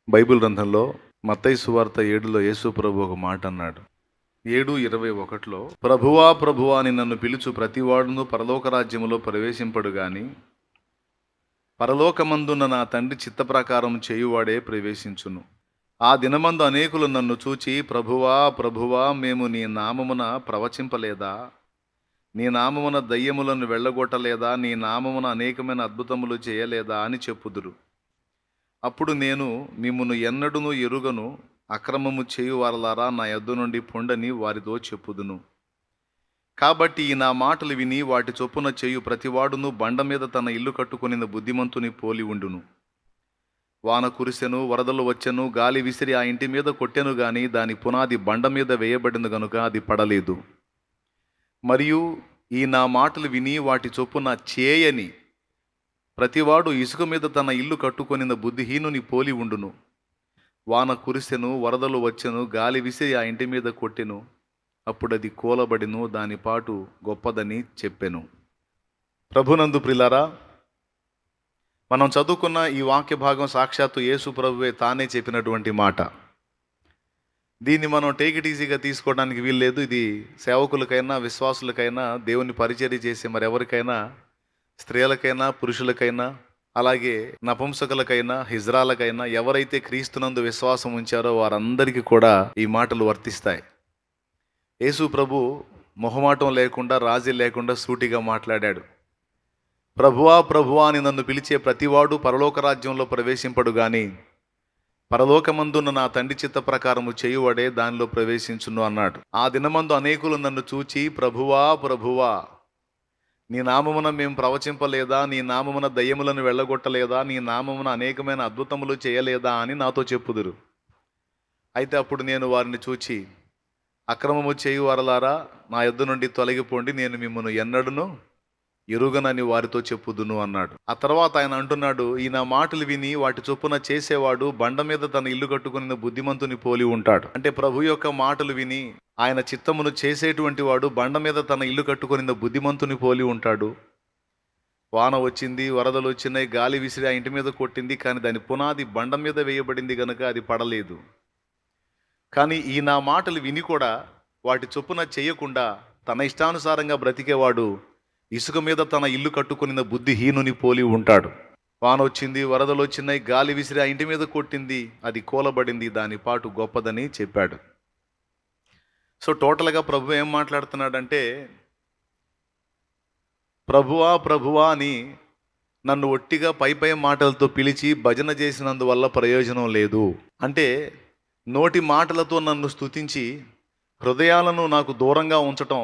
Bible గ్రంథంలో మత్తయి సువార్త 7లో యేసు ప్రభు ఒక మాట అన్నాడు. 7:21 ప్రభువా ప్రభువా అని నన్ను పిలుచు ప్రతివాడును పరలోక రాజ్యములో ప్రవేశింపడు గాని పరలోకమందున్న నా తండ్రి చిత్త ప్రకారం చేయువాడే ప్రవేశించును. ఆ దినమందు అనేకులు నన్ను చూచి ప్రభువా ప్రభువా మేము నీ నామమున ప్రవచింపలేదా, నీ నామమున దయ్యములను వెళ్ళగొట్టలేదా, నీ నామమున అనేకమైన అద్భుతములు చేయలేదా అని చెప్పుదురు. అప్పుడు నేను మిమ్మును ఎన్నడూను ఎరుగను, అక్రమము చేయువారలారా నా యొద్ద నుండి పొండని వారితో చెప్పుదును. కాబట్టి ఈ నా మాటలు విని వాటి చొప్పున చేయు ప్రతివాడును బండ మీద తన ఇల్లు కట్టుకొనిన బుద్ధిమంతుని పోలి ఉండును. వాన కురిసెను, వరదలు వచ్చెను, గాలి విసిరి ఆ ఇంటి మీద కొట్టెను గాని దాని పునాది బండ మీద వేయబడింది గనుక అది పడలేదు. మరియు ఈ నా మాటలు విని వాటి చొప్పున చేయని ప్రతివాడు ఇసుక మీద తన ఇల్లు కట్టుకొనిన బుద్ధిహీనుని పోలి ఉండును. వాన కురిసెను, వరదలు వచ్చెను, గాలి విసిరి ఆ ఇంటి మీద కొట్టెను, అప్పుడది కూలబడిను, దాని పాటు గొప్పదని చెప్పెను. ప్రభునందు ప్రిలారా, మనం చదువుకున్న ఈ వాక్య భాగం సాక్షాత్తు యేసు ప్రభువే తానే చెప్పినటువంటి మాట. దీన్ని మనం టేక్ ఇట్ ఈజీగా తీసుకోవడానికి వీల్లేదు. ఇది సేవకులకైనా, విశ్వాసులకైనా, దేవుని పరిచర్య చేసే మరెవరికైనా, స్త్రీలకైనా, పురుషులకైనా, అలాగే నపుంసకులకైనా, హిజ్రాలకైనా, ఎవరైతే క్రీస్తునందు విశ్వాసం ఉంచారో వారందరికీ కూడా ఈ మాటలు వర్తిస్తాయి. యేసు ప్రభు మొహమాటం లేకుండా, రాజీ లేకుండా సూటిగా మాట్లాడాడు. ప్రభువా ప్రభువా అని నన్ను పిలిచే ప్రతివాడు పరలోక రాజ్యంలో ప్రవేశింపడు గాని పరలోకమందున్న నా తండ్రి చిత్త ప్రకారము చేయువాడే దానిలో ప్రవేశించును అన్నాడు. ఆ దినమందు అనేకులు నన్ను చూచి ప్రభువా ప్రభువా నీ నామమున మేము ప్రవచింపలేదా, నీ నామమున దయ్యములను వెళ్ళగొట్టలేదా, నీ నామమున అనేకమైన అద్భుతములు చేయలేదా అని నాతో చెప్పుదురు. అయితే అప్పుడు నేను వారిని చూచి అక్రమము చేయువారలారా నా యొద్ద నుండి తొలగిపోండి, నేను మిమ్మల్ని ఎన్నడూను ఎరుగనని వారితో చెప్పుదును అన్నాడు. ఆ తర్వాత ఆయన అంటున్నాడు, ఈ నా మాటలు విని వాటి చొప్పున చేసేవాడు బండ మీద తన ఇల్లు కట్టుకుని బుద్ధిమంతుని పోలి ఉంటాడు. అంటే ప్రభు యొక్క మాటలు విని ఆయన చిత్తమును చేసేటువంటి వాడు బండ మీద తన ఇల్లు కట్టుకుని బుద్ధిమంతుని పోలి ఉంటాడు. వాన వచ్చింది, వరదలు వచ్చినాయి, గాలి విసిరి ఆ ఇంటి మీద కొట్టింది, కానీ దాని పునాది బండ మీద వేయబడింది కనుక అది పడలేదు. కానీ ఈ నా మాటలు విని కూడా వాటి చొప్పున చేయకుండా తన ఇష్టానుసారంగా బ్రతికేవాడు ఇసుక మీద తన ఇల్లు కట్టుకుని బుద్ధిహీనుని పోలి ఉంటాడు. వాన వచ్చింది, వరదలు వచ్చినాయి, గాలి విసిరి ఆ ఇంటి మీద కొట్టింది, అది కూలబడింది, దాని పాటు గొప్పదని చెప్పాడు. సో టోటల్గా ప్రభు ఏం మాట్లాడుతున్నాడంటే, ప్రభువా ప్రభువా అని నన్ను ఒట్టిగా పై మాటలతో పిలిచి భజన చేసినందువల్ల ప్రయోజనం లేదు. అంటే నోటి మాటలతో నన్ను స్తుతించి హృదయాలను నాకు దూరంగా ఉంచటం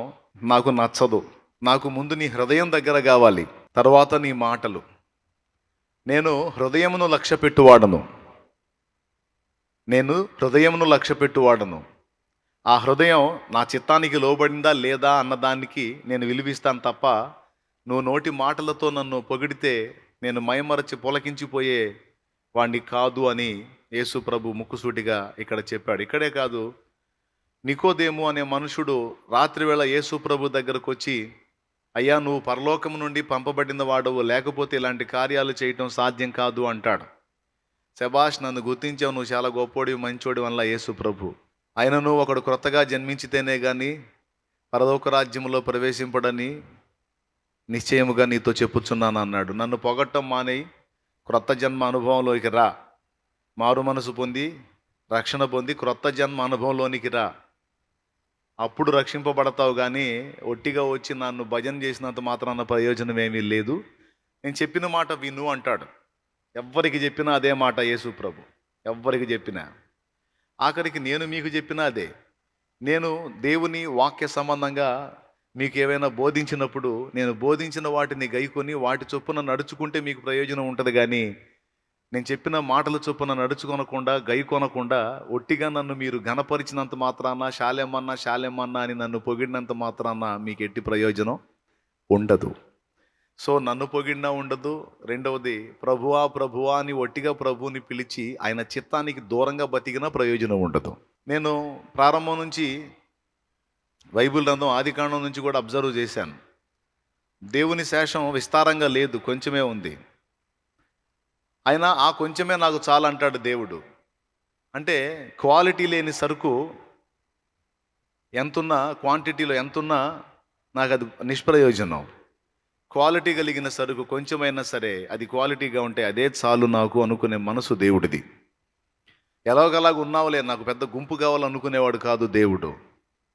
నాకు నచ్చదు. నాకు ముందు నీ హృదయం దగ్గర కావాలి, తర్వాత నీ మాటలు. నేను హృదయమును లక్ష్యపెట్టువాడను. ఆ హృదయం నా చిత్తానికి లోబడిందా లేదా అన్నదానికి నేను విలువిస్తాను తప్ప, నువ్వు నోటి మాటలతో నన్ను పొగిడితే నేను మైమరచి పులకించిపోయే వాణ్ణి కాదు అని యేసు ప్రభు ముక్కుసూటిగా ఇక్కడ చెప్పాడు. ఇక్కడే కాదు, నికోదేము అనే మనుషుడు రాత్రివేళ యేసు ప్రభు దగ్గరకు వచ్చి, అయ్యా నువ్వు పరలోకం నుండి పంపబడిన వాడవు, లేకపోతే ఇలాంటి కార్యాలు చేయటం సాధ్యం కాదు అంటాడు. శబాష్, నన్ను గుర్తించావు, నువ్వు చాలా గొప్పోడివి, మంచోడి వల్ల యేసు ప్రభు. ఆయనను ఒకడు క్రొత్తగా జన్మించితేనే కానీ పరలోక రాజ్యంలో ప్రవేశింపడని నిశ్చయముగా నీతో చెప్పుచున్నాను అన్నాడు. నన్ను పొగట్టం మానేయి, క్రొత్త జన్మ అనుభవంలోకి రా, మారు మనసు పొంది రక్షణ పొంది క్రొత్త జన్మ అనుభవంలోనికి రా, అప్పుడు రక్షింపబడతావు. కానీ ఒట్టిగా వచ్చి నన్ను భజన చేసినంత మాత్రాన ప్రయోజనం ఏమీ లేదు, నేను చెప్పిన మాట విను అంటాడు. ఎవ్వరికి చెప్పినా అదే మాట యేసు ప్రభు, ఎవ్వరికి చెప్పినా. ఆఖరికి నేను మీకు చెప్పినా అదే. నేను దేవుని వాక్య సంబంధంగా మీకు ఏవైనా బోధించినప్పుడు నేను బోధించిన వాటిని గైకొని వాటి చొప్పున నడుచుకుంటే మీకు ప్రయోజనం ఉంటుంది. కానీ నేను చెప్పిన మాటల చొప్పున నడుచుకొనకుండా, గైకొనకుండా, ఒట్టిగా నన్ను మీరు ఘనపరిచినంత మాత్రాన, శాలెమన్నా అని నన్ను పొగిడినంత మాత్రాన మీకు ఎట్టి ప్రయోజనం ఉండదు. సో నన్ను పొగిడినా ఉండదు. రెండవది, ప్రభువా ప్రభువా అని ఒట్టిగా ప్రభువుని పిలిచి ఆయన చిత్తానికి దూరంగా బతికినా ప్రయోజనం ఉండదు. నేను ప్రారంభం నుంచి బైబిల్ గ్రంథం ఆదికాండం నుంచి కూడా అబ్జర్వ్ చేశాను. దేవుని శేషం విస్తారంగా లేదు, కొంచెమే ఉంది. అయినా ఆ కొంచెమే నాకు చాలంటాడు దేవుడు. అంటే క్వాలిటీ లేని సరుకు ఎంతున్నా, క్వాంటిటీలో ఎంతున్నా నాకు అది నిష్ప్రయోజనం. క్వాలిటీ కలిగిన సరుకు కొంచెమైనా సరే అది క్వాలిటీగా ఉంటే అదే చాలు నాకు అనుకునే మనసు దేవుడిది. ఎలాగలాగ ఉన్నావులే, నాకు పెద్ద గుంపు కావాలనుకునేవాడు కాదు దేవుడు.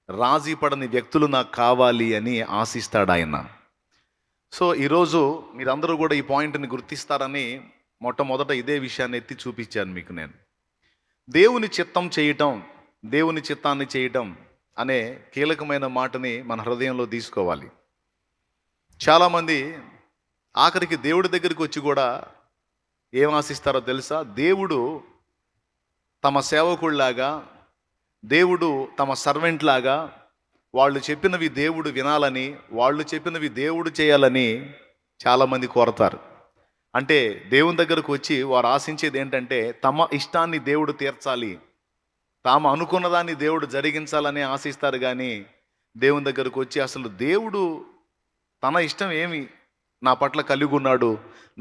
రాజీ పడని వ్యక్తులు నాకు కావాలి అని ఆశిస్తాడు ఆయన. సో ఈరోజు మీరందరూ కూడా ఈ పాయింట్ని గుర్తిస్తారని మొట్టమొదట ఇదే విషయాన్ని ఎత్తి చూపించాను మీకు నేను. దేవుని చిత్తం చేయటం, దేవుని చిత్తాన్ని చేయటం అనే కీలకమైన మాటని మన హృదయంలో తీసుకోవాలి. చాలామంది ఆఖరికి దేవుడి దగ్గరికి వచ్చి కూడా ఏం ఆశిస్తారో తెలుసా? దేవుడు తమ సేవకుల్లాగా, దేవుడు తమ సర్వెంట్ లాగా, వాళ్ళు చెప్పినవి దేవుడు వినాలని, వాళ్ళు చెప్పినవి దేవుడు చేయాలని చాలామంది కోరతారు. అంటే దేవుని దగ్గరకు వచ్చి వారు ఆశించేది ఏంటంటే తమ ఇష్టాన్ని దేవుడు తీర్చాలి, తాము అనుకున్న దాన్ని దేవుడు జరిగించాలని ఆశిస్తారు. కానీ దేవుని దగ్గరకు వచ్చి అసలు దేవుడు తన ఇష్టం ఏమి నా పట్ల కలిగి ఉన్నాడు,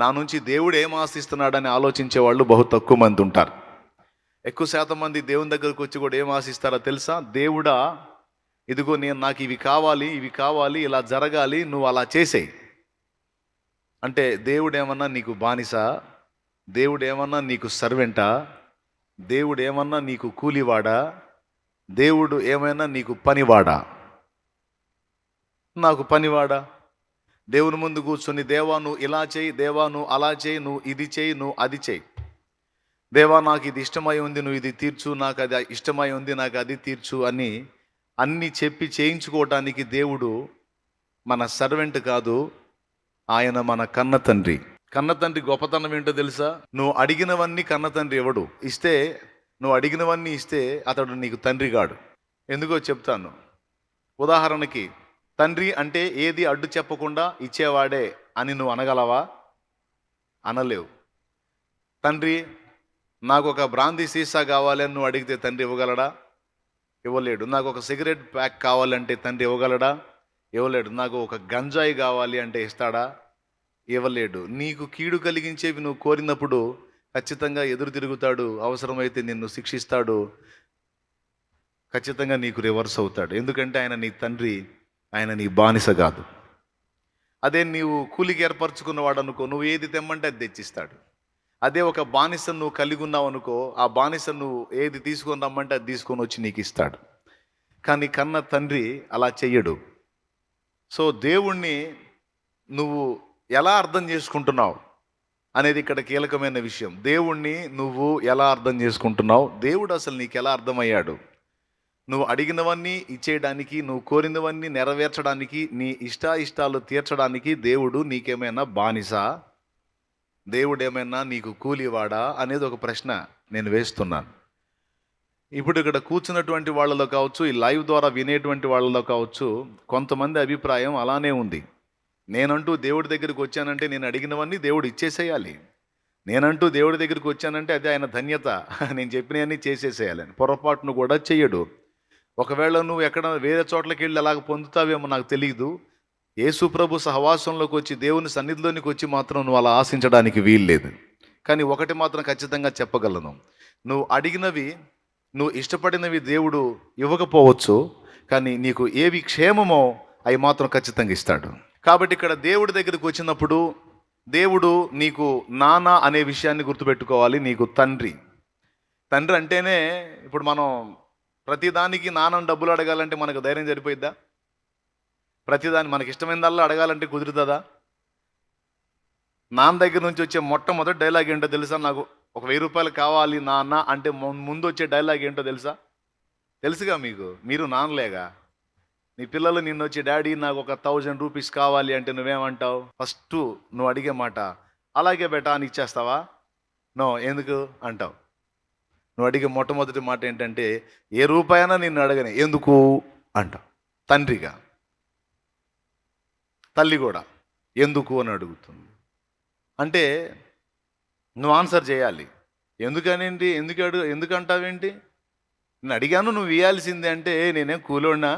నా నుంచి దేవుడు ఏం ఆశిస్తున్నాడని ఆలోచించే వాళ్ళు బహు తక్కువ మంది ఉంటారు. ఎక్కువ శాతం మంది దేవుని దగ్గరకు వచ్చి కూడా ఏం ఆశిస్తారో తెలుసా? దేవుడా, ఇదిగో నాకు ఇవి కావాలి, ఇవి కావాలి, ఇలా జరగాలి, నువ్వు అలా చేసేయి. అంటే దేవుడు ఏమన్నా నీకు బానిసా? దేవుడు ఏమన్నా నీకు సర్వెంటా? దేవుడు ఏమన్నా నీకు కూలివాడా? దేవుడు ఏమైనా నీకు పనివాడా? నాకు పనివాడా? దేవుని ముందు కూర్చొని దేవా నువ్వు ఇలా చేయి, దేవా నువ్వు అలా చేయి, నువ్వు ఇది చేయి, నువ్వు అది చేయి, దేవా నాకు ఇది ఇష్టమై ఉంది, నువ్వు ఇది తీర్చు, నాకు అది ఇష్టమై ఉంది, నాకు అది తీర్చు అని అన్నీ చెప్పి చేయించుకోవటానికి దేవుడు మన సర్వెంట్ కాదు, ఆయన మన కన్న తండ్రి. కన్న తండ్రి గొప్పతనం ఏంటో తెలుసా? నువ్వు అడిగినవన్నీ కన్న తండ్రి ఇవ్వడు. నువ్వు అడిగినవన్నీ ఇస్తే అతడు నీకు తండ్రి కాడు. ఎందుకో చెప్తాను. ఉదాహరణకి, తండ్రి అంటే ఏది అడ్డు చెప్పకుండా ఇచ్చేవాడే అని నువ్వు అనగలవా? అనలేవు. తండ్రి నాకు ఒక బ్రాందీ సీసా కావాలి అని నువ్వు అడిగితే తండ్రి ఇవ్వగలడా? ఇవ్వలేడు. నాకు ఒక సిగరెట్ ప్యాక్ కావాలంటే తండ్రి ఇవ్వగలడా? ఇవ్వలేడు. నాకు ఒక గంజాయి కావాలి అంటే ఇస్తాడా? ఇవ్వలేడు. నీకు కీడు కలిగించేవి నువ్వు కోరినప్పుడు ఖచ్చితంగా ఎదురు తిరుగుతాడు, అవసరమైతే నిన్ను శిక్షిస్తాడు, ఖచ్చితంగా నీకు రివర్స్ అవుతాడు. ఎందుకంటే ఆయన నీ తండ్రి, ఆయన నీ బానిస కాదు. అదే నీవు కూలికి ఏర్పరచుకున్నవాడు అనుకో, నువ్వు ఏది తెమ్మంటే అది తెచ్చిస్తాడు. అదే ఒక బానిసను నువ్వు కలిగి ఉన్నావు అనుకో, ఆ బానిస నువ్వు ఏది తీసుకొని రమ్మంటే అది తీసుకొని వచ్చి నీకు ఇస్తాడు. కానీ కన్న తండ్రి అలా చెయ్యడు. సో దేవుణ్ణి నువ్వు ఎలా అర్థం చేసుకుంటున్నావు అనేది ఇక్కడ కీలకమైన విషయం. దేవుణ్ణి నువ్వు ఎలా అర్థం చేసుకుంటున్నావు? దేవుడు అసలు నీకు ఎలా అర్థమయ్యాడు? నువ్వు అడిగినవన్నీ ఇచ్చేయడానికి, నువ్వు కోరినవన్నీ నెరవేర్చడానికి, నీ ఇష్టాలు తీర్చడానికి దేవుడు నీకేమైనా బానిసా? దేవుడు ఏమైనా నీకు కూలివాడా అనేది ఒక ప్రశ్న నేను వేస్తున్నాను. ఇప్పుడు ఇక్కడ కూర్చున్నటువంటి వాళ్ళలో కావచ్చు, ఈ లైవ్ ద్వారా వినేటువంటి వాళ్ళలో కావచ్చు, కొంతమంది అభిప్రాయం అలానే ఉంది. నేనంటూ దేవుడి దగ్గరికి వచ్చానంటే నేను అడిగినవన్నీ దేవుడు ఇచ్చేసేయాలి, నేనంటూ దేవుడి దగ్గరికి వచ్చానంటే అది ఆయన ధన్యత, నేను చెప్పినవన్నీ చేసేసేయాలని. పొరపాటును కూడా చెయ్యడు. ఒకవేళ నువ్వు ఎక్కడ వేరే చోట్లకి వెళ్ళి అలాగ పొందుతావేమో నాకు తెలియదు. యేసు ప్రభు సహవాసంలోకి వచ్చి దేవుని సన్నిధిలోనికి వచ్చి మాత్రం నువ్వు అలా ఆశించడానికి వీల్లేదు. కానీ ఒకటి మాత్రం ఖచ్చితంగా చెప్పగలను, నువ్వు అడిగినవి, నువ్వు ఇష్టపడినవి దేవుడు ఇవ్వకపోవచ్చు, కానీ నీకు ఏవి క్షేమమో అవి మాత్రం ఖచ్చితంగా ఇస్తాడు. కాబట్టి ఇక్కడ దేవుడి దగ్గరికి వచ్చినప్పుడు దేవుడు నీకు నాన్న అనే విషయాన్ని గుర్తుపెట్టుకోవాలి. నీకు తండ్రి అంటేనే, ఇప్పుడు మనం ప్రతిదానికి నాన్నని డబ్బులు అడగాలంటే మనకు ధైర్యం సరిపోయిద్దా? ప్రతిదాన్ని మనకి ఇష్టమైనదల్లా అడగాలంటే కుదురుతుందా? నాన్న దగ్గర నుంచి వచ్చే మొట్టమొదటి డైలాగ్ ఏంటో తెలుసా? నాకు ఒక 1000 రూపాయలు కావాలి నాన్న అంటే ముందు వచ్చే డైలాగ్ ఏంటో తెలుసా? తెలుసుగా మీకు, మీరు నాన్నలేగా. నీ పిల్లలు నిన్ను వచ్చి డాడీ నాకు ఒక 1000 రూపీస్ కావాలి అంటే నువ్వేమంటావు? ఫస్ట్ నువ్వు అడిగే మాట అలాగే బేటా అని ఇచ్చేస్తావా? నో, ఎందుకు అంటావు. నువ్వు అడిగే మొట్టమొదటి మాట ఏంటంటే ఏ రూపాయైనా నిన్ను అడగని ఎందుకు అంటావు. తండ్రిగా. తల్లి కూడా ఎందుకు అని అడుగుతుంది. అంటే నువ్వు ఆన్సర్ చేయాలి. ఎందుకనేంటి, ఎందుకు అంటావేంటి? నేను అడిగాను నువ్వు ఇవ్వాల్సిందే అంటే నేనేం కూలోడినా,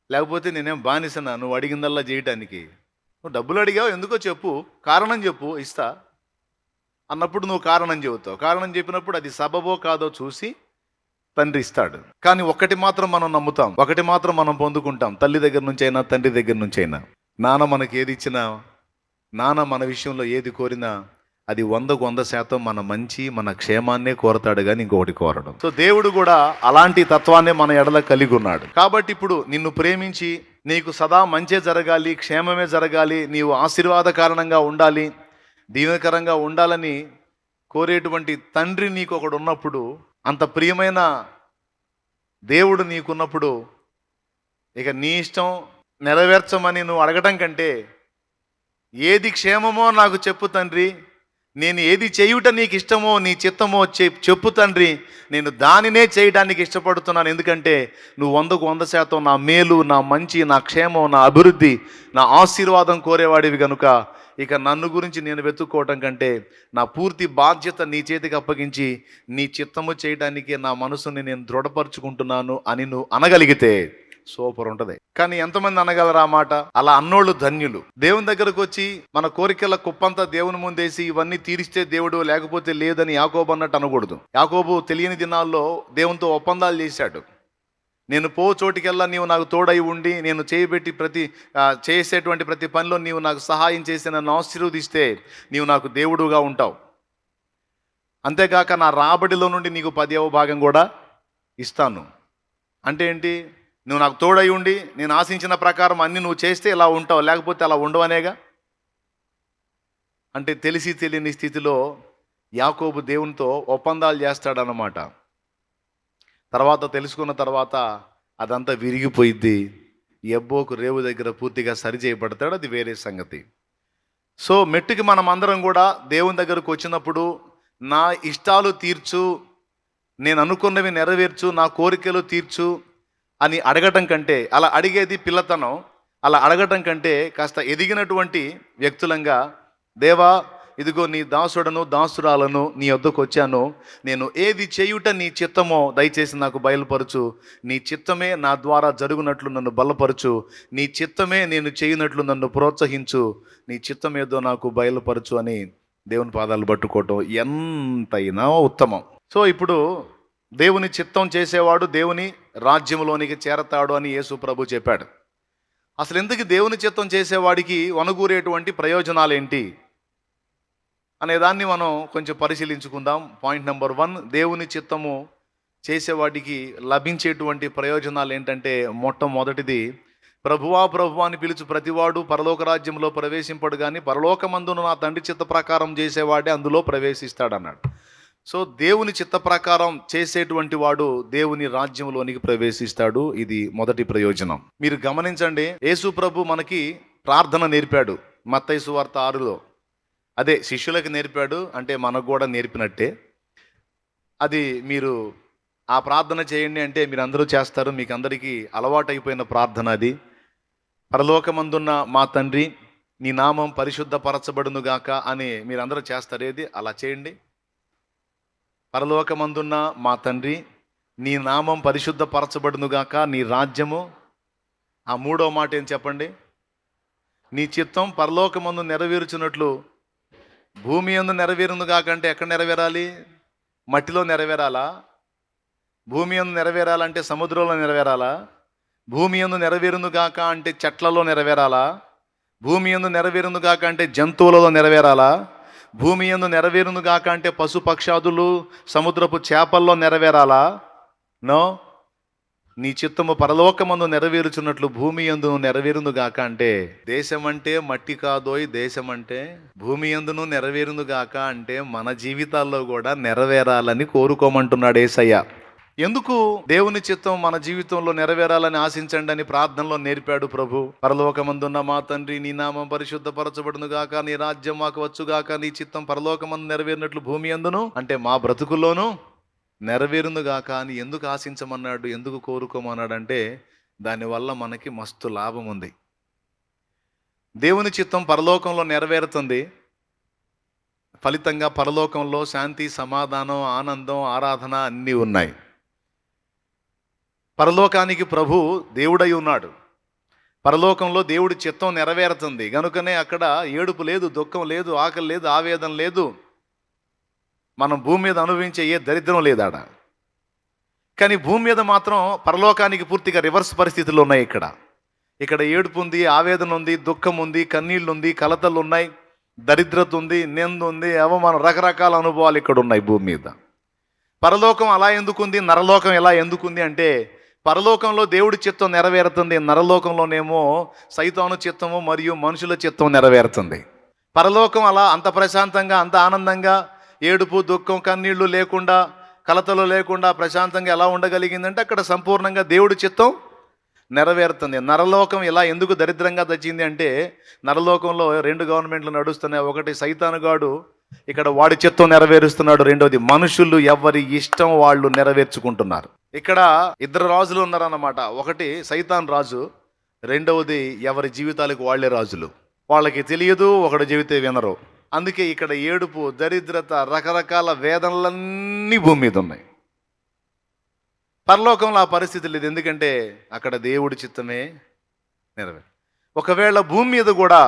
లేకపోతే నేనేం బానిసనా నువ్వు అడిగిందల్లా చేయటానికి? నువ్వు డబ్బులు అడిగావు, ఎందుకో చెప్పు, కారణం చెప్పు, ఇస్తా. అన్నప్పుడు నువ్వు కారణం చెబుతావు. కారణం చెప్పినప్పుడు అది సబబో కాదో చూసి తండ్రి ఇస్తాడు. కానీ ఒకటి మాత్రం మనం నమ్ముతాం, ఒకటి మాత్రం మనం పొందుకుంటాం, తల్లి దగ్గర నుంచి అయినా తండ్రి దగ్గర నుంచి అయినా. నాన్న మనకి ఏది ఇచ్చినా, నాన్న మన విషయంలో ఏది కోరినా అది 100% మన మంచి, మన క్షేమాన్నే కోరతాడు కానీ ఇంకొకటి కోరడం. సో దేవుడు కూడా అలాంటి తత్వాన్నే మన ఎడల కలిగి ఉన్నాడు. కాబట్టి ఇప్పుడు నిన్ను ప్రేమించి నీకు సదా మంచే జరగాలి, క్షేమమే జరగాలి, నీవు ఆశీర్వాద కారణంగా ఉండాలి, దీవెనకరంగా ఉండాలని కోరేటువంటి తండ్రి నీకు ఒకడు ఉన్నప్పుడు, అంత ప్రియమైన దేవుడు నీకున్నప్పుడు, ఇక నీ ఇష్టం నెరవేర్చమని నువ్వు అడగటం కంటే ఏది క్షేమమో నాకు చెప్పు తండ్రి, నేను ఏది చేయుట నీకు ఇష్టమో నీ చిత్తమో చెప్పు తండ్రి, నేను దానినే చేయడానికి ఇష్టపడుతున్నాను. ఎందుకంటే నువ్వు 100% నా మేలు, నా మంచి, నా క్షేమం, నా అభివృద్ధి, నా ఆశీర్వాదం కోరేవాడివి కనుక ఇక నన్ను గురించి నేను వెతుక్కోవటం కంటే నా పూర్తి బాధ్యత నీ చేతికి అప్పగించి నీ చిత్తము చేయడానికి నా మనసుని నేను దృఢపరుచుకుంటున్నాను అని నువ్వు అనగలిగితే సూపర్ ఉంటుంది. కానీ ఎంతమంది అనగలరా ఆ మాట? అలా అన్నోళ్ళు ధన్యులు. దేవుని దగ్గరకు వచ్చి మన కోరికల కుప్పంతా దేవుని ముందేసి ఇవన్నీ తీరిస్తే దేవుడు, లేకపోతే లేదని యాకోబు అన్నట్టు అనకూడదు. యాకోబు తెలియని దినాల్లో దేవునితో ఒప్పందాలు చేశాడు. నేను పో చోటికెల్లా నీవు నాకు తోడై ఉండి, నేను చేసేటువంటి ప్రతి పనిలో నీవు నాకు సహాయం చేసి నన్ను ఆశీర్వదిస్తే నీవు నాకు దేవుడుగా ఉంటావు. అంతేకాక నా రాబడిలో నుండి నీకు 10వ భాగం కూడా ఇస్తాను. అంటే ఏంటి? నువ్వు నాకు తోడై ఉండి నేను ఆశించిన ప్రకారం అన్ని నువ్వు చేస్తే ఇలా ఉంటావు, లేకపోతే అలా ఉండవనేగా. అంటే తెలిసి తెలియని స్థితిలో యాకోబు దేవునితో ఒప్పందాలు చేస్తాడనమాట. తర్వాత తెలుసుకున్న తర్వాత అదంతా విరిగిపోయిద్ది. ఎబ్బోకు రేవు దగ్గర పూర్తిగా సరి చేయబడతాడు, అది వేరే సంగతి. సో మెట్టుకి మనం అందరం కూడా దేవుని దగ్గరకు వచ్చినప్పుడు నా ఇష్టాలు తీర్చు, నేను అనుకున్నవి నెరవేర్చు, నా కోరికలు తీర్చు అని అడగటం కంటే, అలా అడిగేది పిల్లతనం, అలా అడగటం కంటే కాస్త ఎదిగినటువంటి వ్యక్తులంగా, దేవా ఇదిగో నీ దాసుడను దాసురాలను నీ వద్దకు వచ్చాను, నేను ఏది చేయుట నీ చిత్తమో దయచేసి నాకు బయలుపరచు, నీ చిత్తమే నా ద్వారా జరుగునట్లు నన్ను బలపరచు, నీ చిత్తమే నేను చేయునట్లు నన్ను ప్రోత్సహించు, నీ చిత్తం ఏదో నాకు బయలుపరచు అని దేవుని పాదాలు పట్టుకోవటం ఎంతైనా ఉత్తమం. సో ఇప్పుడు దేవుని చిత్తం చేసేవాడు దేవుని రాజ్యంలోనికి చేరతాడు అని యేసు ప్రభు చెప్పాడు. అసలు ఎందుకు దేవుని చిత్తం చేసేవాడికి వనగూరేటువంటి ప్రయోజనాలు ఏంటి అనేదాన్ని మనం కొంచెం పరిశీలించుకుందాం. పాయింట్ నెంబర్ 1, దేవుని చిత్తము చేసేవాడికి లభించేటువంటి ప్రయోజనాలు ఏంటంటే, మొట్టమొదటిది, ప్రభువా ప్రభువా అని పిలుచు ప్రతివాడు పరలోక రాజ్యంలో ప్రవేశింపడు, కానీ పరలోకమందున నా తండ్రి చిత్త ప్రకారం చేసేవాడే అందులో ప్రవేశిస్తాడన్నాడు. సో దేవుని చిత్త ప్రకారం చేసేటువంటి వాడు దేవుని రాజ్యంలోనికి ప్రవేశిస్తాడు. ఇది మొదటి ప్రయోజనం. మీరు గమనించండి, యేసు ప్రభు మనకి ప్రార్థన నేర్పాడు మత్తయి సువార్త 6లో. అదే శిష్యులకు నేర్పాడు, అంటే మనకు కూడా నేర్పినట్టే. అది మీరు ఆ ప్రార్థన చేయండి అంటే మీరు అందరూ చేస్తారు, మీకు అందరికీ అలవాటైపోయిన ప్రార్థన అది. పరలోకమందున్న మా తండ్రి నీ నామం పరిశుద్ధపరచబడునుగాక అని మీరందరూ చేస్తారు. ఏది అలా చేయండి. పరలోకమందున్న మా తండ్రి నీ నామం పరిశుద్ధపరచబడునుగాక, నీ రాజ్యము. ఆ 3వ మాట ఏం చెప్పండి? నీ చిత్తం పరలోకమందు నెరవేర్చున్నట్లు భూమి యందు నెరవేరునుగాక. అంటే ఎక్కడ నెరవేరాలి? మట్టిలో నెరవేరాలా? భూమి యందు నెరవేరాలంటే సముద్రంలో నెరవేరాలా? భూమి యందు నెరవేరునుగాక అంటే చెట్లలో నెరవేరాలా? భూమి యందు నెరవేరునుగాక అంటే జంతువులలో నెరవేరాలా? భూమి యందు నెరవేరునుగాక అంటే పశుపక్షాదులు సముద్రపు చేపల్లో నెరవేరాలా? నో. నీ చిత్తము పరలోకమందు నెరవేరుచున్నట్లు భూమి యందు నెరవేరునుగాక అంటే, దేశం అంటే మట్టి కాదోయ్, దేశం అంటే భూమి యందును నెరవేరునుగాక అంటే మన జీవితాల్లో కూడా నెరవేరాలని కోరుకోమంటున్నాడు యేసయ్య. ఎందుకు దేవుని చిత్తం మన జీవితంలో నెరవేరాలని ఆశించండి అని ప్రార్థనలో నేర్పాడు ప్రభు. పరలోకమందున్న మా తండ్రి నీ నామం పరిశుద్ధపరచబడునుగాక, నీ రాజ్యం మాకు వచ్చుగాక, నీ చిత్తం పరలోకమందు నెరవేరినట్లు భూమి యందును అంటే మా బ్రతుకుల్లోనూ నెరవేరునుగాక అని ఎందుకు ఆశించమన్నాడు, ఎందుకు కోరుకోమన్నాడు అంటే, దానివల్ల మనకి మస్తు లాభం ఉంది. దేవుని చిత్తం పరలోకంలో నెరవేరుతుంది. ఫలితంగా పరలోకంలో శాంతి, సమాధానం, ఆనందం, ఆరాధన అన్నీ ఉన్నాయి. పరలోకానికి ప్రభు దేవుడై ఉన్నాడు. పరలోకంలో దేవుడి చిత్తం నెరవేరుతుంది కనుకనే అక్కడ ఏడుపు లేదు, దుఃఖం లేదు, ఆకలి లేదు, ఆవేదన లేదు. మనం భూమి మీద అనుభవించే ఏ దరిద్రం లేదాడ. కానీ భూమి మీద మాత్రం పరలోకానికి పూర్తిగా రివర్స్ పరిస్థితులు ఉన్నాయి. ఇక్కడ ఏడుపు ఉంది, ఆవేదన ఉంది, దుఃఖం ఉంది, కన్నీళ్ళు ఉంది, కలతలు ఉన్నాయి, దరిద్రత ఉంది, నింద ఉంది, అవమానం, రకరకాల అనుభవాలు ఇక్కడ ఉన్నాయి భూమి మీద. పరలోకం అలా ఎందుకుంది, నరలోకం ఎలా ఎందుకుంది అంటే, పరలోకంలో దేవుడి చిత్తం నెరవేరుతుంది, నరలోకంలోనేమో సైతాను చిత్తము మరియు మనుషుల చిత్తం నెరవేరుతుంది. పరలోకం అలా అంత ప్రశాంతంగా, అంత ఆనందంగా, ఏడుపు, దుఃఖం, కన్నీళ్లు లేకుండా, కలతలు లేకుండా ప్రశాంతంగా ఎలా ఉండగలిగిందంటే అక్కడ సంపూర్ణంగా దేవుడి చిత్తం నెరవేరుతుంది. నరలోకం ఇలా ఎందుకు దరిద్రంగా తెచ్చింది అంటే, నరలోకంలో 2 గవర్నమెంట్లు నడుస్తున్నాయి. ఒకటి సైతానుగాడు ఇక్కడ వాడి చిత్తం నెరవేరుస్తున్నాడు, రెండోది మనుషులు ఎవరి ఇష్టం వాళ్ళు నెరవేర్చుకుంటున్నారు. ఇక్కడ 2 రాజులు ఉన్నారన్నమాట. ఒకటి సైతాన్ రాజు, రెండవది ఎవరి జీవితాలకు వాళ్ళే రాజులు. వాళ్ళకి తెలియదు, ఒకడు చెబితే వినరు. అందుకే ఇక్కడ ఏడుపు, దరిద్రత, రకరకాల వేదనలన్నీ భూమి మీద ఉన్నాయి. పరలోకంలో ఆ పరిస్థితి లేదు, ఎందుకంటే అక్కడ దేవుడి చిత్తమే నెరవేరు. ఒకవేళ భూమి మీద కూడా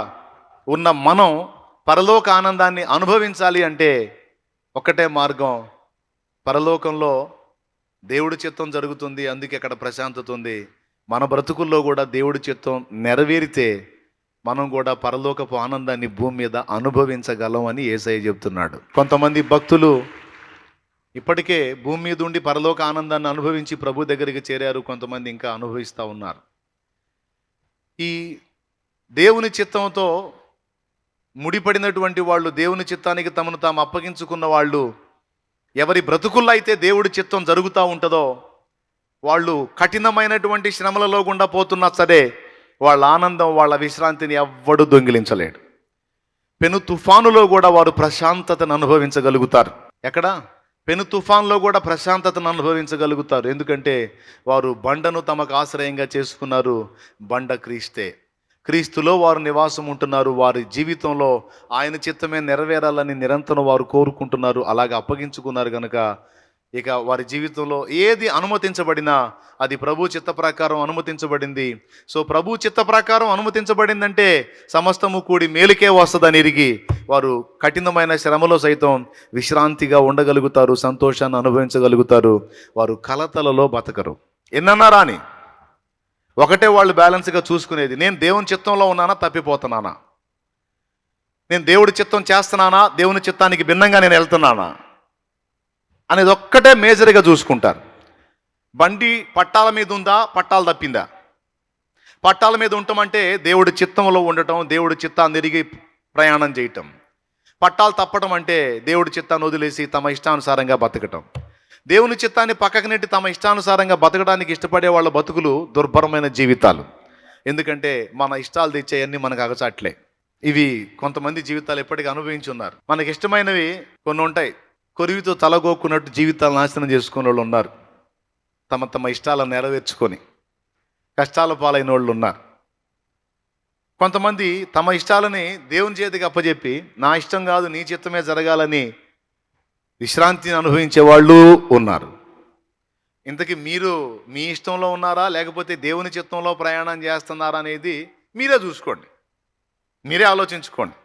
ఉన్న మనం పరలోక ఆనందాన్ని అనుభవించాలి అంటే ఒకటే మార్గం, పరలోకంలో దేవుడి చిత్తం జరుగుతుంది, అందుకే అక్కడ ప్రశాంతత ఉంది. మన బ్రతుకుల్లో కూడా దేవుడి చిత్తం నెరవేరితే మనం కూడా పరలోకపు ఆనందాన్ని భూమి మీద అనుభవించగలం అని యేసయ్య చెప్తున్నాడు. కొంతమంది భక్తులు ఇప్పటికే భూమి మీద ఉండి పరలోక ఆనందాన్ని అనుభవించి ప్రభు దగ్గరికి చేరారు, కొంతమంది ఇంకా అనుభవిస్తూ ఉన్నారు. ఈ దేవుని చిత్తంతో ముడిపడినటువంటి వాళ్ళు, దేవుని చిత్తానికి తమను తాము అప్పగించుకున్న వాళ్ళు, ఎవరి బ్రతుకుల్లో అయితే దేవుడి చిత్తం జరుగుతూ ఉంటుందో వాళ్ళు కఠినమైనటువంటి శ్రమలలో గుండా పోతున్నా సరే వాళ్ళ ఆనందం, వాళ్ళ విశ్రాంతిని ఎవ్వడు దొంగిలించలేడు. పెను తుఫానులో కూడా వారు ప్రశాంతతను అనుభవించగలుగుతారు. ఎక్కడ? పెను తుఫాన్లో కూడా ప్రశాంతతను అనుభవించగలుగుతారు. ఎందుకంటే వారు బండను తమకు ఆశ్రయంగా చేసుకున్నారు. బండ క్రీస్తే, క్రీస్తులో వారు నివాసం ఉంటున్నారు. వారి జీవితంలో ఆయన చిత్తమే నెరవేరాలని నిరంతరం వారు కోరుకుంటున్నారు. అలాగే అప్పగించుకున్నారు కనుక ఇక వారి జీవితంలో ఏది అనుమతించబడినా అది ప్రభు చిత్త ప్రకారం అనుమతించబడింది. సో ప్రభు చిత్త ప్రకారం అనుమతించబడిందంటే సమస్తము కూడి మేలుకే వస్తుందని ఎరిగి వారు కఠినమైన శ్రమలో సైతం విశ్రాంతిగా ఉండగలుగుతారు, సంతోషాన్ని అనుభవించగలుగుతారు. వారు కలతలలో బతకరు. ఎన్నన్నారా అని ఒకటే వాళ్ళు బ్యాలెన్స్గా చూసుకునేది, నేను దేవుని చిత్తంలో ఉన్నానా, తప్పిపోతున్నానా, నేను దేవుడి చిత్తం చేస్తున్నానా, దేవుని చిత్తానికి భిన్నంగా నేను వెళ్తున్నానా అనేది ఒక్కటే మేజర్గా చూసుకుంటారు. బండి పట్టాల మీద ఉందా, పట్టాలు తప్పిందా? పట్టాల మీద ఉండటం దేవుడి చిత్తంలో ఉండటం, దేవుడి చిత్తాన్ని ఎరిగి ప్రయాణం చేయటం. పట్టాలు తప్పడం అంటే దేవుడి చిత్తాన్ని వదిలేసి తమ ఇష్టానుసారంగా బతకటం. దేవుని చిత్తాన్ని పక్కకు నెట్టి తమ ఇష్టానుసారంగా బతకడానికి ఇష్టపడే వాళ్ళ బతుకులు దుర్భరమైన జీవితాలు. ఎందుకంటే మన ఇష్టాలు తెచ్చేయన్నీ మనకు అగచాట్లే. ఇవి కొంతమంది జీవితాలు ఎప్పటికీ అనుభవించి ఉన్నారు. మనకి ఇష్టమైనవి కొన్ని ఉంటాయి, కొరివితో తలగోక్కున్నట్టు జీవితాలు నాశనం చేసుకునే వాళ్ళు ఉన్నారు. తమ ఇష్టాలను నెరవేర్చుకొని కష్టాల పాలైన వాళ్ళు ఉన్నారు. కొంతమంది తమ ఇష్టాలని దేవుని చేతికి అప్పచెప్పి నా ఇష్టం కాదు నీ చిత్తమే జరగాలని విశ్రాంతిని అనుభవించే వాళ్ళు ఉన్నారు. ఇంతకీ మీరు మీ ఇష్టంలో ఉన్నారా, లేకపోతే దేవుని చిత్తంలో ప్రయాణం చేస్తున్నారా అనేది మీరే చూసుకోండి, మీరే ఆలోచించుకోండి.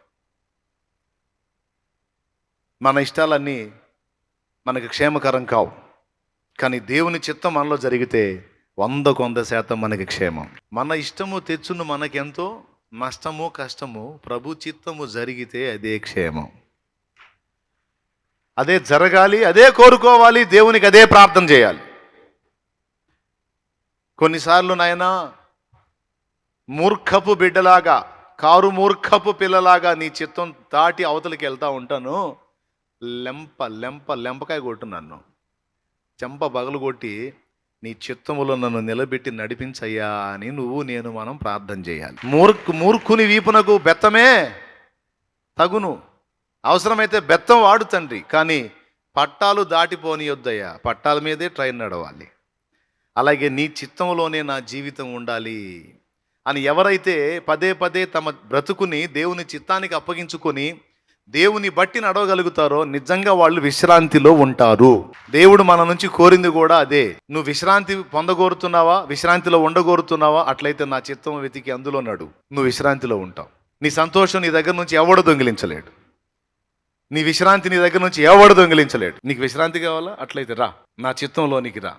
మన ఇష్టాలన్నీ మనకి క్షేమకరం కావు, కానీ దేవుని చిత్తం మనలో జరిగితే 100% మనకి క్షేమం. మన ఇష్టము తెచ్చును మనకెంతో, నష్టము కష్టము ప్రభు చిత్తము జరిగితే అదే క్షేమం. అదే జరగాలి, అదే కోరుకోవాలి, దేవునికి అదే ప్రార్థన చేయాలి. కొన్నిసార్లు నాయనా మూర్ఖపు బిడ్డలాగా, కారు మూర్ఖపు పిల్లలాగా నీ చిత్తం దాటి అవతలికి వెళ్తూ ఉంటాను, లెంపకాయ కొట్టు, నన్ను చెంప పగలు కొట్టి నీ చిత్తములో నన్ను నిలబెట్టి నడిపించయ్యా అని నేను మనం ప్రార్థన చేయాలి. మూర్ఖుని వీపునకు బెత్తమే తగును, అవసరమైతే బెత్తం వాడు తండ్రి, కానీ పట్టాలు దాటిపోనియొద్దయ్యా, పట్టాల మీదే ట్రైన్ నడవాలి. అలాగే నీ చిత్తంలోనే నా జీవితం ఉండాలి అని ఎవరైతే పదే తమ బ్రతుకుని దేవుని చిత్తానికి అప్పగించుకొని దేవుని బట్టి నడవగలుగుతారో నిజంగా వాళ్ళు విశ్రాంతిలో ఉంటారు. దేవుడు మన నుంచి కోరింది కూడా అదే. నువ్వు విశ్రాంతి పొందగోరుతున్నావా, విశ్రాంతిలో ఉండగోరుతున్నావా? అట్లయితే నా చిత్తం వెతికి అందులో నడు, నువ్వు విశ్రాంతిలో ఉంటావు. నీ సంతోషం నీ దగ్గర నుంచి ఎవడు దొంగిలించలేడు. నీ విశ్రాంతి నీ దగ్గర నుంచి ఎవడు దొంగిలించలేడు. నీకు విశ్రాంతి కావాలా? అట్లయితే రా, నా చిత్తంలోనికి రా,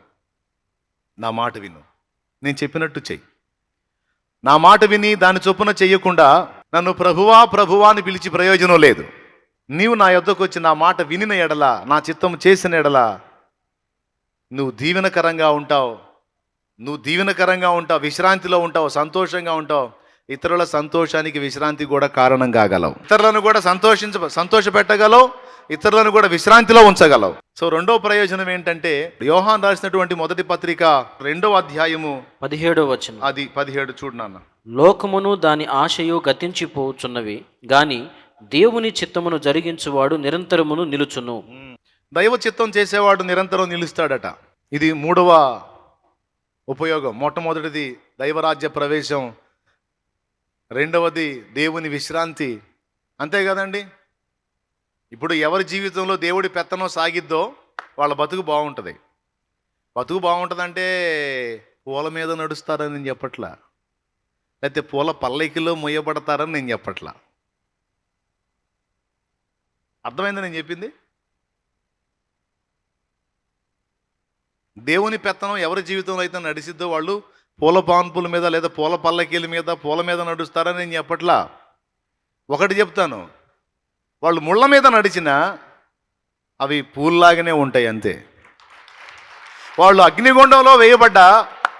నా మాట విను, నేను చెప్పినట్టు చెయ్యి. నా మాట విని దాని చొప్పున చెయ్యకుండా నన్ను ప్రభువా ప్రభువా అని పిలిచి ప్రయోజనం లేదు. నీవు నా యొద్దకు వచ్చి నా మాట వినిన ఎడల, నా చిత్తం చేసిన ఎడల నువ్వు దీవెనకరంగా ఉంటావు, విశ్రాంతిలో ఉంటావు, సంతోషంగా ఉంటావు. ఇతరుల సంతోషానికి విశ్రాంతి కూడా కారణం కాగలవు. ఇతరులను కూడా సంతోషపెట్టగలవు, ఇతరులను కూడా విశ్రాంతిలో ఉంచగలవు. సో రెండో ప్రయోజనం ఏంటంటే, యోహాను రాసినటువంటి మొదటి పత్రిక 2వ అధ్యాయము 17వ వచనం. అది 17 చూడు నాన్న. లోకమును దాని ఆశయు గతించిపోచున్నవి గాని దేవుని చిత్తమును జరిగించువాడు నిరంతరమును నిలుచును. దైవ చిత్తం చేసేవాడు నిరంతరం నిలుస్తాడట. ఇది 3వ ఉపయోగం. మొట్టమొదటిది దైవరాజ్య ప్రవేశం, రెండవది దేవుని విశ్రాంతి. అంతే కదండి. ఇప్పుడు ఎవరి జీవితంలో దేవుడి పెత్తనం సాగిద్దో వాళ్ళ బతుకు బాగుంటుంది. బతుకు బాగుంటుందంటే పూల మీద నడుస్తారని నేను చెప్పట్లా, లేకపోతే పూల పల్లకిలో మొయ్యబడతారని నేను చెప్పట్లా. అర్థమైందా నేను చెప్పింది? దేవుని పెత్తనం ఎవరి జీవితంలో అయితే నడిసిద్దో వాళ్ళు పూల పాన్పుల మీద లేదా పూల పల్లకీల మీద పూల మీద నడుస్తారని నేను చెప్పట్లా. ఒకటి చెప్తాను, వాళ్ళు ముళ్ళ మీద నడిచినా అవి పూల్లాగానే ఉంటాయి అంతే. వాళ్ళు అగ్నిగుండంలో వేయబడ్డా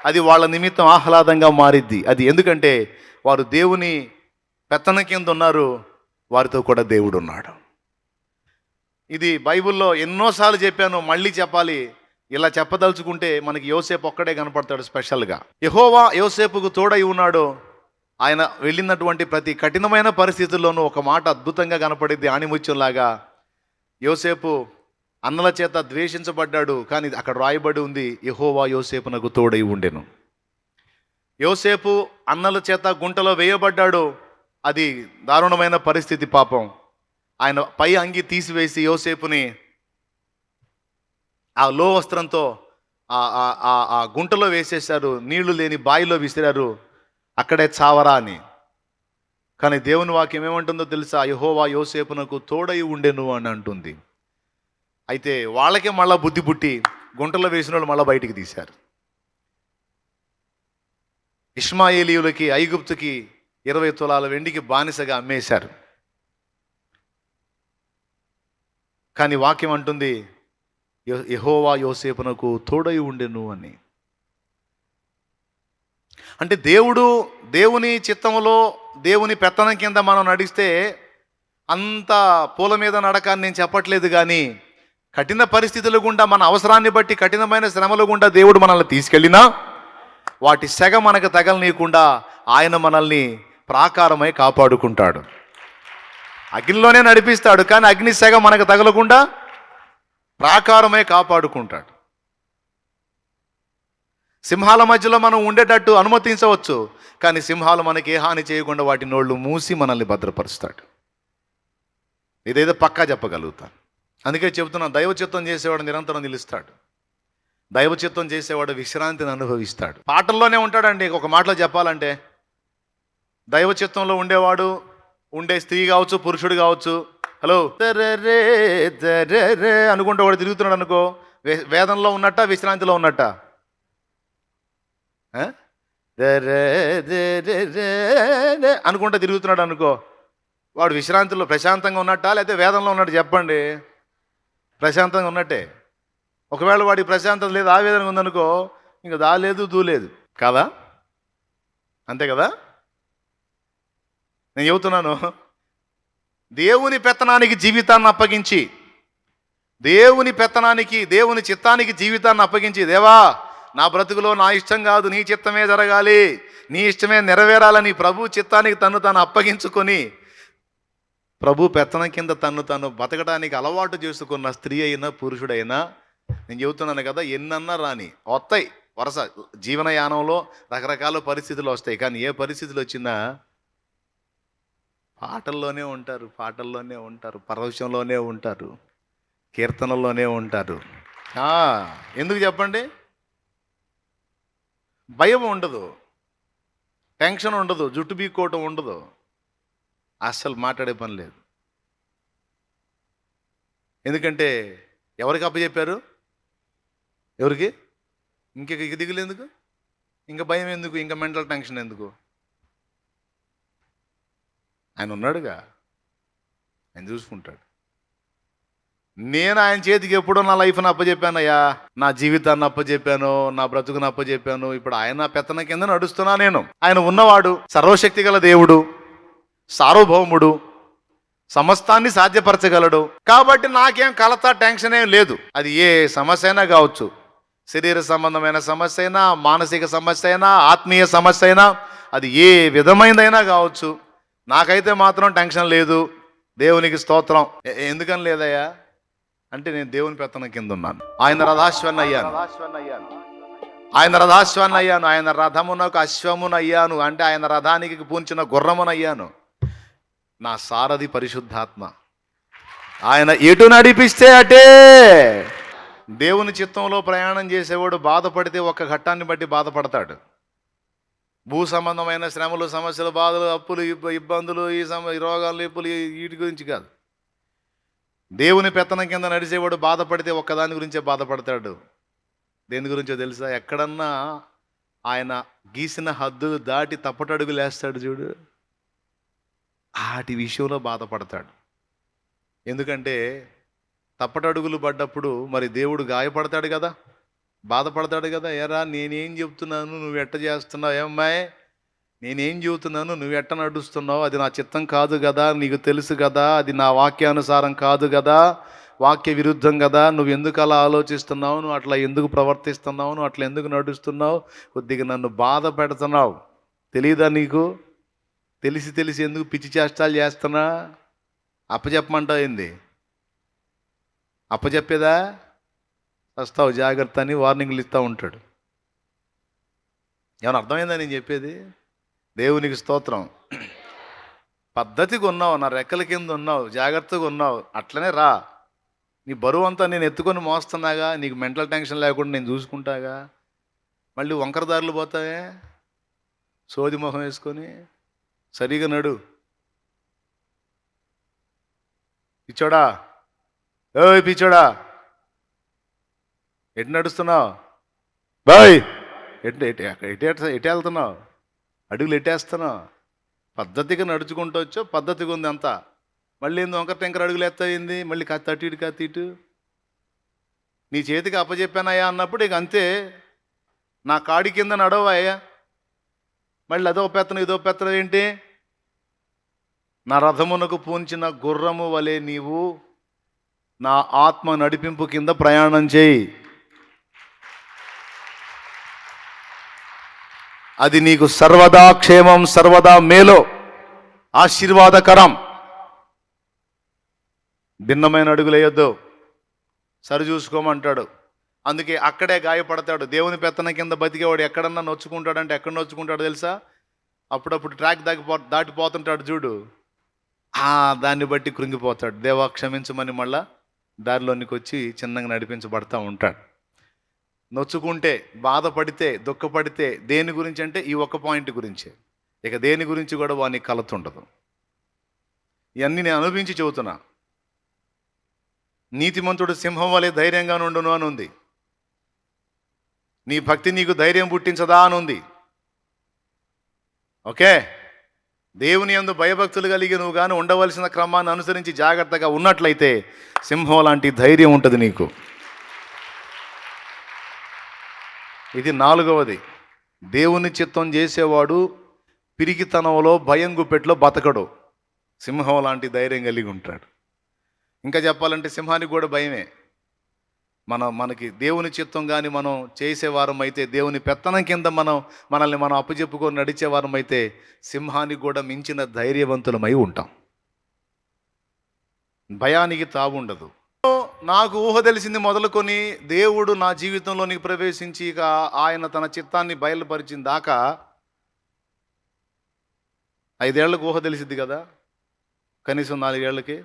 అది వాళ్ళ నిమిత్తం ఆహ్లాదంగా మారిద్ది. అది ఎందుకంటే వారు దేవుని పెత్తనం కింద ఉన్నారు, వారితో కూడా దేవుడు ఉన్నాడు. ఇది బైబిల్లో ఎన్నోసార్లు చెప్పాను, మళ్ళీ చెప్పాలి. ఇలా చెప్పదలుచుకుంటే మనకి యోసేపు ఒక్కడే కనపడతాడు స్పెషల్గా. యెహోవా యోసేపుకు తోడై ఉన్నాడు. ఆయన వెళ్ళినటువంటి ప్రతి కఠినమైన పరిస్థితుల్లోనూ ఒక మాట అద్భుతంగా కనపడింది, ఆణిముత్యంలాగా. యోసేపు అన్నల చేత ద్వేషించబడ్డాడు, కానీ అక్కడ రాయబడి ఉంది, యెహోవా యోసేపునకు తోడై ఉండెను. యోసేపు అన్నల చేత గుంటలో వేయబడ్డాడు. అది దారుణమైన పరిస్థితి. పాపం ఆయన పై అంగి తీసివేసి యోసేపుని ఆ లో వస్త్రంతో ఆ గుంటలో వేసేశారు, నీళ్లు లేని బావిలో విసిరారు, అక్కడే చావరా అని. కానీ దేవుని వాక్యం ఏమంటుందో తెలుసా? యెహోవా యోసేపునకు తోడై ఉండెను అని అంటుంది. అయితే వాళ్ళకే మళ్ళా బుద్ధి పుట్టి గుంటలో వేసిన వాళ్ళు మళ్ళీ బయటికి తీశారు. ఇష్మాయేలీయులకి ఐగుప్తుకి 20 తులాల వెండికి బానిసగా అమ్మేశారు. కానీ వాక్యం అంటుంది యెహోవా యోసేపునకు తోడై ఉండెను అని. అంటే దేవుని చిత్తంలో దేవుని పెత్తనం కింద మనం నడిస్తే అంత పూల మీద నడకాన్ని నేను చెప్పట్లేదు. కానీ కఠిన పరిస్థితుల గుండా, మన అవసరాన్ని బట్టి కఠినమైన శ్రమల గుండా దేవుడు మనల్ని తీసుకెళ్ళినా వాటి సెగ మనకు తగలనీయకుండా ఆయన మనల్ని ప్రాకారమై కాపాడుకుంటాడు. అగ్నిలోనే నడిపిస్తాడు, కానీ అగ్ని సెగ మనకు తగలకుండా ప్రాకారమై కాపాడుకుంటాడు. సింహాల మధ్యలో మనం ఉండేటట్టు అనుమతించవచ్చు, కానీ సింహాలు మనకి ఏ హాని చేయకుండా వాటి నోళ్ళు మూసి మనల్ని భద్రపరుస్తాడు. ఇదేదో పక్కా చెప్పగలుగుతాను. అందుకే చెబుతున్నాను, దైవచిత్తం చేసేవాడు నిరంతరం నిలుస్తాడు. దైవచిత్తం చేసేవాడు విశ్రాంతిని అనుభవిస్తాడు. పాటల్లోనే ఉంటాడండి. ఒక మాటలో చెప్పాలంటే, దైవచిత్తంలో ఉండేవాడు, ఉండే స్త్రీ కావచ్చు, పురుషుడు కావచ్చు, హలో దరే దరే అనుకుంటూ వాడు తిరుగుతున్నాడు అనుకో, వేదంలో ఉన్నట్ట విశ్రాంతిలో ఉన్నట్ట? అనుకుంటా తిరుగుతున్నాడు అనుకో, వాడు విశ్రాంతిలో ప్రశాంతంగా ఉన్నట్ట లేకపోతే వేదంలో ఉన్నట్టు? చెప్పండి. ప్రశాంతంగా ఉన్నట్టే. ఒకవేళ వాడికి ప్రశాంతత లేదు, ఆవేదన ఉందనుకో, ఇంకా దాలేదు దూలేదు కదా, అంతే కదా. నేను చెబుతున్నాను, దేవుని పెత్తనానికి జీవితాన్ని అప్పగించి, దేవుని చిత్తానికి జీవితాన్ని అప్పగించి, దేవా నా బ్రతుకులో నా ఇష్టం కాదు, నీ చిత్తమే జరగాలి, నీ ఇష్టమే నెరవేరాలని ప్రభు చిత్తానికి తను అప్పగించుకొని ప్రభు పెత్తనం కింద తను బతకడానికి అలవాటు చేసుకున్న స్త్రీ అయినా పురుషుడైనా, నేను చెబుతున్నాను కదా, ఎన్నన్నా రాని వస్తాయి వరుస జీవనయానంలో రకరకాల పరిస్థితులు వస్తాయి. కానీ ఏ పరిస్థితులు వచ్చినా పాటల్లోనే ఉంటారు, పరవశంలోనే ఉంటారు, కీర్తనల్లోనే ఉంటారు. ఎందుకు చెప్పండి? భయం ఉండదు, టెన్షన్ ఉండదు, జుట్టు బీక్కోవటం ఉండదు, అస్సలు మాట్లాడే పని లేదు. ఎందుకంటే ఎవరికి అప్పచెప్పారు? ఎవరికి? ఇంక దిగులు ఎందుకు? ఇంకా భయం ఎందుకు? ఇంకా మెంటల్ టెన్షన్ ఎందుకు? ఆయన ఉన్నాడుగా, ఆయన చూసుకుంటాడు. నేను ఆయన చేతికి ఎప్పుడో నా లైఫ్ని అప్పచెప్పానయ్యా, నా జీవితాన్ని అప్పచెప్పాను, నా బ్రతుకుని అప్పచెప్పాను. ఇప్పుడు ఆయన పెత్తన కింద నడుస్తున్నా నేను. ఆయన ఉన్నవాడు, సర్వశక్తి గల దేవుడు, సార్వభౌముడు, సమస్తాన్ని సాధ్యపరచగలడు. కాబట్టి నాకేం కలత, టెన్షన్ ఏం లేదు. అది ఏ సమస్య అయినా కావచ్చు, శరీర సంబంధమైన సమస్య అయినా, మానసిక సమస్య అయినా, ఆత్మీయ సమస్య అయినా, అది ఏ విధమైనదైనా కావచ్చు. నాకైతే మాత్రం టెన్షన్ లేదు. దేవునికి స్తోత్రం. ఎందుకని లేదయ్యా అంటే, నేను దేవుని పెత్తనం కింద ఉన్నాను. ఆయన రథాశ్వాన్ని అయ్యాను, ఆయన రథాశ్వాన్ని అయ్యాను, ఆయన రథమునకు అశ్వమునయ్యాను అంటే ఆయన రథానికి పూంచిన గుర్రమునయ్యాను. నా సారథి పరిశుద్ధాత్మ, ఆయన ఎటు నడిపిస్తే అటే. దేవుని చిత్తంలో ప్రయాణం చేసేవాడు బాధపడితే ఒక్క ఘట్టాన్ని బట్టి బాధపడతాడు. భూ సంబంధమైన శ్రమలు, సమస్యలు, బాధలు, అప్పులు, ఇబ్బందులు, ఈ రోగాలు, నొప్పులు, వీటి గురించి కాదు. దేవుని పెత్తనం కింద నడిచేవాడు బాధపడితే ఒక్కదాని గురించే బాధపడతాడు. దేని గురించో తెలుసా? ఎక్కడన్నా ఆయన గీసిన హద్దులు దాటి తప్పటడుగులు వేస్తాడు చూడు, వాటి విషయంలో బాధపడతాడు. ఎందుకంటే తప్పటడుగులు పడ్డప్పుడు మరి దేవుడు గాయపడతాడు కదా, బాధపడతాడు కదా. ఎరా నేనేం చెప్తున్నాను, నువ్వు ఎట్ట చేస్తున్నావు, ఏమ్మాయి నేనేం చెబుతున్నాను, నువ్వు ఎట్ట నడుస్తున్నావు, అది నా చిత్తం కాదు కదా, నీకు తెలుసు కదా, అది నా వాక్యానుసారం కాదు కదా, వాక్య విరుద్ధం కదా, నువ్వు ఎందుకు అలా ఆలోచిస్తున్నావు, నువ్వు అట్లా ఎందుకు ప్రవర్తిస్తున్నావు, నువ్వు అట్లా ఎందుకు నడుస్తున్నావు, కొద్దిగా నన్ను బాధ పెడుతున్నావు, తెలీదా నీకు? తెలిసి ఎందుకు పిచ్చి చేష్టాలు చేస్తున్నా? అప్పచెప్పమంటావు ఏంది? అప్పచెప్పేదా? వస్తావు జాగ్రత్త అని వార్నింగ్లు ఇస్తూ ఉంటాడు. ఏమైనా అర్థమైందా నేను చెప్పేది? దేవునికి స్తోత్రం. పద్ధతిగా ఉన్నావు, నా రెక్కల కింద ఉన్నావు, జాగ్రత్తగా ఉన్నావు, అట్లనే రా. నీ బరువు అంతా నేను ఎత్తుకొని మోస్తున్నాగా, నీకు మెంటల్ టెన్షన్ లేకుండా నేను చూసుకుంటాగా. మళ్ళీ వంకర దారులు పోతావే, సోది మొహం వేసుకొని. సరిగా నడు. పిచ్చోడా, ఓయ్ పిచ్చోడా, ఎటు నడుస్తున్నావు బాయ్? ఎటు వెళ్తున్నావు? అడుగులు ఎట్టేస్తున్నావు? పద్ధతిగా నడుచుకుంటూ వచ్చావు, పద్ధతిగా ఉంది అంతా. మళ్ళీ ఏంది వంకర టెంకర అడుగులు ఎత్తాయింది, మళ్ళీ అటు ఇటు కత్తి ఇటు. నీ చేతికి అప్పచెప్పానయ్యా అన్నప్పుడు ఇక అంతే, నా కాడి కింద నడవయ్యా. మళ్ళీ అదో పెత్తనం ఇదో పెత్తనం ఏంటి? నా రథమునకు పూంచిన గుర్రము వలె నీవు నా ఆత్మ నడిపింపు కింద ప్రయాణం చేయి. అది నీకు సర్వదా క్షేమం, సర్వదా మేలు, ఆశీర్వాదకరం. భిన్నమైన అడుగులేయొద్దు, సరి చూసుకోమంటాడు. అందుకే అక్కడే గాయపడతాడు. దేవుని పెత్తన కింద బతికేవాడు ఎక్కడన్నా నొచ్చుకుంటాడంటే ఎక్కడ నొచ్చుకుంటాడు తెలుసా? అప్పుడప్పుడు ట్రాక్ దాటిపోతుంటాడు చూడు, దాన్ని బట్టి కృంగిపోతాడు. దేవా క్షమించమని మళ్ళా దారిలోనికి వచ్చి చిన్నగా నడిపించబడతా ఉంటాడు. నొచ్చుకుంటే, బాధపడితే, దుఃఖపడితే దేని గురించి అంటే ఈ ఒక్క పాయింట్ గురించే. ఇక దేని గురించి కూడా వానికి కలత ఉండదు. ఇవన్నీ నేను అనుభవించి చెబుతున్నా. నీతిమంతుడు సింహం వలె ధైర్యంగా నుండును అని ఉంది. నీ భక్తి నీకు ధైర్యం పుట్టించదా అని ఉంది. ఓకే, దేవుని యందు భయభక్తులు కలిగి నువ్వు కానీ ఉండవలసిన క్రమాన్ని అనుసరించి జాగ్రత్తగా ఉన్నట్లయితే సింహం లాంటి ధైర్యం ఉంటుంది నీకు. ఇది 4వది. దేవుని చిత్తం చేసేవాడు పిరికితనంలో, భయం గుప్పెట్లో బతకడు. సింహం లాంటి ధైర్యం కలిగి ఉంటాడు. ఇంకా చెప్పాలంటే సింహానికి కూడా భయమే. మనకి దేవుని చిత్తం కానీ మనం చేసేవారం అయితే, దేవుని పెత్తనం కింద మనల్ని మనం అప్పచెప్పుకొని నడిచేవారం అయితే సింహానికి కూడా మించిన ధైర్యవంతులమై ఉంటాం. భయానికి తావు ఉండదు. నాకు ఊహ తెలిసింది మొదలుకొని దేవుడు నా జీవితంలోనికి ప్రవేశించి ఇక ఆయన తన చిత్తాన్ని బయలుపరిచిన దాకా 5 ఏళ్లకు ఊహ తెలిసింది కదా, కనీసం 4 ఏళ్ళకి.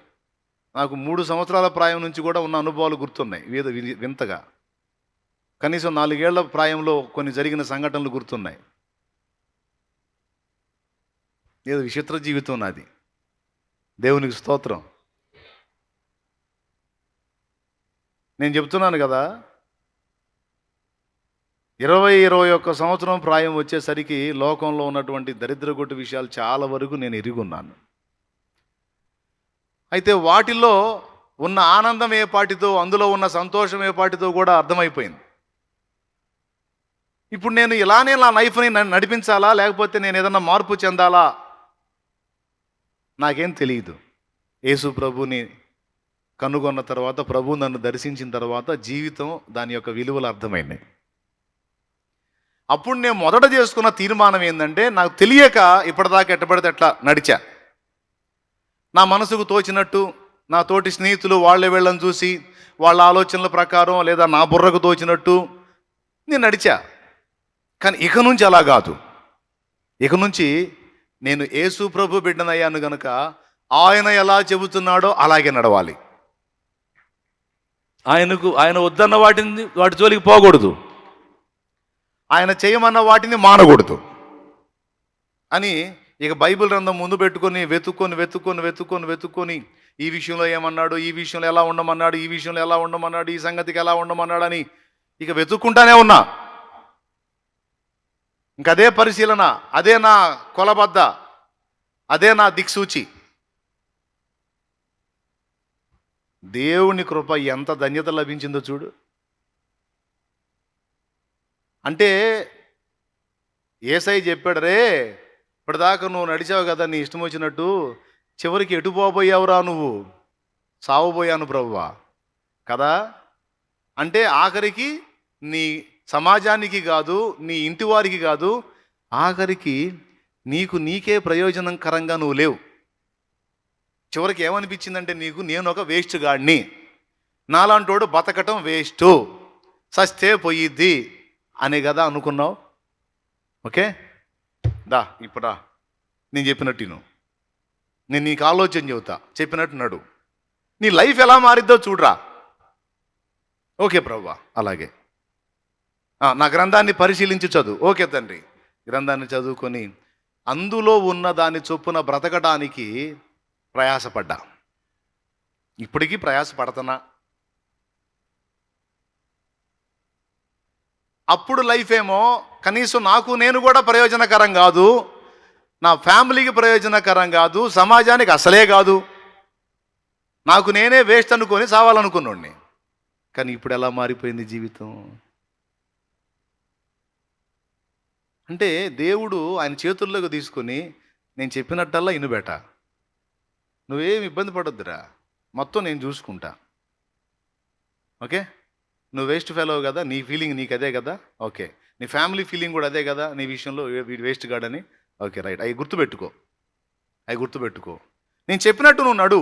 నాకు 3 సంవత్సరాల ప్రాయం నుంచి కూడా ఉన్న అనుభవాలు గుర్తున్నాయి వింతగా. కనీసం 4 ఏళ్ల ప్రాయంలో కొన్ని జరిగిన సంఘటనలు గుర్తున్నాయి. ఏదో విచిత్ర జీవితం నాది. దేవునికి స్తోత్రం. నేను చెప్తున్నాను కదా, 21 సంవత్సరం ప్రాయం వచ్చేసరికి లోకంలో ఉన్నటువంటి దరిద్రగొట్టు విషయాలు చాలా వరకు నేను ఎరుగున్నాను. అయితే వాటిల్లో ఉన్న ఆనందం ఏ పాటితో, అందులో ఉన్న సంతోషం ఏ పాటితో కూడా అర్థమైపోయింది. ఇప్పుడు నేను ఇలానే నా లైఫ్ని నడిపించాలా, లేకపోతే నేను ఏదన్నా మార్పు చెందాలా, నాకేం తెలియదు. యేసు ప్రభుని కనుగొన్న తర్వాత, ప్రభు నన్ను దర్శించిన తర్వాత జీవితం దాని యొక్క విలువలు అర్థమైనాయి. అప్పుడు నేను మొదట చేసుకున్న తీర్మానం ఏంటంటే, నాకు తెలియక ఇప్పటిదాకా ఎట్టబడితే ఎట్లా నడిచా, నా మనసుకు తోచినట్టు, నా తోటి స్నేహితులు వాళ్ళే వీళ్ళని చూసి వాళ్ళ ఆలోచనల ప్రకారం, లేదా నా బుర్రకు తోచినట్టు నేను నడిచా. కానీ ఇక నుంచి అలా కాదు. ఇక నుంచి నేను యేసు ప్రభు బిడ్డనయ్యాను గనుక ఆయన ఎలా చెబుతున్నాడో అలాగే నడవాలి. ఆయన వద్దన్న వాటి జోలికి పోకూడదు, ఆయన చేయమన్న వాటిని మానకూడదు అని ఇక బైబిల్ గ్రంథం ముందు పెట్టుకొని వెతుక్కొని ఈ విషయంలో ఏమన్నాడు, ఈ విషయంలో ఎలా ఉండమన్నాడు, ఈ విషయంలో ఎలా ఉండమన్నాడు, ఈ సంగతికి ఎలా ఉండమన్నాడు అని ఇక వెతుక్కుంటానే ఉన్నా. ఇంకదే పరిశీలన, అదే నా కొలబద్ద, అదే నా దిక్సూచి. దేవుని కృప ఎంత ధన్యత లభించిందో చూడు. అంటే యేసయ్య చెప్పాడు, రే ఇప్పటిదాకా నువ్వు నడిచావు కదా నీ ఇష్టం వచ్చినట్టు, చివరికి ఎటు పోబోయావురా నువ్వు, సావబోయాను ప్రభువా కదా. అంటే ఆఖరికి నీ సమాజానికి కాదు, నీ ఇంటి వారికి కాదు, ఆఖరికి నీకే ప్రయోజనకరంగా నువ్వు లేవు. చివరికి ఏమనిపించిందంటే నీకు, నేను ఒక వేస్ట్ గాడిని, నాలాంటోడు బతకటం వేస్టు, సస్తే పోయిద్ది అనే కదా అనుకున్నావు. ఓకే దా ఇప్పుడా నేను చెప్పినట్టు నేను నీకు ఆలోచన చెబుతా, చెప్పినట్టు నడు, నీ లైఫ్ ఎలా మారిద్దో చూడరా. ఓకే ప్రభువా అలాగే. నా గ్రంథాన్ని పరిశీలించి చదువు. ఓకే తండ్రి, గ్రంథాన్ని చదువుకొని అందులో ఉన్న దాని చొప్పున బ్రతకడానికి ప్రయాసపడ్డా. ఇప్పటికీ ప్రయాసపడుతున్నా. అప్పుడు లైఫ్ ఏమో కనీసం నేను కూడా ప్రయోజనకరం కాదు, నా ఫ్యామిలీకి ప్రయోజనకరం కాదు, సమాజానికి అసలే కాదు, నాకు నేనే వేస్ట్ అనుకొని చావాలనుకున్నాండి. కానీ ఇప్పుడు ఎలా మారిపోయింది జీవితం. అంటే దేవుడు ఆయన చేతుల్లోకి తీసుకొని, నేను చెప్పినట్టల్లా ఇనుబెట, నువ్వేం ఇబ్బంది పడొద్దురా, మొత్తం నేను చూసుకుంటా. ఓకే, నువ్వు వేస్ట్ ఫెలో కదా, నీ ఫీలింగ్ నీకు అదే కదా. ఓకే, నీ ఫ్యామిలీ ఫీలింగ్ కూడా అదే కదా నీ విషయంలో, వీడు వేస్ట్ గాడని. ఓకే రైట్, అవి గుర్తుపెట్టుకో. నేను చెప్పినట్టు నువ్వు నడు,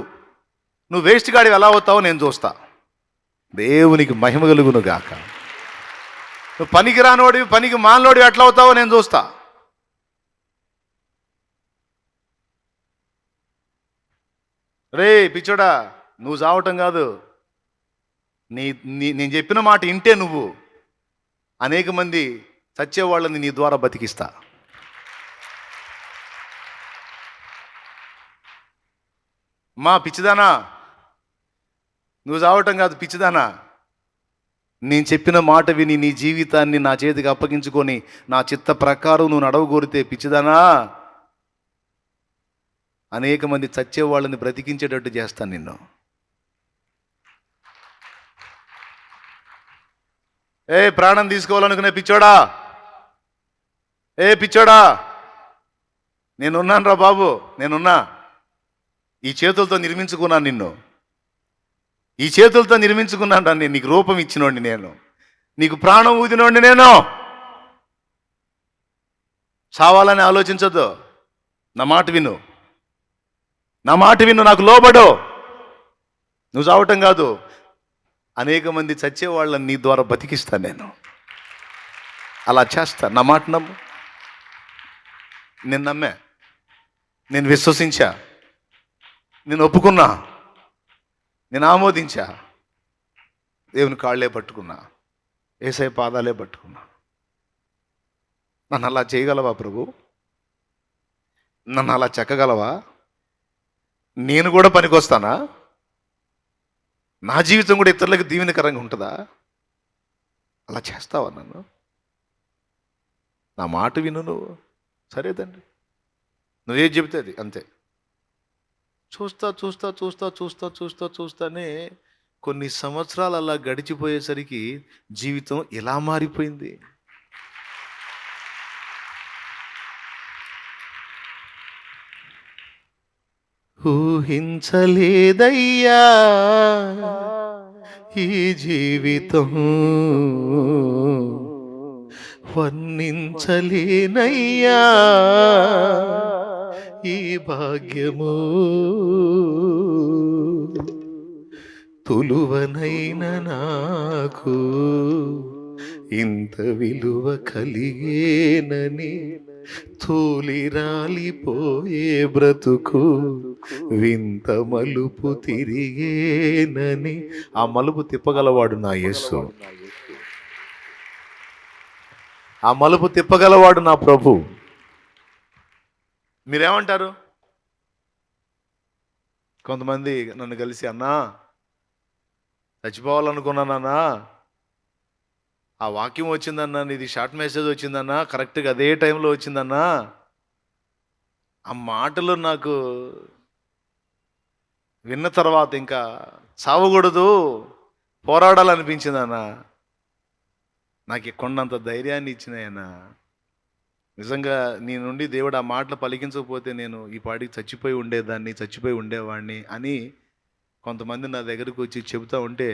నువ్వు వేస్ట్ గాడి ఎలా అవుతావో నేను చూస్తా. దేవునికి మహిమ కలుగును గాక. నువ్వు పనికి రానోడి, పనికి మానలోడి ఎట్లా అవుతావో నేను చూస్తా. రే పిచ్చోడా, నువ్వు చావటం కాదు, నేను చెప్పిన మాట ఇంటే నువ్వు అనేక మంది చచ్చేవాళ్ళని నీ ద్వారా బతికిస్తా. మా పిచ్చిదానా, నువ్వు చావటం కాదు పిచ్చిదానా, నేను చెప్పిన మాట విని నీ జీవితాన్ని నా చేతికి అప్పగించుకొని నా చిత్త ప్రకారం నువ్వు నడవగోరితే పిచ్చిదానా, అనేక మంది చచ్చేవాళ్ళని బ్రతికించేటట్టు చేస్తాను నిన్ను. ప్రాణం తీసుకోవాలనుకునే పిచ్చోడా, పిచ్చోడా, నేనున్నాను రా బాబు, నేనున్నా. ఈ చేతులతో నిర్మించుకున్నాను నిన్ను, ఈ చేతులతో నిర్మించుకున్నాను రా. నేను నీకు రూపం ఇచ్చినోడిని, నేను నీకు ప్రాణం ఊదినోడిని. నేను చావాలని ఆలోచించద్దు, నా మాట విను, నాకు లోబడు. నువ్వు చావటం కాదు, అనేక మంది చచ్చేవాళ్ళని నీ ద్వారా బతికిస్తాను నేను. అలా చేస్తా, నా మాట నమ్ము. నేను నమ్మా, నేను విశ్వసించా, నేను ఒప్పుకున్నా, నేను ఆమోదించా. దేవుని కాళ్ళే పట్టుకున్నా, యేసయ్య పాదాలే పట్టుకున్నా. నన్ను అలా చేయగలవా ప్రభు? నన్ను అలా చెక్కగలవా? నేను కూడా పనికొస్తానా? నా జీవితం కూడా ఇతరులకు దీవెనకరంగా ఉంటుందా? అలా చేస్తావా నన్ను? నా మాట విను నువ్వు. సరే తండ్రి, నువ్వేం చెబితే అది అంతే. చూస్తానే కొన్ని సంవత్సరాలు అలా గడిచిపోయేసరికి జీవితం ఇలా మారిపోయింది. ఊహించలేదయ్యా ఈ జీవితం, వర్ణించలేనయ్యా ఈ భాగ్యము, తులువనైన నాకు ఇంత విలువ కలిగేనని, తూలి రాలిపోయే బ్రతుకు వింత మలుపు తిరిగేనని. ఆ మలుపు తిప్పగలవాడు నా యేసు, ఆ మలుపు తిప్పగలవాడు నా ప్రభు. మీరేమంటారు? కొంతమంది నన్ను కలిసి, అన్నా చచ్చిపోవాలనుకున్నానన్నా, ఆ వాక్యం వచ్చిందన్నా, నీది షార్ట్ మెసేజ్ వచ్చిందన్నా, కరెక్ట్గా అదే టైంలో వచ్చిందన్నా, ఆ మాటలు నాకు విన్న తర్వాత ఇంకా చావకూడదు, పోరాడాలనిపించిందన్నా. నాకు కొండంత ధైర్యాన్ని ఇచ్చినాయన్నా. నిజంగా నీ నుండి దేవుడు ఆ మాటలు పలికించకపోతే నేను ఈ పాటికి చచ్చిపోయి ఉండేవాడిని అని కొంతమంది నా దగ్గరకు వచ్చి చెబుతూ ఉంటే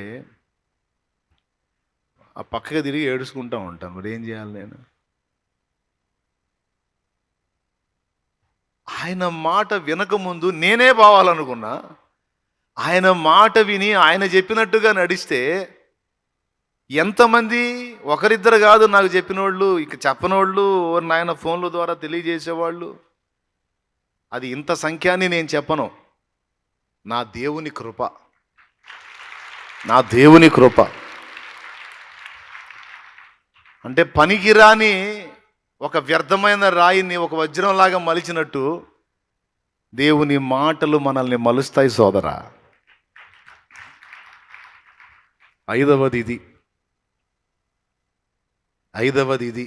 ఆ పక్కగా తిరిగి ఏడుచుకుంటూ ఉంటాను. మరి ఏం చేయాలి నేను? ఆయన మాట వినకముందు నేనే పోవాలనుకున్నా. ఆయన మాట విని ఆయన చెప్పినట్టుగా నడిస్తే ఎంతమంది, ఒకరిద్దరు కాదు నాకు చెప్పినోళ్ళు, ఇక చెప్పనోళ్ళు, నాయన ఫోన్ల ద్వారా తెలియజేసేవాళ్ళు, అది ఇంత సంఖ్య అని నేను చెప్పను. నా దేవుని కృప, నా దేవుని కృప. అంటే పనికిరాని ఒక వ్యర్థమైన రాయిని ఒక వజ్రంలాగా మలిచినట్టు దేవుని మాటలు మనల్ని మలుస్తాయి సోదరా. ఐదవది ఇది,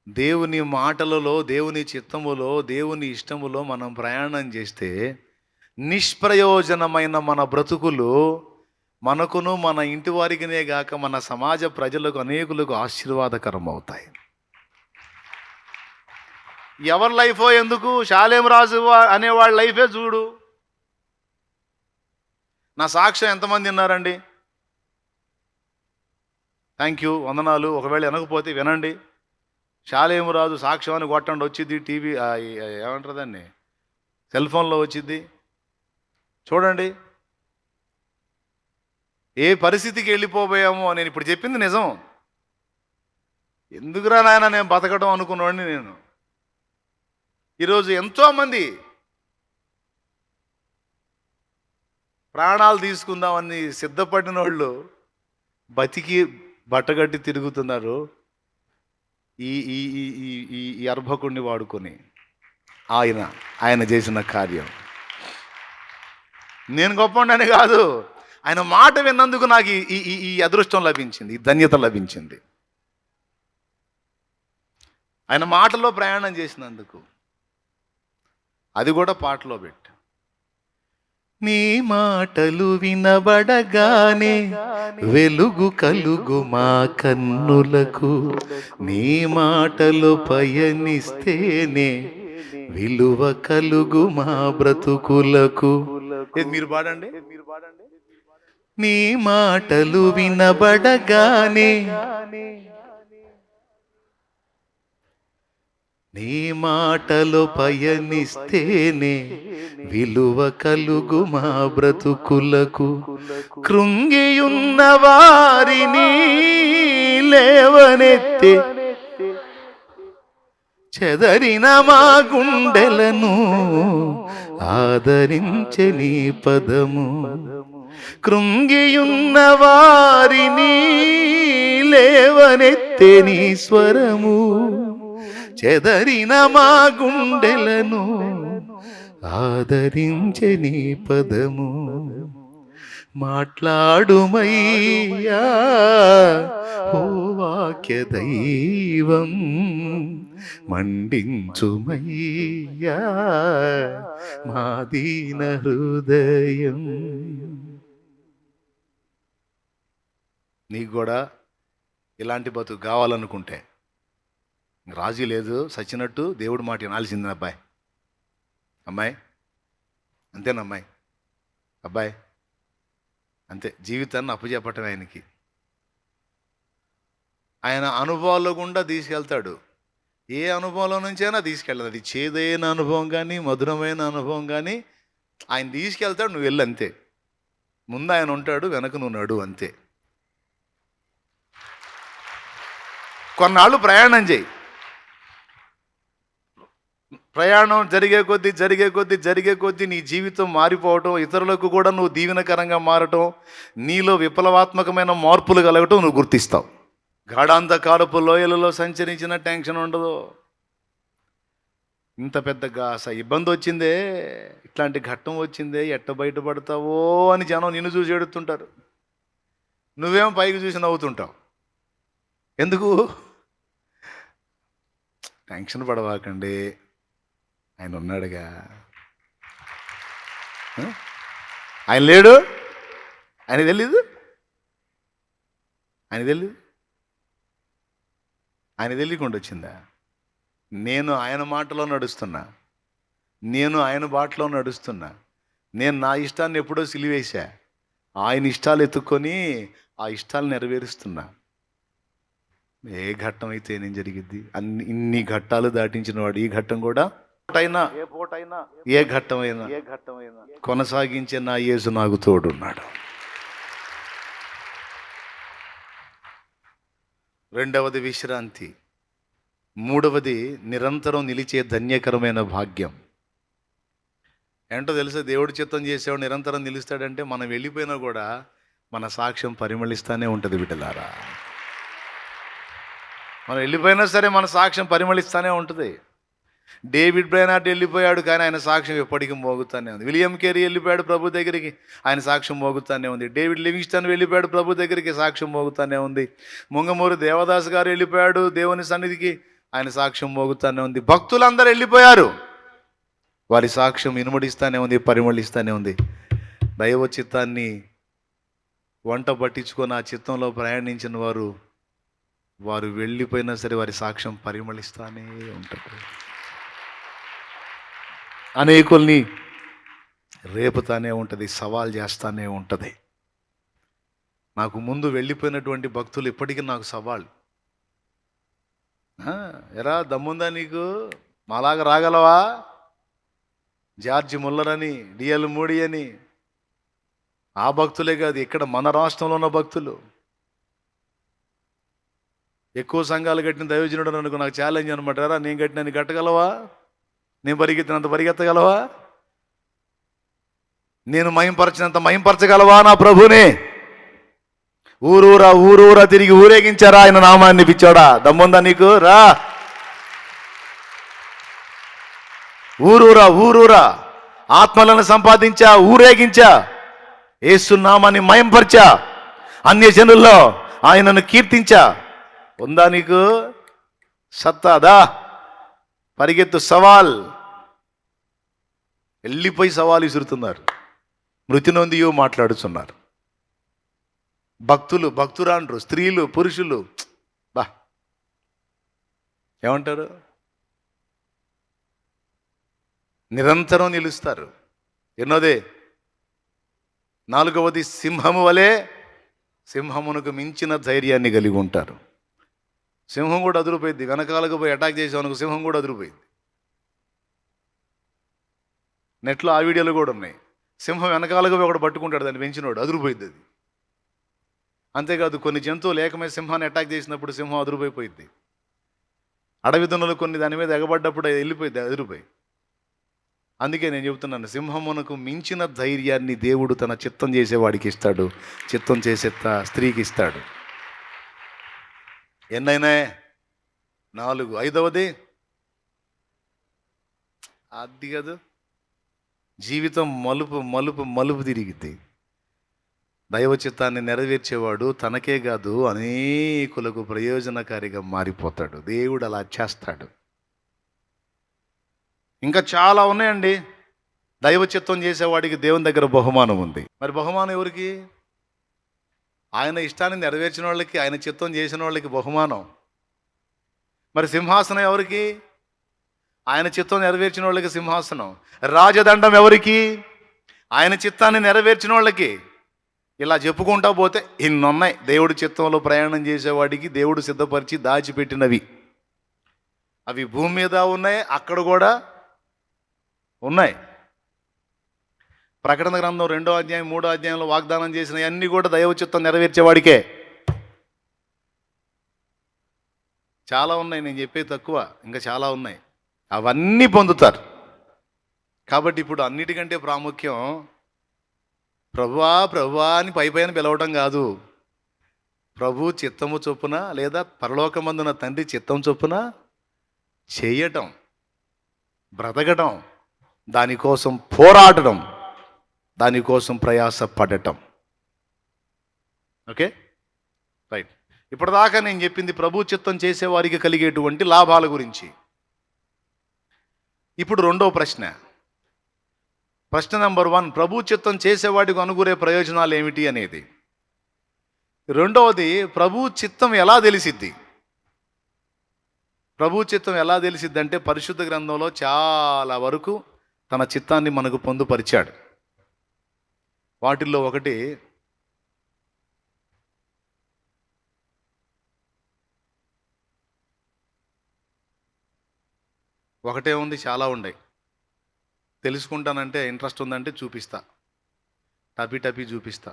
దేవుని మాటలలో, దేవుని చిత్తములో, దేవుని ఇష్టములో మనం ప్రయాణం చేస్తే నిష్ప్రయోజనమైన మన బ్రతుకులు మనకును మన ఇంటి వారికినే గాక మన సమాజ ప్రజలకు అనేకులకు ఆశీర్వాదకరం అవుతాయి. ఎవరి లైఫో ఎందుకు, షాలేం రాజు అనేవాళ్ళ లైఫే చూడు. నా సాక్ష్యం ఎంతమంది విన్నారండి? థ్యాంక్ యూ, వందనాలు. ఒకవేళ వినకపోతే వినండి. షాలేము రాజు సాక్ష్యం అని కొట్టండి, వచ్చింది. టీవీ ఏమంటారు దాన్ని, సెల్ ఫోన్లో వచ్చింది, చూడండి. ఏ పరిస్థితికి వెళ్ళిపోయామో. నేను ఇప్పుడు చెప్పింది నిజం. ఎందుకురా నాయన నేను బతకడం అనుకున్నాడిని నేను. ఈరోజు ఎంతోమంది ప్రాణాలు తీసుకుందామని సిద్ధపడిన వాళ్ళు బతికి బట్టగట్టి తిరుగుతున్నారు. ఈ ఈ ఈ ఈ ఈ అర్భకుడిని వాడుకొని ఆయన చేసిన కార్యం. నేను గొప్పవాడిని కాదు, ఆయన మాట విన్నందుకు నాకు ఈ అదృష్టం లభించింది, ఈ ధన్యత లభించింది. ఆయన మాటలో ప్రయాణం చేసినందుకు, అది కూడా పాటలో పెట్టు. నీ మాటలు వినబడగానే వెలుగు కలుగు మా కన్నులకు, నీ మాటలు పయనిస్తేనే విలువ కలుగు మా బ్రతుకులకు. మీరు పాడండి. నీ మాటలు వినబడగానే, నీ మాటలు పయనిస్తేనే విలువ కలుగు మా బ్రతుకులకు, కృంగియున్న వారిని లేవనెత్తే, చెదరిన మా గుండెలను ఆదరించే నీ పదము, కృంగియున్న వారిని లేవనెత్తే నీ స్వరము, చెదరిన మా గుండెలను ఆదరించే నీ పదము. మాట్లాడుమయ్యా ఓ వాక్య దైవం, మండించుమయ్యా మా దీన హృదయం. నీకు కూడా ఇలాంటి బతుకు కావాలనుకుంటే రాజీ లేదు, సచ్చినట్టు దేవుడి మాట వినాల్సిందే. అబ్బాయి అమ్మాయి అంతేనమ్మాయి అబ్బాయి అంతే. జీవితాన్ని అప్పచెప్పటం ఆయనకి. ఆయన అనుభవాల్లో గుండా తీసుకెళ్తాడు. ఏ అనుభవంలో నుంచైనా తీసుకెళ్ళదు. అది చేదైన అనుభవం కానీ మధురమైన అనుభవం కానీ ఆయన తీసుకెళ్తాడు, నువ్వు వెళ్ళు అంతే. ముందు ఆయన ఉంటాడు, వెనక నువ్వు నడు అంతే. కొన్నాళ్ళు ప్రయాణం చేయి. ప్రయాణం జరిగే కొద్దీ నీ జీవితం మారిపోవటం, ఇతరులకు కూడా నువ్వు దీవెనకరంగా మారటం, నీలో విప్లవాత్మకమైన మార్పులు కలగటం నువ్వు గుర్తిస్తావు. గాఢాంధకారపు లోయలలో సంచరించిన టెన్షన్ ఉండదు. ఇంత పెద్దగా ఇబ్బంది వచ్చిందే, ఇట్లాంటి ఘట్టం వచ్చిందే, ఎట్ట బయటపడతావో అని జనం నిన్ను చూసి ఎడుతుంటారు. నువ్వేమో పైకి చూసి నవ్వుతుంటావు. ఎందుకు? టెన్షన్ పడవాకండి, ఆయన ఉన్నాడుగా. ఆయన లేడు, ఆయన తెలీదు, ఆయన తెలియకుండా వచ్చిందా? నేను ఆయన మాటలో నడుస్తున్నా, నేను ఆయన బాటలో నడుస్తున్నా. నేను నా ఇష్టాన్ని ఎప్పుడో సిలివేశా, ఆయన ఇష్టాలు ఎత్తుక్కొని ఆ ఇష్టాలు నెరవేరుస్తున్నా. ఏ ఘట్టం అయితే ఏం జరిగిద్ది? ఇన్ని ఘట్టాలు దాటించిన వాడు ఈ ఘట్టం కూడా ఏ ఘట్టమైనా కొనసాగించే నా యేసు నాకు తోడున్నాడు. రెండవది విశ్రాంతి. మూడవది నిరంతరం నిలిచే ధన్యకరమైన భాగ్యం. ఏంటో తెలుసా? దేవుడి చిత్తం చేసేవాడు నిరంతరం నిలుస్తాడంటే మనం వెళ్ళిపోయినా కూడా మన సాక్ష్యం పరిమళిస్తానే ఉంటుంది బిడ్డలారా. మనం వెళ్ళిపోయినా సరే మన సాక్ష్యం పరిమళిస్తానే ఉంటుంది. డేవిడ్ బ్రైనార్డ్ వెళ్ళిపోయాడు, కానీ ఆయన సాక్ష్యం ఎప్పటికీ మోగుతానే ఉంది. విలియం కేరీ వెళ్ళిపోయాడు ప్రభు దగ్గరికి, ఆయన సాక్ష్యం మోగుతానే ఉంది. డేవిడ్ లివింగ్స్టన్ వెళ్ళిపోయాడు ప్రభు దగ్గరికి, సాక్ష్యం మోగుతానే ఉంది. ముంగమూరు దేవదాస్ గారు వెళ్ళిపోయాడు దేవుని సన్నిధికి, ఆయన సాక్ష్యం మోగుతానే ఉంది. భక్తులందరూ వెళ్ళిపోయారు, వారి సాక్ష్యం ఇనుమడిస్తానే ఉంది, పరిమళిస్తానే ఉంది. దైవ చిత్తాన్ని వంట పట్టించుకొని ఆ చిత్తంలో ప్రయాణించిన వారు వెళ్ళిపోయినా సరే వారి సాక్ష్యం పరిమళిస్తానే ఉంటుంది. అనేకుల్ని రేపుతానే ఉంటుంది, సవాల్ చేస్తానే ఉంటుంది. నాకు ముందు వెళ్ళిపోయినటువంటి భక్తులు ఇప్పటికీ నాకు సవాల్. ఎరా దమ్ముందా నీకు? మాలాగా రాగలవా? జార్జి ముల్లర్ అని, డిఎల్ మూడి అని, ఆ భక్తులే కాదు, ఇక్కడ మన రాష్ట్రంలో ఉన్న భక్తులు. ఎక్కువ సంఘాలు కట్టిన దైవజనుడు అనుకో, నాకు ఛాలెంజ్ అనమాట. రా, నేను కట్టినని కట్టగలవా? నేను పరిగెత్తినంత పరిగెత్తగలవా? నేను మహింపరచినంత మహింపరచగలవా నా ప్రభునే? ఊరూరా తిరిగి ఊరేగించారా ఆయన నామాన్ని? పిచ్చోడా, దమ్ముందా నీకు? రా. ఊరూరా ఆత్మలను సంపాదించా, ఊరేగించా, యేసు నామాన్ని మహింపరచా, అన్య జనుల్లో ఆయనను కీర్తించా. ఉందా నీకు సత్తాదా? పరిగెత్తు, సవాల్. వెళ్ళిపోయి సవాల్ విసురుతున్నారు, మృతి నొందియో మాట్లాడుతున్నారు. భక్తురాండ్రు, స్త్రీలు, పురుషులు ఏమంటారు? నిరంతరం నిలుస్తారు. ఎన్నోదే? నాలుగవది సింహము వలె, సింహమునకు మించిన ధైర్యాన్ని కలిగి ఉంటారు. సింహం కూడా అదిరిపోయింది. వెనకాలకు పోయి అటాక్ చేసామనుకో, సింహం కూడా అదిరిపోయింది. నెట్లో ఆ వీడియోలు కూడా ఉన్నాయి. సింహం వెనకాలకు పోయి ఒకటి పట్టుకుంటాడు, దాన్ని పెంచినోడు, అదిరిపోయింది అది. అంతేకాదు, కొన్ని జంతువులు ఏకమైన సింహాన్ని అటాక్ చేసినప్పుడు సింహం అదిరిపోయిపోయింది. అడవి దున్నలు కొన్ని దాని మీద ఎగబడ్డప్పుడు వెళ్ళిపోయింది, అదిరిపోయి. అందుకే నేను చెబుతున్నాను, సింహమునకు మించిన ధైర్యాన్ని దేవుడు తన చిత్తం చేసేవాడికి ఇస్తాడు, చిత్తం చేసే స్త్రీకి ఇస్తాడు. ఎన్నైనా 4. ఐదవది అది కాదు, జీవితం మలుపు తిరిగిద్ది. దైవ చిత్తాన్ని నెరవేర్చేవాడు తనకే కాదు అనేకులకు ప్రయోజనకారిగా మారిపోతాడు. దేవుడు అలా చేస్తాడు. ఇంకా చాలా ఉన్నాయండి. దైవ చిత్తం చేసేవాడికి దేవుని దగ్గర బహుమానం ఉంది. మరి బహుమానం ఎవరికి? ఆయన ఇష్టాన్ని నెరవేర్చిన వాళ్ళకి, ఆయన చిత్తం చేసిన వాళ్ళకి బహుమానం. మరి సింహాసనం ఎవరికి? ఆయన చిత్తం నెరవేర్చిన వాళ్ళకి సింహాసనం. రాజదండం ఎవరికి? ఆయన చిత్తాన్ని నెరవేర్చిన వాళ్ళకి. ఇలా చెప్పుకుంటా పోతే ఇన్నున్నాయి దేవుడి చిత్తంలో ప్రయాణం చేసేవాడికి దేవుడు సిద్ధపరిచి దాచిపెట్టినవి. అవి భూమి మీద ఉన్నాయి, అక్కడ కూడా ఉన్నాయి. ప్రకటన గ్రంథం 2వ అధ్యాయం 3వ అధ్యాయంలో వాగ్దానం చేసిన అన్నీ కూడా దైవ చిత్తం నెరవేర్చేవాడికే. చాలా ఉన్నాయి, నేను చెప్పేది తక్కువ, ఇంకా చాలా ఉన్నాయి. అవన్నీ పొందుతారు. కాబట్టి ఇప్పుడు అన్నిటికంటే ప్రాముఖ్యం ప్రభువా ప్రభువా అని పైపైన పిలవటం కాదు. ప్రభు చిత్తము చొప్పున లేదా పరలోకమందున తండ్రి చిత్తం చొప్పున చేయటం, బ్రతకటం, దానికోసం పోరాడటం, దానికోసం ప్రయాసపడటం. Okay, right. ఇప్పటిదాకా నేను చెప్పింది ప్రభు చిత్తం చేసేవారికి కలిగేటువంటి లాభాల గురించి. ఇప్పుడు రెండో ప్రశ్న నెంబర్ 1, ప్రభు చిత్తం చేసేవాడికి అనుగురే ప్రయోజనాలు ఏమిటి అనేది. రెండవది, ప్రభు చిత్తం ఎలా తెలిసిద్ది? ప్రభు చిత్తం ఎలా తెలిసిద్ది అంటే పరిశుద్ధ గ్రంథంలో చాలా వరకు తన చిత్తాన్ని మనకు పొందుపరిచాడు. వాటిల్లో ఒకటే ఉంది, చాలా ఉన్నాయి. తెలుసుకుంటానంటే ఇంట్రెస్ట్ ఉందంటే చూపిస్తా, టపీ చూపిస్తా.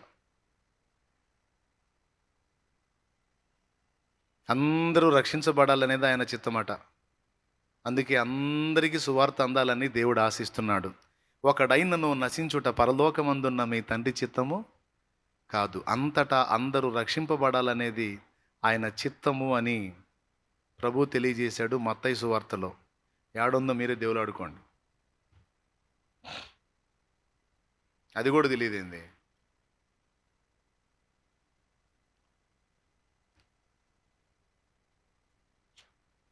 అందరూ రక్షించబడాలనేది ఆయన చిత్తమాట. అందుకే అందరికీ సువార్త అందాలని దేవుడు ఆశిస్తున్నాడు. ఒకడైనను నశించుట పరలోకమందున్న మీ తండ్రి చిత్తము కాదు, అంతటా అందరూ రక్షింపబడాలనేది ఆయన చిత్తము అని ప్రభు తెలియజేశాడు మత్తయి సువార్తలో. ఏడుందో మీరే దేవులు ఆడుకోండి. అది కూడా తెలియదేంది.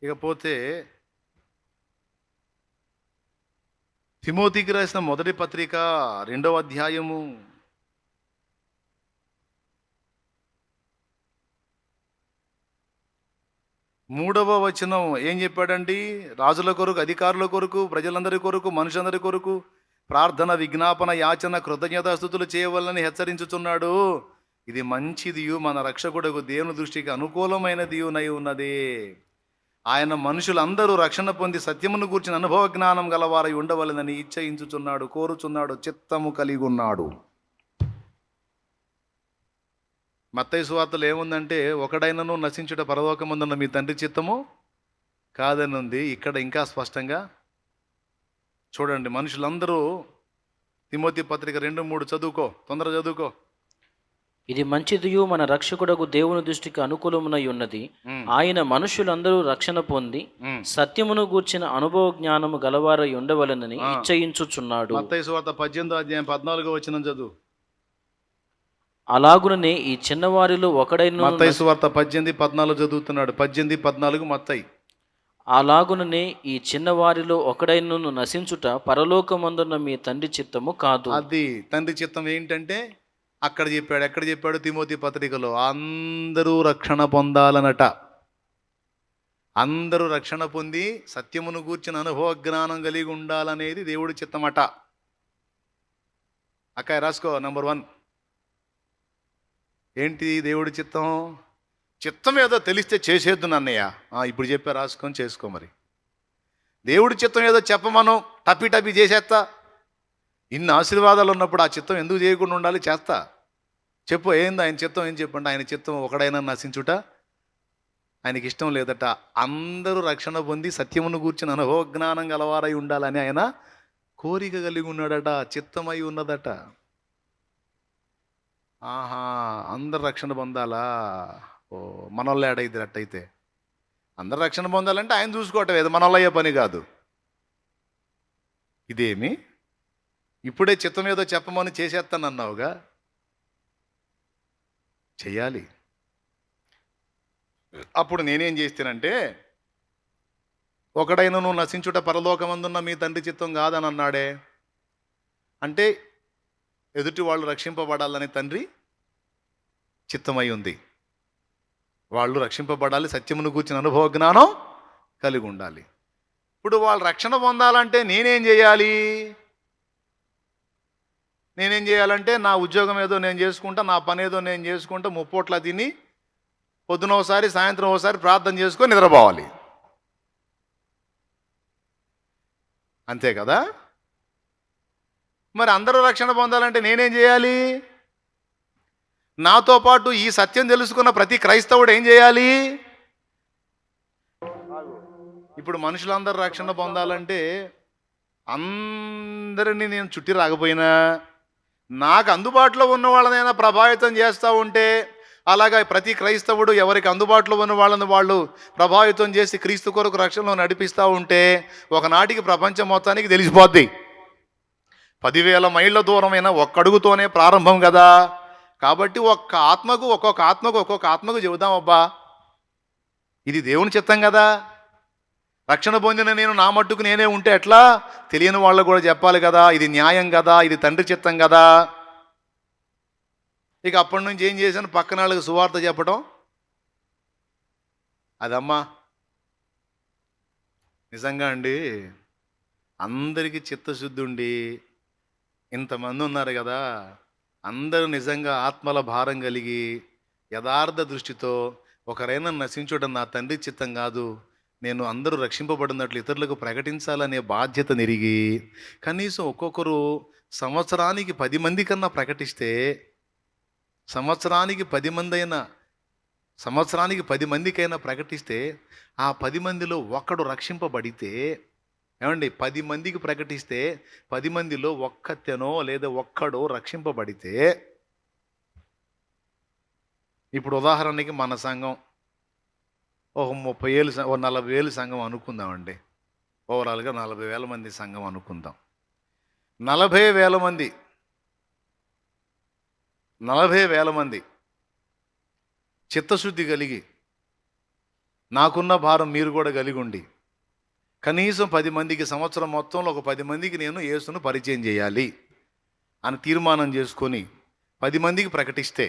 ఇకపోతే తిమోతికి రాసిన మొదటి పత్రిక 2వ అధ్యాయము 3వ వచనం ఏం చెప్పాడండి? రాజుల కొరకు, అధికారుల కొరకు, ప్రజలందరి కొరకు, మనుషులందరి కొరకు ప్రార్థన, విజ్ఞాపన, యాచన, కృతజ్ఞతాస్తుతులు చేయవలని హెచ్చరించుచున్నాడు. ఇది మంచిదియు మన రక్షకుడకు దేవుని దృష్టికి అనుకూలమైనదియునై ఉన్నది. ఆయన మనుషులందరూ రక్షణ పొంది సత్యమును గూర్చిన అనుభవ జ్ఞానం గలవారై ఉండవలెనని ఇచ్చయించుచున్నాడు, కోరుచున్నాడు, చిత్తము కలిగి ఉన్నాడు. మత్తయి సువార్తలో ఏముందంటే ఒకడైనను నశించుట పరలోకమందున్న మీ తండ్రి చిత్తము కాదని ఉంది. ఇక్కడ ఇంకా స్పష్టంగా చూడండి. మనుషులందరూ తిమోతి పత్రిక 2:3 చదువుకో, తొందరగా చదువుకో. ఇది మంచిదియు మన రక్షకుడకు దేవుని దృష్టికి అనుకూలమునై ఉన్నది. ఆయన మనుషులందరూ రక్షణ పొంది సత్యమును గూర్చిన అనుభవ జ్ఞానము గలవారై ఉండవలెనని ఇచ్చయించుచున్నాడు. మత్తయి సువార్త 18వ అధ్యాయం 14వ వచనం చదువు. అలాగుననే ఈ చిన్నవారిలో ఒకడైన మత్తయి సువార్త 18:14 చదువుతున్నాడు. 18:14 మత్తయి. అలాగుననే ఈ చిన్నవారిలో ఒకడైనను నశించుట పరలోకమందున్న మీ తండ్రి చిత్తము కాదు. అది తండ్రి చిత్తం ఏంటంటే అక్కడ చెప్పాడు. ఎక్కడ చెప్పాడు? తిమోతి పత్రికలో అందరూ రక్షణ పొందాలనట. అందరూ రక్షణ పొంది సత్యమును గూర్చిన అనుభవ జ్ఞానం కలిగి ఉండాలనేది దేవుడి చిత్తమట. అక్క రాసుకో. నెంబర్ 1 ఏంటి దేవుడి చిత్తం? చిత్తం ఏదో తెలిస్తే చేసేద్దు నన్నయ్య. ఇప్పుడు చెప్పా, రాసుకొని చేసుకో. మరి దేవుడి చిత్తం ఏదో చెప్పమను, టపీ చేసేస్తా. ఇన్ని ఆశీర్వాదాలు ఉన్నప్పుడు ఆ చిత్తం ఎందుకు చేయకుండా ఉండాలి? చేస్తా. చెప్పు, ఏంది ఆయన చిత్తం? ఏం చెప్పండి. ఆయన చిత్తం ఒకడైనా నశించుట ఆయనకి ఇష్టం లేదట. అందరూ రక్షణ పొంది సత్యమును గూర్చిన అనుభవ జ్ఞానం గలవారై ఉండాలని ఆయన కోరిక కలిగి ఉన్నాడట, చిత్తమై ఉన్నదట. ఆహా, అందరు రక్షణ పొందాలా? ఓ, మనోళ్ళు ఏడైద్ది అట్టయితే. అందరు రక్షణ పొందాలంటే ఆయన చూసుకోవటం ఏదో మనోళ్ళు అయ్యే పని కాదు. ఇదేమి ఇప్పుడే చిత్తం ఏదో చెప్పమని చేసేస్తానన్నావుగా. చెయ్యాలి. అప్పుడు నేనేం చేస్తానంటే, ఒకడైనా నువ్వు నశించుట పరలోకమందున్న మీ తండ్రి చిత్తం కాదని అన్నాడే, అంటే ఎదుటి వాళ్ళు రక్షింపబడాలని తండ్రి చిత్తమై ఉంది. వాళ్ళు రక్షింపబడాలి, సత్యమును గూర్చిన అనుభవ జ్ఞానం కలిగి ఉండాలి. ఇప్పుడు వాళ్ళు రక్షణ పొందాలంటే నేనేం చేయాలి? నేనేం చేయాలంటే నా ఉద్యోగం ఏదో నేను చేసుకుంటా, నా పని ఏదో నేను చేసుకుంటా, ముప్పోట్లా తిని పొద్దున ఒకసారి సాయంత్రం ఒకసారి ప్రార్థన చేసుకొని నిద్రపోవాలి. అంతే కదా? మరి అందరూ రక్షణ పొందాలంటే నేనేం చేయాలి? నాతో పాటు ఈ సత్యం తెలుసుకున్న ప్రతి క్రైస్తవుడు ఏం చేయాలి? ఇప్పుడు మనుషులందరూ రక్షణ పొందాలంటే అందరినీ నేను చుట్టి రాకపోయినా నాకు అందుబాటులో ఉన్న వాళ్ళనైనా ప్రభావితం చేస్తూ ఉంటే, అలాగా ప్రతి క్రైస్తవుడు ఎవరికి అందుబాటులో ఉన్న వాళ్ళని వాళ్ళు ప్రభావితం చేసి క్రీస్తు కొరకు రక్షణలో నడిపిస్తూ ఉంటే ఒకనాటికి ప్రపంచం మొత్తానికి తెలిసిపోద్ది. 10,000 మైళ్ళ దూరమైన ఒక్కడుగుతోనే ప్రారంభం కదా. కాబట్టి ఒక్కొక్క ఆత్మకు చెబుదాం, అబ్బా ఇది దేవుని చిత్తం కదా. రక్షణ పొందిన నేను నా మట్టుకు నేనే ఉంటే ఎట్లా? తెలియని వాళ్ళకు కూడా చెప్పాలి కదా, ఇది న్యాయం కదా, ఇది తండ్రి చిత్తం కదా. ఇక అప్పటి నుంచి ఏం చేశాను? పక్కన వాళ్ళకి సువార్త చెప్పడం. అదమ్మా నిజంగా అండి, అందరికీ చిత్తశుద్ధి ఉండి ఇంతమంది ఉన్నారు కదా, అందరూ నిజంగా ఆత్మల భారం కలిగి యథార్థ దృష్టితో ఒకరైనా నశించడం నా తండ్రి చిత్తం కాదు, నేను అందరూ రక్షింపబడినట్లు ఇతరులకు ప్రకటించాలనే బాధ్యత నెరిగి కనీసం ఒక్కొక్కరు సంవత్సరానికి 10 మంది కన్నా ప్రకటిస్తే, సంవత్సరానికి 10 మందికైనా ప్రకటిస్తే, ఆ 10 మందిలో ఒక్కడు రక్షింపబడితే, ఏమండి 10 మందికి ప్రకటిస్తే 10 మందిలో ఒక్కతెనో లేదా ఒక్కడో రక్షింపబడితే, ఇప్పుడు ఉదాహరణకి మన సంఘం ఒక 40,000 సంఘం అనుకుందామండి. ఓవరాల్గా 40,000 మంది సంఘం అనుకుందాం. 40,000 మంది చిత్తశుద్ధి కలిగి, నాకున్న భారం మీరు కూడా కలిగి ఉండి, కనీసం 10 మందికి సంవత్సరం మొత్తంలో ఒక 10 మందికి నేను యేసును పరిచయం చేయాలి అని తీర్మానం చేసుకొని 10 మందికి ప్రకటిస్తే,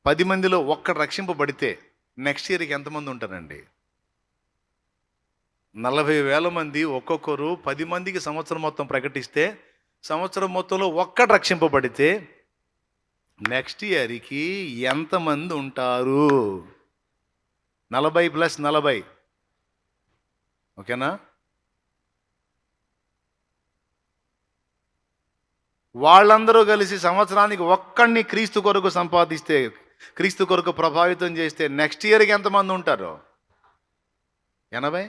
10 మందిలో ఒక్కడు రక్షింపబడితే నెక్స్ట్ ఇయర్కి ఎంతమంది ఉంటారండి? 40,000 మంది ఒక్కొక్కరు 10 మందికి సంవత్సరం మొత్తం ప్రకటిస్తే, సంవత్సరం మొత్తంలో ఒక్కడు రక్షింపబడితే నెక్స్ట్ ఇయర్కి ఎంతమంది ఉంటారు? 40 + 40, ఓకేనా? వాళ్ళందరూ కలిసి సంవత్సరానికి ఒక్కడిని క్రీస్తు కొరకు సంపాదిస్తే, క్రీస్తు కొరకు ప్రభావితం చేస్తే నెక్స్ట్ ఇయర్కి ఎంతమంది ఉంటారు? 80.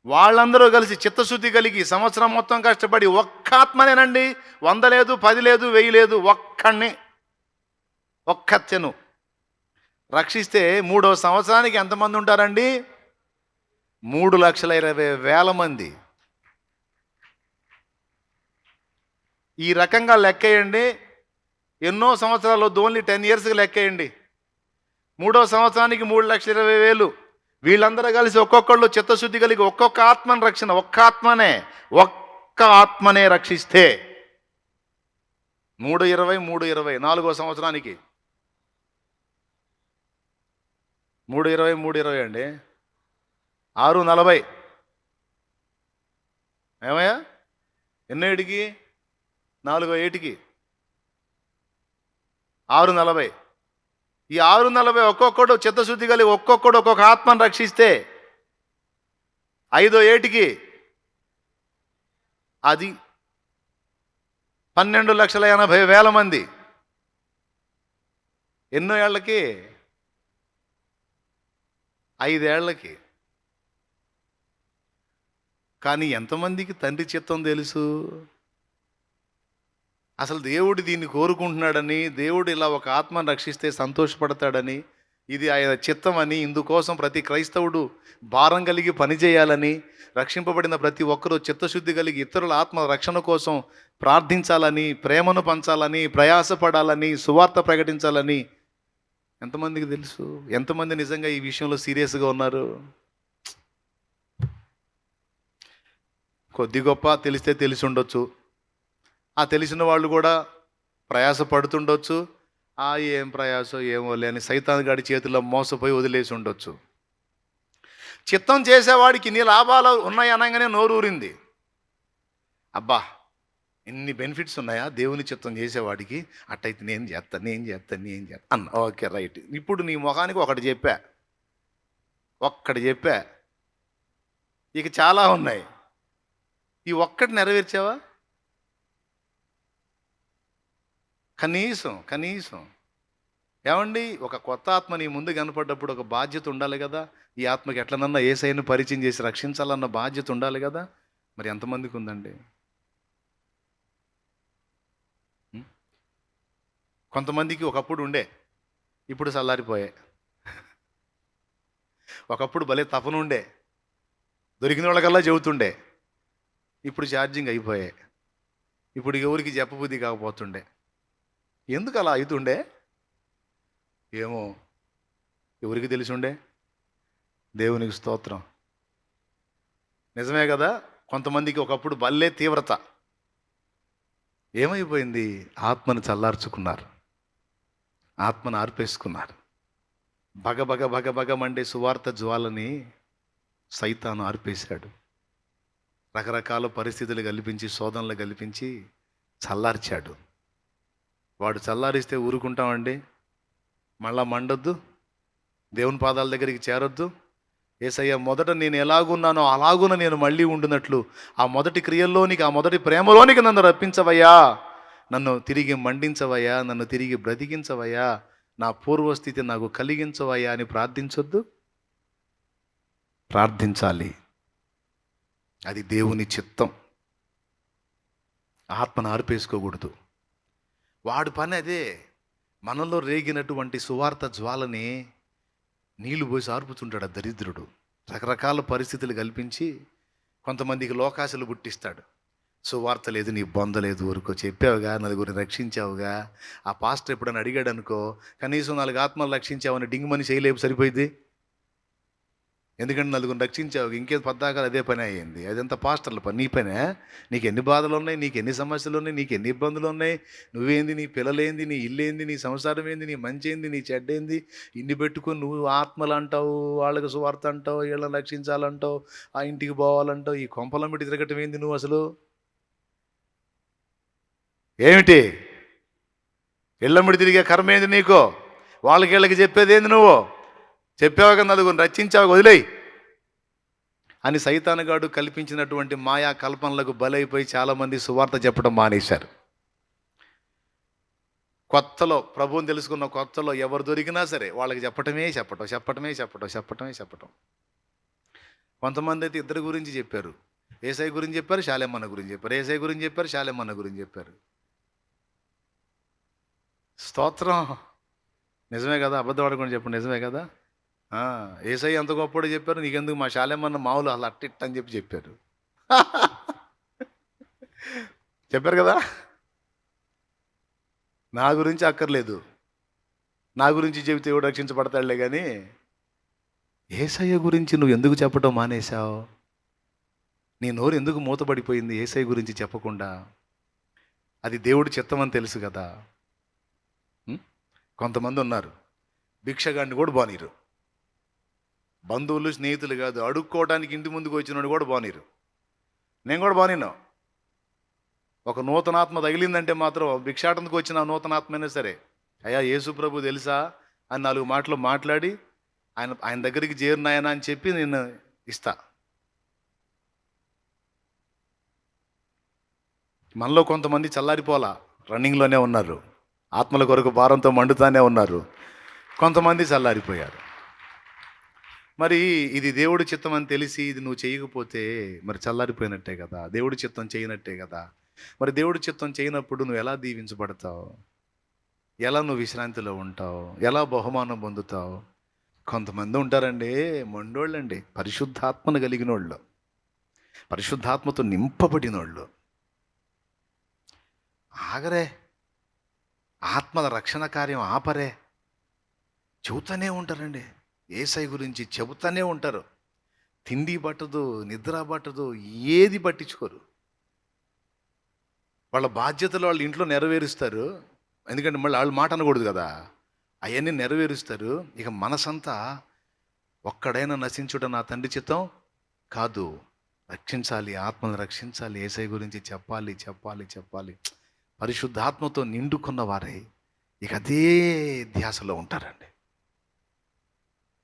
వాళ్ళందరూ కలిసి చిత్తశుద్ధి కలిగి సంవత్సరం మొత్తం కష్టపడి ఒక్క ఆత్మనేనండి, 100 లేదు, 10 లేదు, 1000 లేదు, ఒక్కత్యను రక్షిస్తే 3వ సంవత్సరానికి ఎంతమంది ఉంటారండి? 3,20,000 మంది. ఈ రకంగా లెక్కేయండి. ఎన్నో సంవత్సరాలు, ఓన్లీ 10 ఇయర్స్కి లెక్కేయండి. 3వ సంవత్సరానికి 3,20,000. వీళ్ళందరూ కలిసి ఒక్కొక్కళ్ళు చిత్తశుద్ధి కలిగి ఒక్క ఆత్మనే రక్షిస్తే 3,20 4వ సంవత్సరానికి 3,20 అండి, 6,40. ఏమయ్యా? ఎన్నో ఏటికి? 4వ ఏటికి 6,40. ఈ 6,40 ఒక్కొక్కడు చిత్తశుద్ధి కలిగి ఒక్కొక్కడు ఒక్కొక్క ఆత్మను రక్షిస్తే 5వ ఏటికి అది 12,80,000 మంది. ఎన్నో ఏళ్ళకి? 5 ఏళ్ళకి. కానీ ఎంతమందికి తండ్రి చిత్తం తెలుసు? అసలు దేవుడు దీన్ని కోరుకుంటున్నాడని, దేవుడు ఇలా ఒక ఆత్మను రక్షిస్తే సంతోషపడతాడని, ఇది ఆయన చిత్తం అని, ఇందుకోసం ప్రతి క్రైస్తవుడు భారం కలిగి పనిచేయాలని, రక్షింపబడిన ప్రతి ఒక్కరూ చిత్తశుద్ధి కలిగి ఇతరుల ఆత్మ రక్షణ కోసం ప్రార్థించాలని, ప్రేమను పంచాలని, ప్రయాసపడాలని, సువార్త ప్రకటించాలని ఎంతమందికి తెలుసు? ఎంతమంది నిజంగా ఈ విషయంలో సీరియస్గా ఉన్నారు? కొద్ది గొప్ప తెలిస్తే తెలిసి ఉండొచ్చు. ఆ తెలిసిన వాళ్ళు కూడా ప్రయాస పడుతుండొచ్చు. ఏం ప్రయాసో ఏమోలే అని సైతాన్ గాడి చేతిలో మోసపోయి వదిలేసి ఉండొచ్చు. చిత్తం చేసేవాడికి ఇన్ని లాభాలు ఉన్నాయి అనగానే నోరూరింది. అబ్బా, ఇన్ని బెనిఫిట్స్ ఉన్నాయా దేవుని చిత్తం చేసేవాడికి? అట్టయితే నేను చేస్తాను అన్న. Okay, right. ఇప్పుడు నీ ముఖానికి ఒకటి చెప్పా. ఇక చాలా ఉన్నాయి. ఈ ఒక్కటి నెరవేర్చావా? కనీసం ఏమండి, ఒక కొత్త ఆత్మ నీ ముందు కనపడ్డప్పుడు ఒక బాధ్యత ఉండాలి కదా. ఈ ఆత్మకి ఎట్లనన్నా యేసయ్యను పరిచయం చేసి రక్షించాలన్న బాధ్యత ఉండాలి కదా. మరి ఎంతమందికి ఉందండి? కొంతమందికి ఒకప్పుడు ఉండే, ఇప్పుడు చల్లారిపోయాయి. ఒకప్పుడు భలే తపనుండే, దొరికిన వాళ్ళకల్లా చెబుతుండే, ఇప్పుడు ఛార్జింగ్ అయిపోయాయి. ఇప్పుడు ఎవరికి చెప్పబుద్ధి కాకపోతుండే. ఎందుకు అలా అవుతుండే ఏమో, ఎవరికి తెలిసి ఉండే? దేవునికి స్తోత్రం. నిజమే కదా. కొంతమందికి ఒకప్పుడు భలే తీవ్రత, ఏమైపోయింది? ఆత్మను చల్లార్చుకున్నారు, ఆత్మను ఆర్పేసుకున్నారు. భగ మండే సువార్త జ్వాలని సైతాను ఆర్పేశాడు. రకరకాల పరిస్థితులు కల్పించి, శోధనలు కల్పించి చల్లార్చాడు. వాడు చల్లారిస్తే ఊరుకుంటామండి? మళ్ళా మండొద్దు, దేవుని పాదాల దగ్గరికి చేరొద్దు. యేసయ్య మొదట నేను ఎలాగున్నానో అలాగున నేను మళ్ళీ ఉండునట్లు ఆ మొదటి క్రియల్లోనికి, ఆ మొదటి ప్రేమలోనికి నన్ను రప్పించవయ్యా, నన్ను తిరిగి మండించవయ్యా, నన్ను తిరిగి బ్రతికించవయ్యా, నా పూర్వస్థితి నాకు కలిగించవయ్యా అని ప్రార్థించొద్దు? ప్రార్థించాలి. అది దేవుని చిత్తం. ఆత్మను ఆర్పేసుకోకూడదు. వాడు పని అదే. మనలో రేగినటువంటి సువార్త జ్వాలని నీళ్లు పోసి ఆర్పుతుంటాడు ఆ దరిద్రుడు. రకరకాల పరిస్థితులు కల్పించి కొంతమందికి లోకాశలు పుట్టిస్తాడు. సువార్త లేదు, నీ బొందలేదు, ఊరుకో, చెప్పావుగా, నలుగురిని రక్షించావుగా. ఆ పాస్టర్ ఎప్పుడైనా అడిగాడు అనుకో, కనీసం 4 ఆత్మలు రక్షించావని డింగ్ మని చేయలేపు, సరిపోయింది. ఎందుకంటే నలుగురిని రక్షించావు, ఇంకేం పద్దాకాలు అదే పని అయ్యింది. అదంతా పాస్టర్ల పని. నీ పనే? నీకు ఎన్ని బాధలు ఉన్నాయి, నీకు ఎన్ని సమస్యలు ఉన్నాయి, నీకు ఎన్ని ఇబ్బందులు ఉన్నాయి, నువ్వేంది, నీ పిల్లలేంది, నీ ఇల్లు ఏంది, నీ సంసారం ఏంది, నీ మంచి ఏంది, నీ చెడ్డేంది, ఇన్ని పెట్టుకొని నువ్వు ఆత్మలు అంటావు, వాళ్ళకి సువార్త అంటావు, వీళ్ళని రక్షించాలంటావు, ఆ ఇంటికి పోవాలంటావు. ఈ కొంపలమ్మటి తిరగటం ఏంది నువ్వు అసలు? ఏమిటి ఇళ్ళమ్మడి తిరిగే కర్మ ఏంది నీకు? వాళ్ళకి వీళ్ళకి చెప్పేది ఏంది? నువ్వు చెప్పావుగా, నలుగురిని రక్షించావు, వదిలేయి అని సైతానుగాడు కల్పించినటువంటి మాయా కల్పనలకు బలైపోయి చాలామంది సువార్త చెప్పడం మానేశారు. కొత్తలో ప్రభువుని తెలుసుకున్న కొత్తలో ఎవరు దొరికినా సరే వాళ్ళకి చెప్పటం. కొంతమంది అయితే ఇద్దరి గురించి చెప్పారు. యేసయ్య గురించి చెప్పారు, శాలేమన్న గురించి చెప్పారు. యేసయ్య గురించి చెప్పారు, శాలేమన్న గురించి చెప్పారు. స్తోత్రం. నిజమే కదా? అబద్ధం ఆడుకొని చెప్పండి, నిజమే కదా? యేసయ్య ఎంత గొప్పడో చెప్పారు, నీకెందుకు మా శాలేమన్న మావులు అలా అట్టిట్ట అని చెప్పారు. చెప్పారు కదా? నా గురించి అక్కర్లేదు, నా గురించి చెబితే ఎవడు రక్షించబడతాడులే, కానీ యేసయ్య గురించి నువ్వు ఎందుకు చెప్పడం మానేశావు? నీ నోరు ఎందుకు మూతపడిపోయింది యేసయ్య గురించి చెప్పకుండా? అది దేవుడి చిత్తం అని తెలుసు కదా. కొంతమంది ఉన్నారు, భిక్షగాడిని కూడా బానీరు. బంధువులు స్నేహితులు కాదు, అడుక్కోవడానికి ఇంటి ముందుకు వచ్చినోడు కూడా బానీరు. నేను కూడా బానినా. ఒక నూతనాత్మ తగిలిందంటే మాత్రం భిక్షాటనకు వచ్చిన నూతనాత్మైనా సరే, అయ్యా యేసు ప్రభు తెలుసా అని 4 మాటలు మాట్లాడి ఆయన దగ్గరికి చేరినాయనా అని చెప్పి నేను ఇస్తా. మనలో కొంతమంది చల్లారిపోలా, రన్నింగ్లోనే ఉన్నారు, ఆత్మల కొరకు భారంతో మండుతానే ఉన్నారు. కొంతమంది చల్లారిపోయారు. మరి ఇది దేవుడి చిత్తం అని తెలిసి ఇది నువ్వు చేయకపోతే మరి చల్లారిపోయినట్టే కదా, దేవుడి చిత్తం చేయనట్టే కదా. మరి దేవుడి చిత్తం చేయనప్పుడు నువ్వు ఎలా దీవించబడతావు? ఎలా నువ్వు విశ్రాంతిలో ఉంటావు? ఎలా బహుమానం పొందుతావు? కొంతమంది ఉంటారండి, మొండోళ్ళండి, పరిశుద్ధాత్మను కలిగిన వాళ్ళు, పరిశుద్ధాత్మతో నింపబడిన వాళ్ళు. ఆగరే, ఆత్మల రక్షణ కార్యం ఆపరే, చెబుతూనే ఉంటారండి. యేసయ్య గురించి చెబుతూనే ఉంటారు. తిండి పట్టదు, నిద్ర పట్టదు, ఏది పట్టించుకోరు. వాళ్ళ బాధ్యతలు వాళ్ళ ఇంట్లో నెరవేరుస్తారు. ఎందుకంటే మళ్ళీ వాళ్ళ మాట అనకూడదు కదా, అవన్నీ నెరవేరుస్తారు. ఇక మనసంతా ఒక్కడైనా నశించుట నా తండ్రి చిత్తం కాదు, రక్షించాలి, ఆత్మను రక్షించాలి, యేసయ్య గురించి చెప్పాలి చెప్పాలి చెప్పాలి. పరిశుద్ధాత్మతో నిండుకున్న వారే ఇక అదే ధ్యాసలో ఉంటారండి.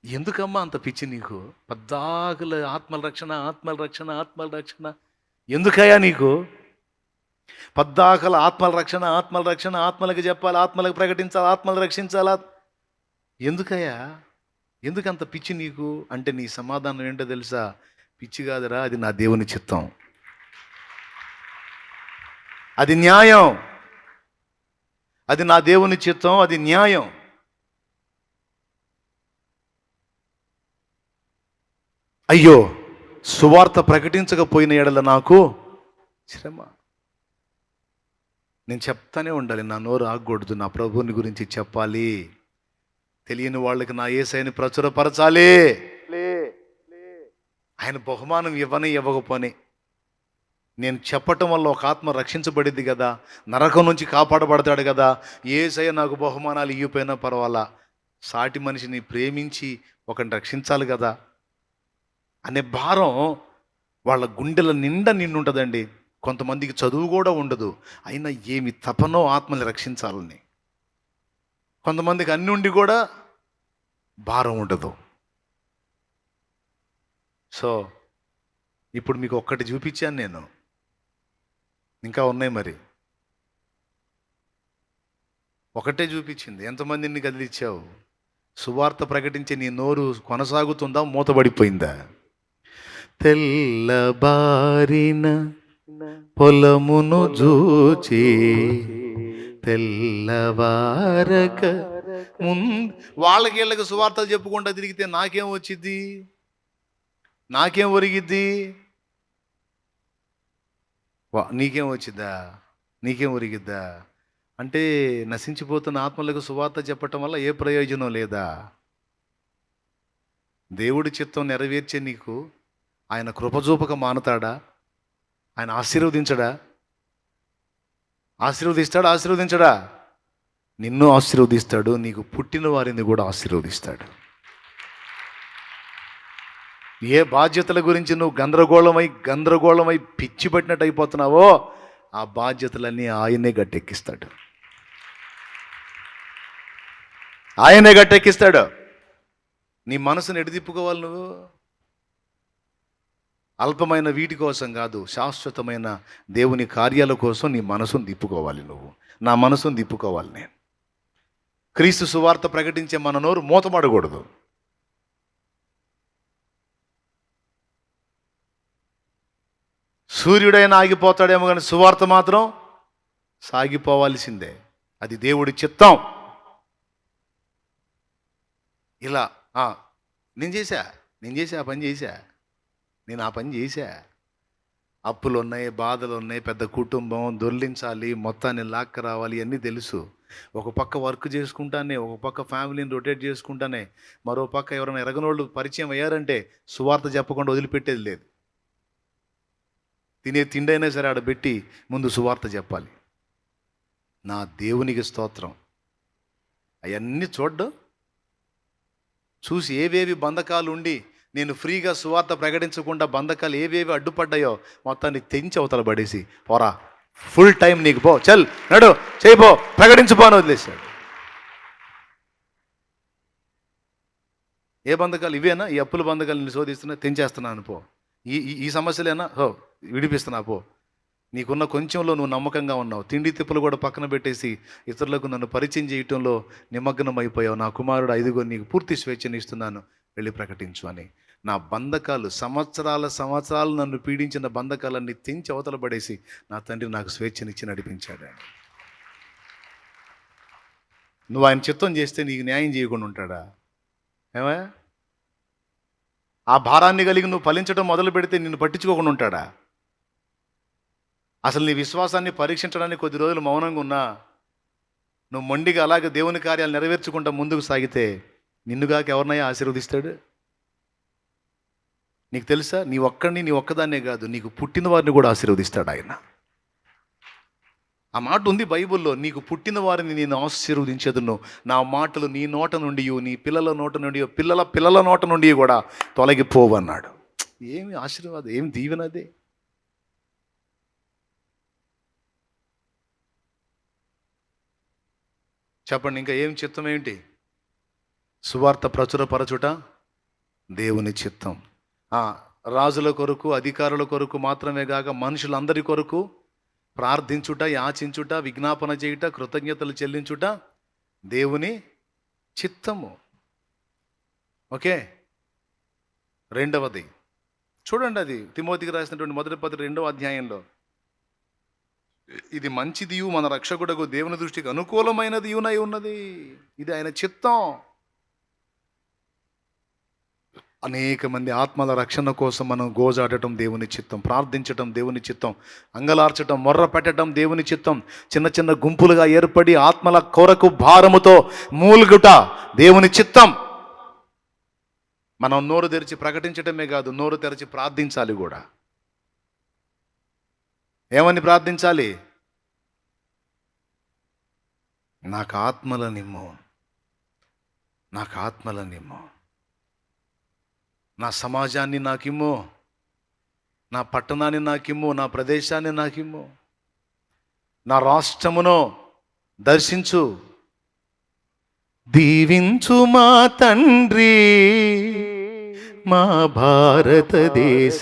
ఎందుకమ్మా అంత పిచ్చి నీకు? పద్దాకుల ఆత్మల రక్షణ, ఆత్మల రక్షణ, ఆత్మల రక్షణ ఎందుకయ్యా నీకు? పద్దాకల ఆత్మల రక్షణ, ఆత్మల రక్షణ, ఆత్మలకు చెప్పాలి, ఆత్మలకు ప్రకటించాలి, ఆత్మలు రక్షించాలా? ఎందుకయ్యా? ఎందుకంత పిచ్చి నీకు అంటే నీ సమాధానం ఏంటో తెలుసా? పిచ్చి కాదురా, అది నా దేవుని చిత్తం, అది న్యాయం, అది నా దేవుని చిత్తం, అది న్యాయం. అయ్యో, సువార్త ప్రకటించకపోయిన ఎడల నాకు శ్రమ. నేను చెప్తానే ఉండాలి, నా నోరు ఆగకూడదు, నా ప్రభువుని గురించి చెప్పాలి, తెలియని వాళ్ళకి నా యేసయ్యని ప్రచురపరచాలి. ఆయన బహుమానం ఇవ్వకపోని నేను చెప్పటం వల్ల ఒక ఆత్మ రక్షించబడింది కదా, నరకం నుంచి కాపాడబడతాడు కదా, యేసయ్య నాకు బహుమానాలు ఇవ్వపోయినా పర్వాలా, సాటి మనిషిని ప్రేమించి ఒకరిని రక్షించాలి కదా అనే భారం వాళ్ళ గుండెల నిండా నిండుంటుందండి. కొంతమందికి చదువు కూడా ఉండదు, అయినా ఏమి తపనో ఆత్మని రక్షించాలని. కొంతమందికి అన్ని ఉండి కూడా భారం ఉండదు. సో ఇప్పుడు మీకు ఒక్కటి చూపించాను నేను, ఇంకా ఉన్నాయి మరి. ఒకటే చూపించింది, ఎంతమందిని కదిలిచ్చావు? సువార్త ప్రకటించే నీ నోరు కొనసాగుతుందా, మూతబడిపోయిందా? తెల్లబారిన పొలమును జూచి తెల్లవారక వాళ్ళకి వీళ్ళకి సువార్తలు చెప్పుకుంటా తిరిగితే నాకేం వచ్చిద్ది? నాకేం ఒరిగిద్ది? నీకేం వచ్చిద్దా? నీకేం ఒరిగిద్దా? అంటే నశించిపోతున్న ఆత్మలకు సువార్త చెప్పటం వల్ల ఏ ప్రయోజనం లేదా? దేవుడి చిత్తం నెరవేర్చే నీకు ఆయన కృపజూపక మానతాడా? ఆయన ఆశీర్వదించడా? ఆశీర్వదించడా? నిన్ను ఆశీర్వదిస్తాడు, నీకు పుట్టిన వారిని కూడా ఆశీర్వదిస్తాడు. ఏ బాధ్యతల గురించి నువ్వు గందరగోళమై పిచ్చి పట్టినట్టు అయిపోతున్నావో ఆ బాధ్యతలన్నీ ఆయనే గట్టెక్కిస్తాడు. ఆయనే గట్టెక్కిస్తాడు. నీ మనసును ఎడిదిప్పుకోవాలి నువ్వు. అల్పమైన వీటి కోసం కాదు, శాశ్వతమైన దేవుని కార్యాల కోసం నీ మనసును తిప్పుకోవాలి నువ్వు. నా మనసును తిప్పుకోవాలి నేను. క్రీస్తు సువార్త ప్రకటించే మన నోరు మూతపడకూడదు. సూర్యుడైనా ఆగిపోతాడేమో కానీ సువార్త మాత్రం సాగిపోవాల్సిందే. అది దేవుడి చిత్తం. ఇలా నేను చేశా ఆ పని చేశా, నేను ఆ పని చేశా. అప్పులు ఉన్నాయి, బాధలు ఉన్నాయి, పెద్ద కుటుంబం, దొర్లించాలి, మొత్తాన్ని లాక్క రావాలి, అన్నీ తెలుసు. ఒక పక్క వర్క్ చేసుకుంటానే, ఒక పక్క ఫ్యామిలీని రొటేట్ చేసుకుంటానే, మరో పక్క ఎవరైనా ఎరగనోళ్ళు పరిచయం అయ్యారంటే సువార్త చెప్పకుండా వదిలిపెట్టేది లేదు. తినే తిండైనా సరే ఆడబెట్టి ముందు సువార్త చెప్పాలి. నా దేవునికి స్తోత్రం. అవన్నీ చూసి ఏవేవి బంధకాలు ఉండి నేను ఫ్రీగా సువార్త ప్రకటించకుండా బంధకాలు ఏవేవి అడ్డుపడ్డాయో మొత్తాన్ని తెంచి అవతల పడేసి, పోరా, ఫుల్ టైం నీకు, పో, చల్, నడు, చేయిపో, ప్రకటించుపోని వదిలేశాడు. ఏ బంధకాలు? ఇవేనా? ఈ అప్పుల బంధకాలు నేను శోధిస్తున్నా, తెంచేస్తున్నాను, పో. ఈ సమస్యలేనా? విడిపిస్తున్నా, పో. నీకున్న కొంచెంలో నువ్వు నమ్మకంగా ఉన్నావు. తిండి తిప్పులు కూడా పక్కన పెట్టేసి ఇతరులకు నన్ను పరిచయం చేయటంలో నిమగ్నం అయిపోయావు. నా కుమారుడు, ఇదిగో నీకు పూర్తి స్వేచ్ఛని ఇస్తున్నాను, వెళ్ళి ప్రకటించు అని. నా బంధకాలు, సంవత్సరాలు నన్ను పీడించిన బంధకాలన్నీ తెంచి అవతల పడేసి నా తండ్రి నాకు స్వేచ్ఛనిచ్చి నడిపించాడు. నువ్వు ఆయన చిత్తం చేస్తే నీకు న్యాయం చేయకుండా ఉంటాడా? ఏమా? ఆ భారాన్ని కలిగి నువ్వు ఫలించడం మొదలు పెడితే నిన్ను పట్టించుకోకుండా ఉంటాడా? అసలు నీ విశ్వాసాన్ని పరీక్షించడానికి కొద్ది రోజులు మౌనంగా ఉన్నా, నువ్వు మొండిగా అలాగే దేవుని కార్యాలు నెరవేర్చుకుంటా ముందుకు సాగితే నిన్నుగాక ఎవరినైనా ఆశీర్వదిస్తాడు? నీకు తెలుసా, నీ ఒక్కదాన్నే కాదు, నీకు పుట్టిన వారిని కూడా ఆశీర్వదిస్తాడు ఆయన. ఆ మాట ఉంది బైబిల్లో, నీకు పుట్టిన వారిని నేను ఆశీర్వదించేదును, నా మాటలు నీ నోట నుండి, నీ పిల్లల నోట నుండి, పిల్లల పిల్లల నోట నుండి కూడా తొలగిపోవన్నాడు. ఏమి ఆశీర్వాదం, ఏమి దీవెనది! చెప్పండి, ఇంకా ఏం చిత్తం ఏంటి? సువార్త ప్రచురపరచుట దేవుని చిత్తం. రాజుల కొరకు, అధికారుల కొరకు మాత్రమే కాక మనుషులందరి కొరకు ప్రార్థించుట, యాచించుట, విజ్ఞాపన చేయుట, కృతజ్ఞతలు చెల్లించుట దేవుని చిత్తము. ఓకే. రెండవది చూడండి, అది తిమోతికి రాసినటువంటి మొదటి పత్రిక 2వ అధ్యాయంలో, ఇది మంచిదియు మన రక్షకుడకు దేవుని దృష్టికి అనుకూలమైనది యునై ఉన్నది. ఇది ఆయన చిత్తం. అనేక మంది ఆత్మల రక్షణ కోసం మనం గోజాడటం దేవుని చిత్తం, ప్రార్థించటం దేవుని చిత్తం, అంగలార్చటం, మొర్ర పెట్టడం దేవుని చిత్తం, చిన్న చిన్న గుంపులుగా ఏర్పడి ఆత్మల కొరకు భారముతో మూలుగుట దేవుని చిత్తం. మనం నోరు తెరిచి ప్రకటించటమే కాదు, నోరు తెరిచి ప్రార్థించాలి కూడా. ఏమని ప్రార్థించాలి? నాకు ఆత్మల నిమ్ము, నాకు ఆత్మల నిమ్ము, నా సమాజాన్ని నాకిమ్ము, నా పట్టణాన్ని నాకిమ్ము, నా ప్రదేశాన్ని నాకిమ్ము, నా రాష్ట్రమును దర్శించు, దీవించు మా తండ్రి మా భారతదేశాన్ని,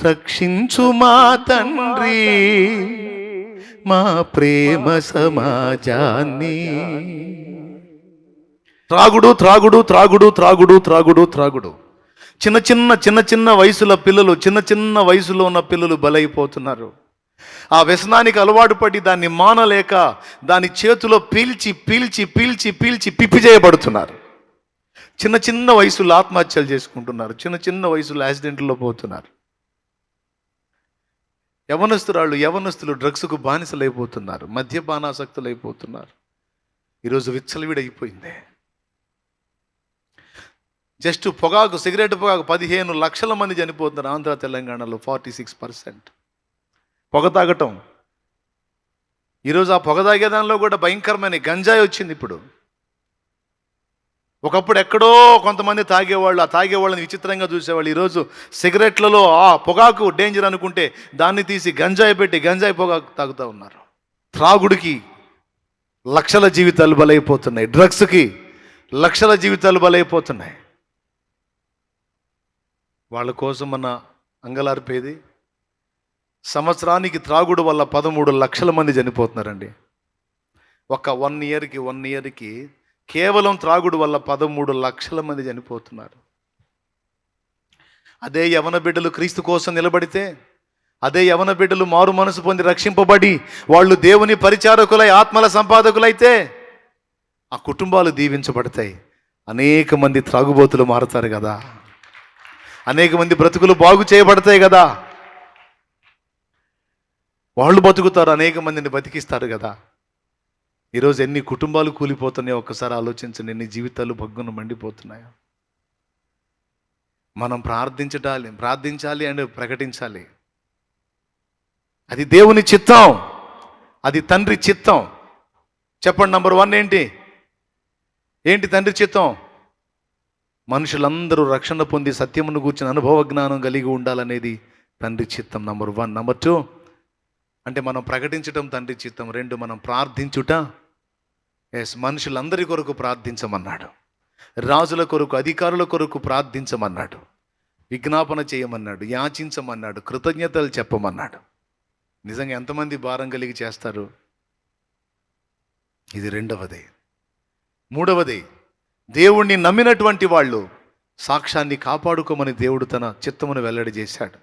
రక్షించు మా తండ్రి మా ప్రేమ సమాజాన్ని. త్రాగుడు త్రాగుడు త్రాగుడు త్రాగుడు త్రాగుడు త్రాగుడు. చిన్న చిన్న వయసుల పిల్లలు, చిన్న వయసులో ఉన్న పిల్లలు బలైపోతున్నారు. ఆ వ్యసనానికి అలవాటు పడి దాన్ని మానలేక దాని చేతిలో పీల్చి పీల్చి పీల్చి పీల్చి పిప్పి చేయబడుతున్నారు. చిన్న వయసులో ఆత్మహత్యలు చేసుకుంటున్నారు, చిన్న వయసులో యాక్సిడెంట్లో పోతున్నారు. యవనస్తులు డ్రగ్స్కు బానిసలైపోతున్నారు, మద్యపానాసక్తులు అయిపోతున్నారు. ఈరోజు విచ్చలవిడైపోయింది. జస్ట్ పొగాకు, సిగరెట్ పొగాకు 15 లక్షల మంది చనిపోతున్నారు ఆంధ్ర తెలంగాణలో. 46% పొగ తాగటం. ఈరోజు ఆ పొగ తాగేదానిలో కూడా భయంకరమైన గంజాయి వచ్చింది. ఇప్పుడు ఒకప్పుడు ఎక్కడో కొంతమంది తాగేవాళ్ళు, ఆ తాగేవాళ్ళని విచిత్రంగా చూసేవాళ్ళు. ఈరోజు సిగరెట్లలో ఆ పొగాకు డేంజర్ అనుకుంటే దాన్ని తీసి గంజాయి పెట్టి గంజాయి పొగాకు తాగుతూ ఉన్నారు. త్రాగుడికి లక్షల జీవితాలు బలైపోతున్నాయి, డ్రగ్స్కి లక్షల జీవితాలు బలైపోతున్నాయి. వాళ్ళ కోసం మన అంగలార్పేది. సంవత్సరానికి త్రాగుడు వల్ల 13 లక్షల మంది చనిపోతున్నారండి. ఒక 1 ఇయర్కి కేవలం త్రాగుడు వల్ల 13 లక్షల మంది చనిపోతున్నారు. అదే యవన బిడ్డలు క్రీస్తు కోసం నిలబడితే, అదే యవన బిడ్డలు మారు మనసు పొంది రక్షింపబడి వాళ్ళు దేవుని పరిచారకులై ఆత్మల సంపాదకులైతే ఆ కుటుంబాలు దీవించబడతాయి. అనేక మంది త్రాగుబోతులు మారుతారు కదా, అనేక మంది బ్రతుకులు బాగు చేయబడతాయి కదా, వాళ్ళు బతుకుతారు, అనేక మందిని బతికిస్తారు కదా. ఈరోజు ఎన్ని కుటుంబాలు కూలిపోతున్నాయో ఒక్కసారి ఆలోచించండి, ఎన్ని జీవితాలు భగ్గున మండిపోతున్నాయో. మనం ప్రార్థించాలి అండ్ ప్రకటించాలి. అది దేవుని చిత్తం, అది తండ్రి చిత్తం. చెప్పండి, నంబర్ 1 ఏంటి తండ్రి చిత్తం? మనుషులందరూ రక్షణ పొంది సత్యమును గూర్చిన అనుభవ జ్ఞానం కలిగి ఉండాలనేది తండ్రి చిత్తం. నంబర్ 1. నంబర్ 2 అంటే మనం ప్రకటించటం తండ్రి చిత్తం. 2 మనం ప్రార్థించుట. మనుషులందరి కొరకు ప్రార్థించమన్నాడు, రాజుల కొరకు, అధికారుల కొరకు ప్రార్థించమన్నాడు, విజ్ఞాపన చేయమన్నాడు, యాచించమన్నాడు, కృతజ్ఞతలు చెప్పమన్నాడు. నిజంగా ఎంతమంది భారం కలిగి చేస్తారు? ఇది 2వది. 3వది, దేవుణ్ణి నమ్మినటువంటి వాళ్ళు సాక్ష్యాన్ని కాపాడుకోమని దేవుడు తన చిత్తమును వెల్లడి చేశాడు.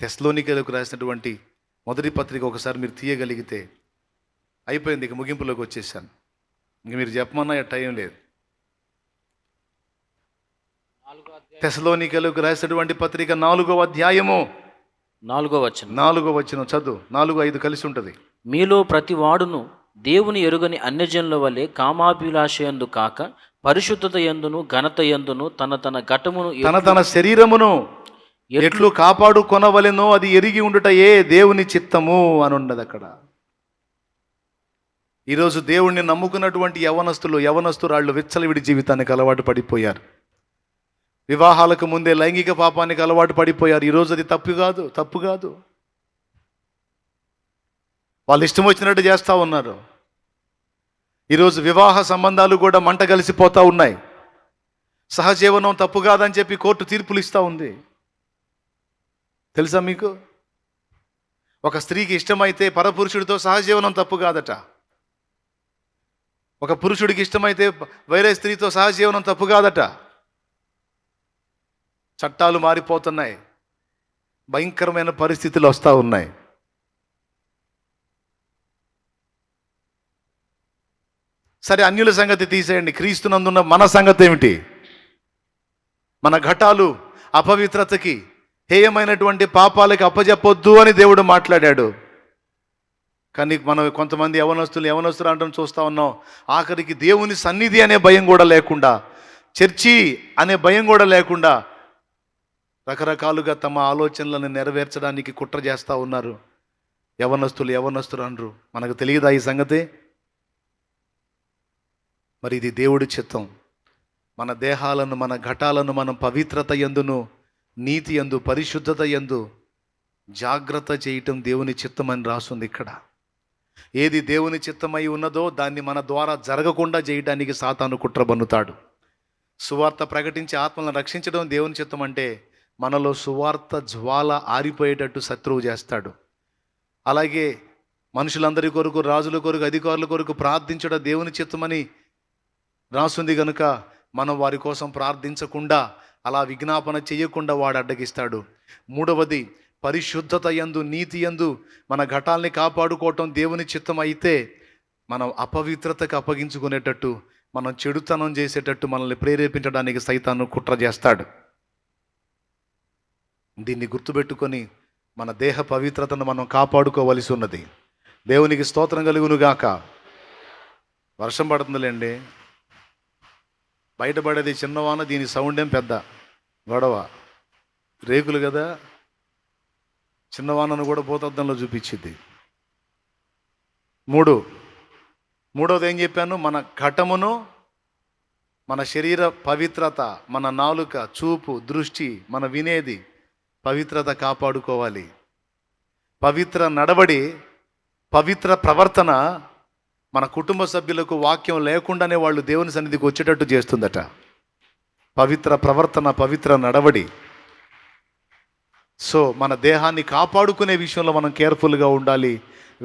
తెస్సలోనికీయులకు రాసినటువంటి మొదటి పత్రిక ఒకసారి మీరు తీయగలిగితే అయిపోయింది. ఇక ముగింపులోకి వచ్చేసాను. ఇంక మీరు చెప్పమన్నా టైం లేదు. తెస్సలోనికీయులకు రాసినటువంటి పత్రిక 4వ అధ్యాయము 4వ వచనం. చదువు. 4-5 కలిసి ఉంటుంది. మీలో ప్రతి వాడును దేవుని ఎరుగని అన్యజనుల వలె కామాభిలాషయందు కాక పరిశుద్ధత యందును ఘనత యందును తన ఘటమును తన శరీరమును ఎట్లు కాపాడుకొనవలెనో అది ఎరిగి ఉండుటయే దేవుని చిత్తము అని ఉన్నది అక్కడ. ఈరోజు దేవుణ్ణి నమ్ముకున్నటువంటి యవనస్తురాళ్ళు విచ్చలవిడి జీవితానికి అలవాటు పడిపోయారు. వివాహాలకు ముందే లైంగిక పాపానికి అలవాటు పడిపోయారు. ఈరోజు అది తప్పు కాదు. వాళ్ళు ఇష్టం వచ్చినట్టు చేస్తూ ఉన్నారు. ఈరోజు వివాహ సంబంధాలు కూడా మంట కలిసిపోతూ ఉన్నాయి. సహజీవనం తప్పు కాదని చెప్పి కోర్టు తీర్పులు ఇస్తూ ఉంది. తెలుసా మీకు? ఒక స్త్రీకి ఇష్టమైతే పరపురుషుడితో సహజీవనం తప్పు కాదట. ఒక పురుషుడికి ఇష్టమైతే వేరే స్త్రీతో సహజీవనం తప్పు కాదట. చట్టాలు మారిపోతున్నాయి. భయంకరమైన పరిస్థితులు వస్తూ ఉన్నాయి. సరే, అన్యుల సంగతి తీసేయండి. క్రీస్తునందున్న మన సంగతి ఏమిటి? మన ఘటాలు అపవిత్రతకి, హేయమైనటువంటి పాపాలకి అప్పజెప్పొద్దు అని దేవుడు మాట్లాడాడు. కానీ మనం కొంతమంది యవనస్తులు అంటాం చూస్తూ ఉన్నాం. ఆఖరికి దేవుని సన్నిధి అనే భయం కూడా లేకుండా, చర్చి అనే భయం కూడా లేకుండా రకరకాలుగా తమ ఆలోచనలను నెరవేర్చడానికి కుట్ర చేస్తూ ఉన్నారు. యవనస్తులు అనరు. మనకు తెలియదా ఈ సంగతి? మరి ఇది దేవుడి చిత్తం. మన దేహాలను, మన ఘటాలను మనం పవిత్రత యందును, నీతి యందు, పరిశుద్ధత యందు జాగ్రత్త చేయటం దేవుని చిత్తం అని రాస్తుంది ఇక్కడ. ఏది దేవుని చిత్తమై ఉన్నదో దాన్ని మన ద్వారా జరగకుండా చేయడానికి సాతాను కుట్ర బన్నుతాడు. సువార్త ప్రకటించి ఆత్మలను రక్షించడం దేవుని చిత్తం అంటే మనలో సువార్త జ్వాల ఆరిపోయేటట్టు శత్రువు చేస్తాడు. అలాగే మనుషులందరి కొరకు, రాజుల కొరకు, అధికారుల కొరకు ప్రార్థించడం దేవుని చిత్తమని రాసుంది కనుక మనం వారి కోసం ప్రార్థించకుండా, అలా విజ్ఞాపన చేయకుండా వాడు అడ్డగిస్తాడు. మూడవది, పరిశుద్ధత యందు, నీతి యందు మన ఘటాల్ని కాపాడుకోవటం దేవుని చిత్తం అయితే మనం అపవిత్రతకు అప్పగించుకునేటట్టు, మనం చెడుతనం చేసేటట్టు మనల్ని ప్రేరేపించడానికి సైతాను కుట్ర చేస్తాడు. దీన్ని గుర్తుపెట్టుకొని మన దేహ పవిత్రతను మనం కాపాడుకోవలసి ఉన్నది. దేవునికి స్తోత్రం కలుగునుగాక. వర్షం పడుతుందిలేండి, బయటపడేది చిన్నవాన, దీని సౌండ్ ఏం పెద్ద గొడవ. రేకులు కదా, చిన్నవానను కూడా భూతద్దంలో చూపించింది. మూడవది ఏం చెప్పాను? మన ఘటమును, మన శరీర పవిత్రత, మన నాలుక, చూపు, దృష్టి, మన వినేది పవిత్రత కాపాడుకోవాలి. పవిత్ర నడవడి, పవిత్ర ప్రవర్తన మన కుటుంబ సభ్యులకు వాక్యం లేకుండానే వాళ్ళు దేవుని సన్నిధికి వచ్చేటట్టు చేస్తుందట. పవిత్ర ప్రవర్తన, పవిత్ర నడవడి. సో మన దేహాన్ని కాపాడుకునే విషయంలో మనం కేర్ఫుల్గా ఉండాలి.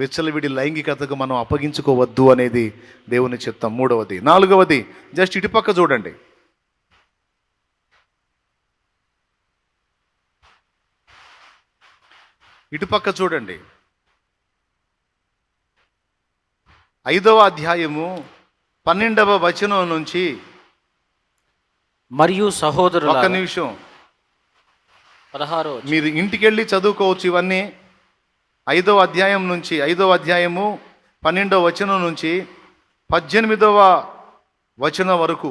విచ్చలవిడి లైంగికతకు మనం అప్పగించుకోవద్దు అనేది దేవుని చిత్తం. మూడవది. నాలుగవది, జస్ట్ ఇటుపక్క చూడండి. ఇటుపక్క చూడండి. 5వ అధ్యాయము 12వ వచనం నుంచి. మరియు సహోదరులు, ఒక్క నిమిషం, 16వ మీరు ఇంటికి వెళ్ళి చదువుకోవచ్చు ఇవన్నీ. 5వ అధ్యాయం నుంచి, 5వ అధ్యాయము 12వ వచనం నుంచి 18వ వచనం వరకు,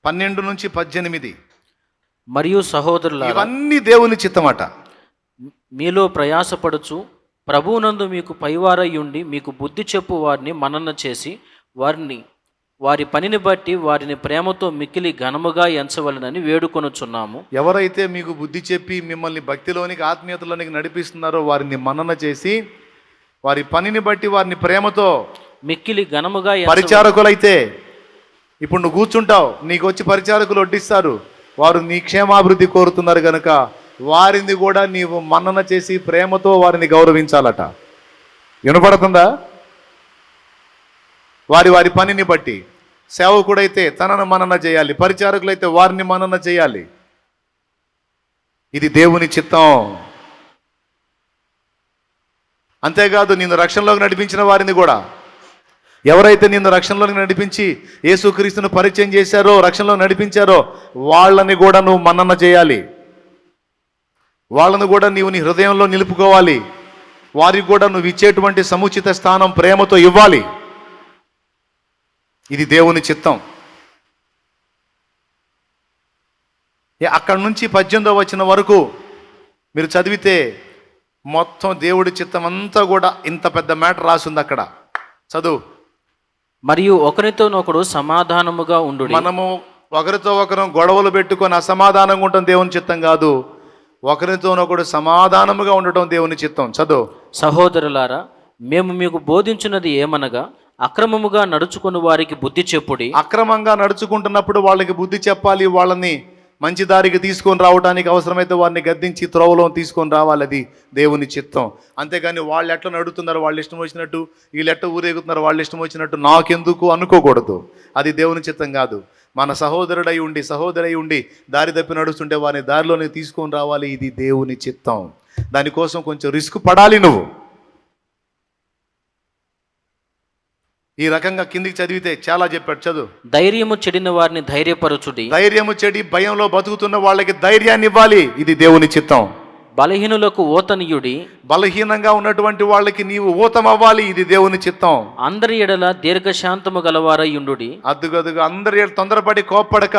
12 నుంచి 18. మరియు సహోదరులారా, ఇవన్నీ దేవుని చిత్తమాట. మీలో ప్రయాసపడుచు ప్రభువునందు మీకు పైవారయ్యుండి మీకు బుద్ధి చెప్పు వారిని మనన చేసి వారి పనిని బట్టి వారిని ప్రేమతో మిక్కిలి ఘనముగా ఎంచవలనని వేడుకొనుచున్నాము. ఎవరైతే మీకు బుద్ధి చెప్పి మిమ్మల్ని భక్తిలోనికి, ఆత్మీయతలోనికి నడిపిస్తున్నారో వారిని మనన చేసి వారి పనిని బట్టి వారిని ప్రేమతో మిక్కిలి ఘనముగా. పరిచారకులైతే ఇప్పుడు నువ్వు కూర్చుంటావు, నీకు వచ్చి పరిచారకులు వడ్డిస్తారు. వారు నీ క్షేమాభివృద్ధి కోరుతున్నారు కనుక వారిని కూడా నీవు మన్నన చేసి ప్రేమతో వారిని గౌరవించాలట. వినపడుతుందా? వారి పనిని బట్టి. సేవకుడైతే తనను మనన చేయాలి, పరిచారకులైతే వారిని మనన చేయాలి. ఇది దేవుని చిత్తం. అంతేకాదు, నిన్ను రక్షణలోకి నడిపించిన వారిని కూడా, ఎవరైతే నిన్ను రక్షణలోకి నడిపించి యేసుక్రీస్తును పరిచయం చేశారో, రక్షణలో నడిపించారో వాళ్ళని కూడా నువ్వు మన్నన చేయాలి. వాళ్ళను కూడా నీవు నీ హృదయంలో నిలుపుకోవాలి. వారికి కూడా నువ్వు ఇచ్చేటువంటి సముచిత స్థానం ప్రేమతో ఇవ్వాలి. ఇది దేవుని చిత్తం. అక్కడి నుంచి 18వ వచనం వరకు మీరు చదివితే మొత్తం దేవుడి చిత్తం అంతా కూడా ఇంత పెద్ద మ్యాటర్ రాసింది అక్కడ. చదువు. మరియు ఒకరితోనొకడు సమాధానముగా ఉండు. మనము ఒకరితో ఒకరు గొడవలు పెట్టుకొని అసమాధానంగా ఉండటం దేవుని చిత్తం కాదు. ఒకరితోనొకడు సమాధానముగా ఉండటం దేవుని చిత్తం. చదువు. సహోదరులారా, మేము మీకు బోధించున్నది ఏమనగా, అక్రమముగా నడుచుకుని వారికి బుద్ధి చెప్పుడి. అక్రమంగా నడుచుకుంటున్నప్పుడు వాళ్ళకి బుద్ధి చెప్పాలి. వాళ్ళని మంచి దారికి తీసుకొని రావడానికి అవసరమైతే వారిని గద్దించి త్రోవలో తీసుకొని రావాలి. అది దేవుని చిత్తం. అంతేగాని వాళ్ళు ఎట్లా నడుతున్నారు వాళ్ళ ఇష్టం వచ్చినట్టు, వీళ్ళు ఎట్లా ఊరేగుతున్నారు వాళ్ళ ఇష్టం వచ్చినట్టు నాకెందుకు అనుకోకూడదు. అది దేవుని చిత్తం కాదు. మన సహోదరుడై ఉండి దారి తప్పి నడుస్తుంటే వారిని దారిలోనే తీసుకొని రావాలి. ఇది దేవుని చిత్తం. దానికోసం కొంచెం రిస్క్ పడాలి నువ్వు. ఈ రకంగా కిందికి చదివితే చాలా చెప్పాడు. చదువు. ధైర్యము చెడిన వారిని ధైర్యపరచుడి. ధైర్యము చెడి భయంలో బతుకుతున్న వాళ్ళకి ధైర్యాన్ని ఇవ్వాలి. ఇది దేవుని చిత్తం. బలహీనులకు ఓతనీయుడి. బలహీనంగా ఉన్నటువంటి వాళ్ళకి నీవు ఊతం అవ్వాలి. ఇది దేవుని చిత్తం. అందరి ఎడల దీర్ఘశాంతము గలవారై ఉండుడి. అద్దుగదుగా అందరి తొందరపడి కోప్పడక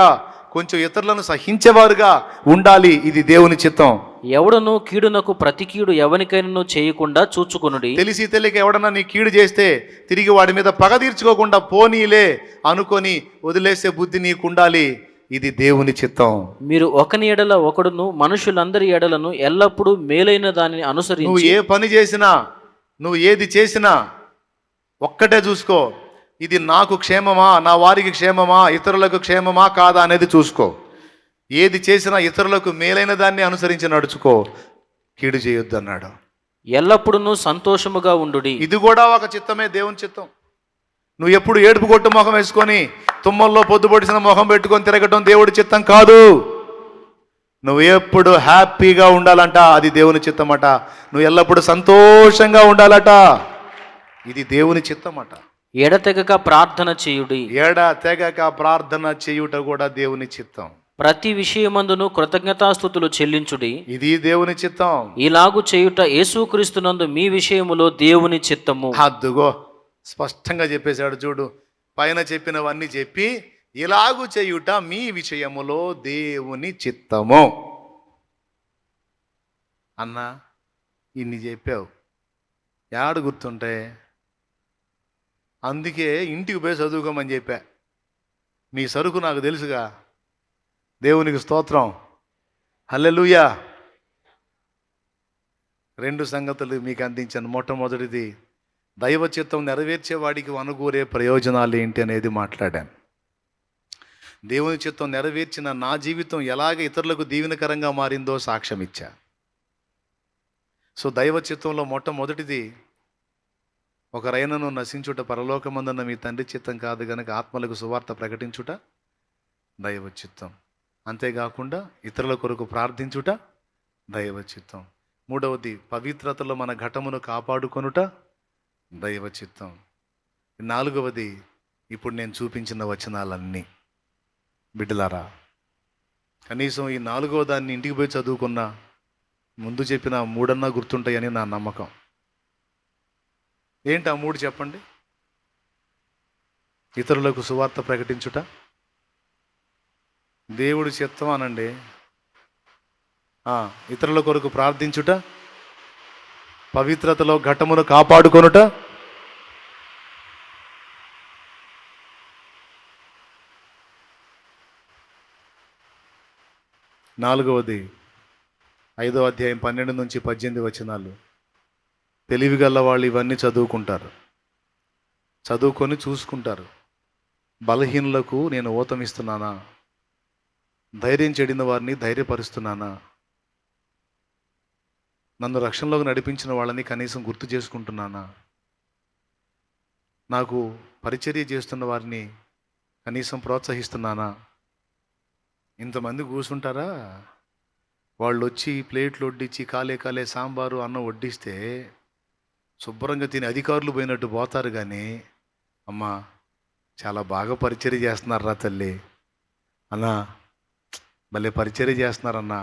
కొంచెం ఇతరులను సహించేవారుగా ఉండాలి. ఇది దేవుని చిత్తం. ఎవడను కీడునకు ప్రతి కీడు ఎవనికైనా చేయకుండా చూచుకొనుడి. తెలిసి తెలియక ఎవడన్నా నీ కీడు చేస్తే తిరిగి వాడి మీద పగ తీర్చుకోకుండా పోనీలే అనుకొని వదిలేసే బుద్ధి నీకుండాలి. ఇది దేవుని చిత్తం. మీరు ఒకని ఎడల ఒకడును మనుషులందరి ఎడలను ఎల్లప్పుడూ మేలైన దానిని అనుసరించి. నువ్వు ఏ పని చేసినా, నువ్వు ఏది చేసినా ఒక్కటే చూసుకో. ఇది నాకు క్షేమమా, నా వారికి క్షేమమా, ఇతరులకు క్షేమమా కాదా అనేది చూసుకో. ఏది చేసినా ఇతరులకు మేలైన దాన్ని అనుసరించి నడుచుకో. కీడు చేయొద్దు అన్నాడు. ఎల్లప్పుడూ సంతోషముగా ఉండుడి. ఇది కూడా ఒక చిత్తమే, దేవుని చిత్తం. నువ్వు ఎప్పుడు ఏడుపు కొట్టు మొహం వేసుకొని తుమ్మల్లో పొద్దుపొడిసిన మొహం పెట్టుకొని తిరగటం దేవుడి చిత్తం కాదు. నువ్వు ఎప్పుడు హ్యాపీగా ఉండాలంట. అది దేవుని చిత్తం అట. నువ్వు ఎల్లప్పుడూ సంతోషంగా ఉండాలట. ఇది దేవుని చిత్తం అట. ఎడతెగక ప్రార్థన చేయుడి. ఎడతెగక ప్రార్థన చేయుట కూడా దేవుని చిత్తం. ప్రతి విషయమందును కృతజ్ఞతాస్తుతులు చెల్లించుడి. ఇది దేవుని చిత్తం. ఇలాగు చేయుట యేసుక్రీస్తునందు మీ విషయములో దేవుని చిత్తము. అద్దుగో స్పష్టంగా చెప్పేశాడు చూడు. పైన చెప్పినవన్నీ చెప్పి ఇలాగు చేయుట మీ విషయములో దేవుని చిత్తము అన్నా. ఇన్ని చెప్పావు, యాడు గుర్తుంటే. అందుకే ఇంటికి పోయి చదువుకోమని చెప్పా. నీ సరుకు నాకు తెలుసుగా. దేవునికి స్తోత్రం. హల్లెలూయా. 2 సంగతులు మీకు అందించాను. మొట్టమొదటిది దైవ చిత్తం నెరవేర్చేవాడికి అనుకూరే ప్రయోజనాలు ఏంటి అనేది మాట్లాడాను. దేవుని చిత్తం నెరవేర్చిన నా జీవితం ఎలాగ ఇతరులకు దీవెనకరంగా మారిందో సాక్ష్యం ఇచ్చా. సో దైవ చిత్తంలో మొట్టమొదటిది, ఒక రైనను నశించుట పరలోకమందున్న మీ తండ్రి చిత్తం కాదు గనుక ఆత్మలకు సువార్త ప్రకటించుట దైవ చిత్తం. అంతేకాకుండా ఇతరుల కొరకు ప్రార్థించుట దైవ చిత్తం. మూడవది పవిత్రతలో మన ఘటమును కాపాడుకొనుట దైవ చిత్తం. 4వది ఇప్పుడు నేను చూపించిన వచనాలన్నీ. బిడ్డలారా, కనీసం ఈ 4వ దాన్ని ఇంటికి పోయి చదువుకున్నా ముందు చెప్పిన 3 గుర్తుంటాయని నా నమ్మకం. ఏంటి ఆ 3 చెప్పండి? ఇతరులకు సువార్త ప్రకటించుట, దేవుడి చిత్తం అనండి, ఇతరుల కొరకు ప్రార్థించుట, పవిత్రతలో ఘటమును కాపాడుకొనుట, నాలుగవది 5వ అధ్యాయం 12 నుంచి 18 వచనాలు. తెలివిగల వాళ్ళు ఇవన్నీ చదువుకుంటారు, చదువుకొని చూసుకుంటారు. బలహీనులకు నేను ఊతమిస్తున్నానా? ధైర్యం చెడిన వారిని ధైర్యపరుస్తున్నానా? నన్ను రక్షణలోకి నడిపించిన వాళ్ళని కనీసం గుర్తు చేసుకుంటున్నానా? నాకు పరిచర్య చేస్తున్న వారిని కనీసం ప్రోత్సహిస్తున్నానా? ఇంతమంది కూర్చుంటారా? వాళ్ళు వచ్చి ప్లేట్లు వడ్డించి కాలే సాంబారు అన్నం వడ్డిస్తే శుభ్రంగా తిని అధికారులు పోయినట్టు పోతారు. కానీ అమ్మా చాలా బాగా పరిచర్య చేస్తున్నారా తల్లి, అన్నా భలే పరిచర్య చేస్తున్నారన్నా,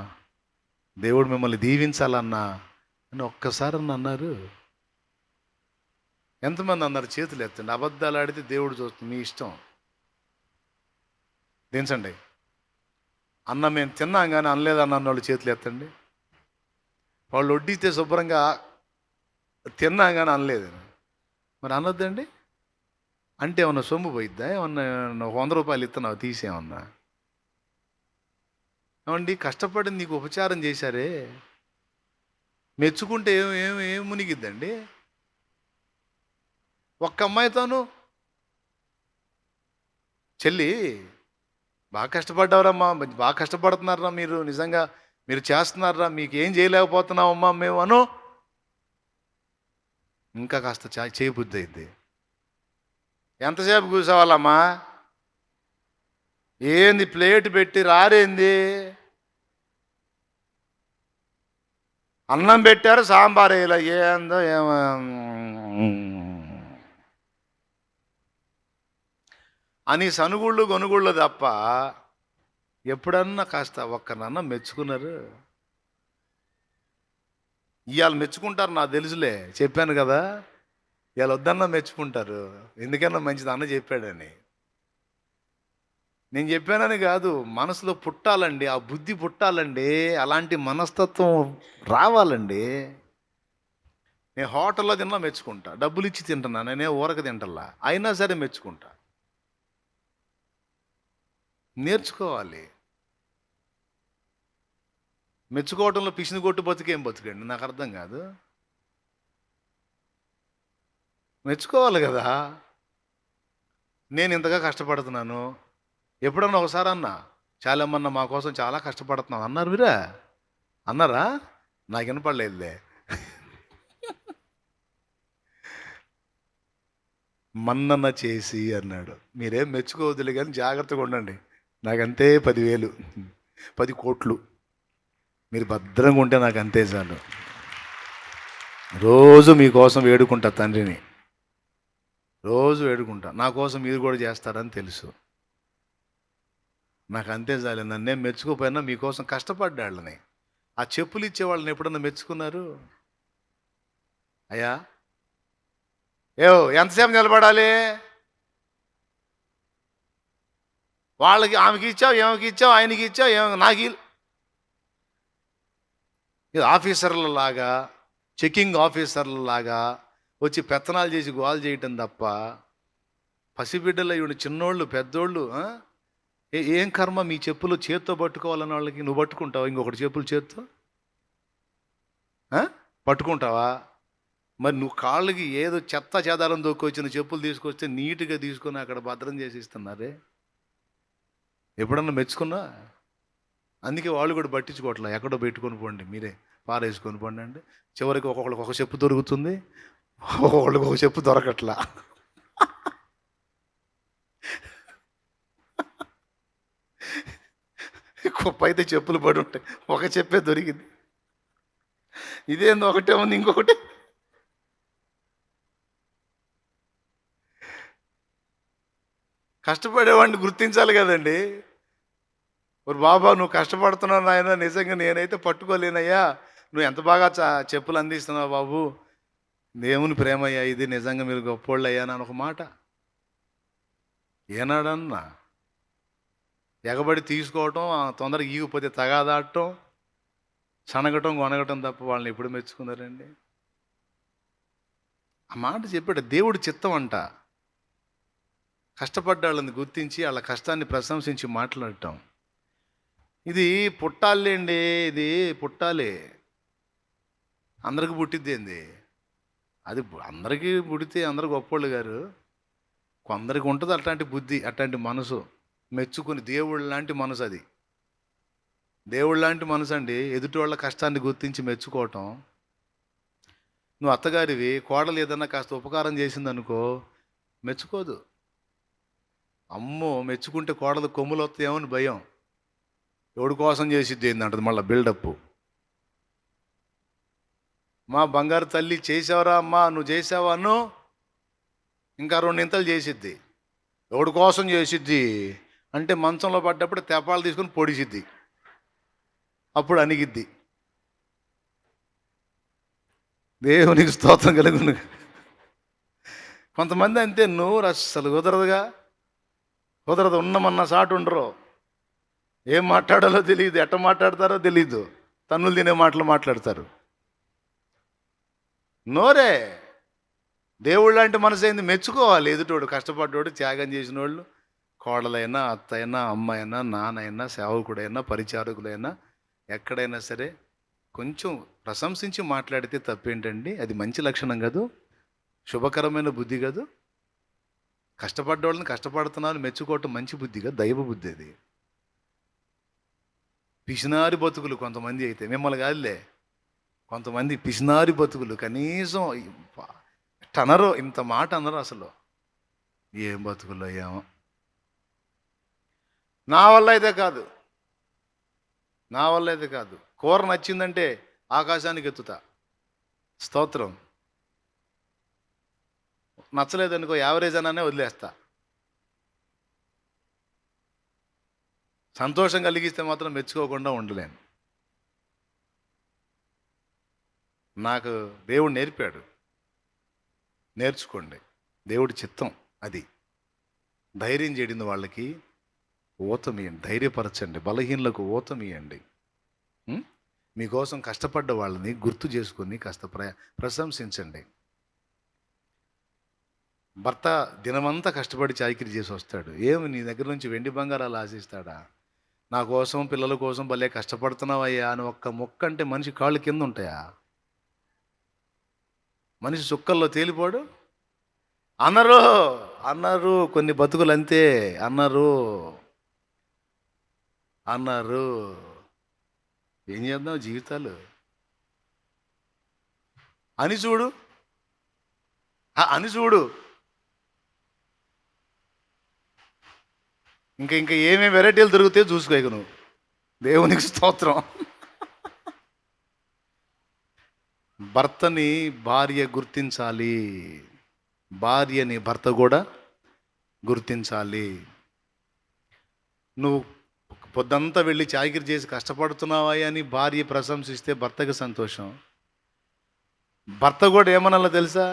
దేవుడు మిమ్మల్ని దీవించాలన్నా అని ఒక్కసారి అన్నారు. ఎంతమంది అన్నారు? చేతులు ఎత్తండి. అబద్ధాలు ఆడితే దేవుడు చూస్తుంది, మీ ఇష్టం. దించండి. అన్న మేము తిన్నాం కానీ అనలేదన్న వాళ్ళు చేతులు ఎత్తండి. వాళ్ళు వడ్డితే శుభ్రంగా తిన్నాం కానీ అనలేదు, మరి అనొద్దండి. అంటే ఏమన్నా సొమ్ము పోయిద్దా? ఏమన్నా 100 రూపాయలు ఇస్తున్నావు తీసేమన్నా? ఏమండి, కష్టపడి నీకు ఉపచారం చేశారే, మెచ్చుకుంటే ఏం ఏం ఏం మునిగిద్దండి? ఒక్క అమ్మాయితోను చెల్లి బాగా కష్టపడ్డావురమ్మా, బాగా కష్టపడుతున్నారా మీరు, నిజంగా మీరు చేస్తున్నారా, మీకు ఏం చేయలేకపోతున్నామమ్మా మేము అను, ఇంకా కాస్త చేయబుద్ధి అయింది. ఎంతసేపు కూర్చోవాలమ్మా? ఏంది ప్లేట్ పెట్టి రారేంది? అన్నం పెట్టారు, సాంబార్ వేయాల, ఏందో ఏమో అని సనుగుళ్ళు గొనుగుళ్ళు తప్ప ఎప్పుడన్నా కాస్త ఒక్కనన్నా మెచ్చుకున్నారు? ఇవాళ మెచ్చుకుంటారు, నాకు తెలుసులే, చెప్పాను కదా, ఇవాళ వద్దన్నా మెచ్చుకుంటారు, ఎందుకన్నా మంచిది అన్న చెప్పాడని. నేను చెప్పానని కాదు, మనసులో పుట్టాలండి, ఆ బుద్ధి పుట్టాలండి, అలాంటి మనస్తత్వం రావాలండి. నేను హోటల్లో తిన్నా మెచ్చుకుంటా, డబ్బులు ఇచ్చి తింటున్నా, నేనే ఊరక తింటల్లా, అయినా సరే మెచ్చుకుంటా. నేర్చుకోవాలి. మెచ్చుకోవడంలో పిసిని కొట్టు బతుకేం బతుకండి, నాకు అర్థం కాదు. మెచ్చుకోవాలి కదా. నేను ఇంతగా కష్టపడుతున్నాను, ఎప్పుడన్నా ఒకసారి అన్నా, చాలామన్నా మా కోసం చాలా కష్టపడుతున్నాం అన్నారు, మీరా అన్నారా? నాకు వినపడలేదులే. మన్నన చేసి అన్నాడు. మీరేం మెచ్చుకోవద్దులే కానీ జాగ్రత్తగా ఉండండి, నాకంతే 10,000 10 కోట్లు, మీరు భద్రంగా ఉంటే నాకు అంతే చాలు. రోజు మీకోసం వేడుకుంటా తండ్రిని, రోజు వేడుకుంటా, నా కోసం మీరు కూడా చేస్తారని తెలుసు, నాకు అంతే చాలు. నన్నేం మెచ్చుకోపోయినా మీకోసం కష్టపడ్డాళ్ళని. ఆ చెప్పులు ఇచ్చే వాళ్ళని ఎప్పుడన్నా మెచ్చుకున్నారు? అయ్యా ఎంతసేపు నిలబడాలి? వాళ్ళకి ఆమెకి ఇచ్చావు, ఏమకి ఇచ్చావు, ఆయనకి ఇచ్చావు, నాకు ఆఫీసర్లలాగా, చెకింగ్ ఆఫీసర్లలాగా వచ్చి పెత్తనాలు చేసి గోల్ చేయటం తప్ప, పసిబిడ్డలు ఇవి చిన్నోళ్ళు పెద్దోళ్ళు ఏం కర్మ మీ చెప్పులు చేత్తో పట్టుకోవాలని వాళ్ళకి? నువ్వు పట్టుకుంటావా ఇంకొకటి చెప్పులు చేత్తో? పట్టుకుంటావా? మరి నువ్వు కాళ్ళకి ఏదో చెత్త చెదారం దొక్కొచ్చిన చెప్పులు తీసుకొస్తే నీట్గా తీసుకొని అక్కడ భద్రం చేసి ఇస్తున్నారే, ఎప్పుడన్నా మెచ్చుకున్నా? అందుకే వాళ్ళు కూడా పట్టించుకోవట్లే, ఎక్కడో పెట్టుకొని పోండి, మీరే పారేసుకొని పోండి అంటే చివరికి ఒక్కొక్కరికి ఒక చెప్పు దొరుకుతుంది, ఒక్కొక్కళ్ళకి ఒక చెప్పు దొరకట్లా. కుప్ప అయితే చెప్పులు పడి ఉంటాయి, ఒక చెప్పే దొరికింది, ఇదేందో ఒకటే ఉంది ఇంకొకటి. కష్టపడేవాడిని గుర్తించాలి కదండి. మరి బాబా నువ్వు కష్టపడుతున్నావు నాయన, నిజంగా నేనైతే పట్టుకోలేనయ్యా, నువ్వు ఎంత బాగా చెప్పులు అందిస్తున్నావు బాబు, దేవుని ప్రేమయ్యా ఇది, నిజంగా మీరు గొప్పోళ్ళు అయ్యా అని ఒక మాట. ఏనాడన్నా ఎగబడి తీసుకోవటం, తొందరగా ఈగిపోతే తగాదాడటం, సనగటం గొనగటం తప్ప వాళ్ళని ఎప్పుడు మెచ్చుకున్నారండి? ఆ మాట చెప్పాడు, దేవుడి చిత్తం అంట కష్టపడ్డాళ్ళని గుర్తించి వాళ్ళ కష్టాన్ని ప్రశంసించి మాట్లాడటం. ఇది పుట్టాలేండి, ఇది పుట్టాలి, అందరికి పుట్టిద్ది ఏంది అది? అందరికీ పుడితే అందరు గొప్పోళ్ళు గారు, కొందరికి ఉంటుంది అట్లాంటి బుద్ధి, అట్లాంటి మనసు, మెచ్చుకుని దేవుళ్ళ లాంటి మనసు, అది దేవుళ్ళ లాంటి మనసు అండి. ఎదుటి వాళ్ళ కష్టాన్ని గుర్తించి మెచ్చుకోవటం. నువ్వు అత్తగారివి, కోడలు ఏదన్నా కాస్త ఉపకారం చేసిందనుకో, మెచ్చుకోదు. అమ్మో మెచ్చుకుంటే కోడలు కొమ్ములు వస్తాయేమో అని భయం, ఎవడి కోసం చేసిద్ది ఏందంటది మళ్ళీ బిల్డప్. మా బంగారు తల్లి చేసావరా అమ్మా, నువ్వు చేసావా అను, ఇంకా 2 ఇంతలు చేసిద్ది. ఎవడి కోసం చేసిద్ది అంటే మంచంలో పడ్డప్పుడు తెపాలు తీసుకొని పొడిసిద్ది, అప్పుడు అణిగిద్ది. దేవునికి స్తోత్రం కలుగును. కొంతమంది అంతే, నోరు అస్సలు కుదరదుగా, కుదరదు. ఉన్నమన్న సాటు ఉండరు. ఏం మాట్లాడాలో తెలియదు, ఎట్ట మాట్లాడతారో తెలీదు, తన్నులు తినే మాటలు మాట్లాడతారు. నోరే దేవుడు లాంటి మనసు అయింది. మెచ్చుకోవాలి ఎదుటోడు, కష్టపడ్డోడు, త్యాగం చేసిన వాళ్ళు, కోడలైనా, అత్తైనా, అమ్మాయినా, నాన్నైనా, సేవకుడైనా, పరిచారకులైనా, ఎక్కడైనా సరే కొంచెం ప్రశంసించి మాట్లాడితే తప్పేంటండి? అది మంచి లక్షణం కాదు, శుభకరమైన బుద్ధి కాదు. కష్టపడ్డోళ్ళని కష్టపడుతున్నాను మెచ్చుకోవటం మంచి బుద్ధి కాదు, దైవ బుద్ధి అది. పిసినారి బతుకులు కొంతమంది అయితే, మిమ్మల్ని కాదులే, కొంతమంది పిసినారి బతుకులు కనీసం అనరు, ఇంత మాట అనరు అసలు. ఏం బతుకుల్లో ఏమో. నా వల్ల అయితే కాదు, నా వల్ల అయితే కాదు. కూర నచ్చిందంటే ఆకాశానికి ఎత్తుతా, స్తోత్రం. నచ్చలేదనుకో, యావరేజ్ అనే వదిలేస్తా. సంతోషం కలిగిస్తే మాత్రం మెచ్చుకోకుండా ఉండలేను. నాకు దేవుడు నేర్పాడు, నేర్చుకోండి. దేవుడి చిత్తం అది. ధైర్యం చేయడిన వాళ్ళకి ఊతమియండి, ధైర్యపరచండి, బలహీనలకు ఊతమియండి. మీకోసం కష్టపడ్డ వాళ్ళని గుర్తు చేసుకొని కాస్త ప్రశంసించండి. భర్త దినమంతా కష్టపడి చాకిరీ చేసి వస్తాడు, ఏమి నీ దగ్గర నుంచి వెండి బంగారాలు ఆశిస్తాడా? నా కోసం, పిల్లల కోసం భలే కష్టపడుతున్నావయ్యా అని ఒక్క మొక్క అంటే మనిషి కాళ్ళు కింద ఉంటాయా? మనిషి సుక్కల్లో తేలిపోడు. అన్నారు అన్నారు కొన్ని బతుకులు అంతే, అన్నారు అన్నారు. ఏం చేద్దాం జీవితాలు అని చూడు, అని చూడు. ఇంకా ఇంకా ఏమేమి వెరైటీలు దొరికితే చూసుకో ఇక నువ్వు. దేవునికి స్తోత్రం. భర్తని భార్య గుర్తించాలి, భార్యని భర్త కూడా గుర్తించాలి. నువ్వు పొద్దంతా వెళ్ళి చాకిరీ చేసి కష్టపడుతున్నావా అని భార్య ప్రశంసిస్తే భర్తకి సంతోషం. భర్త కూడా ఏమనాలో తెలుసా?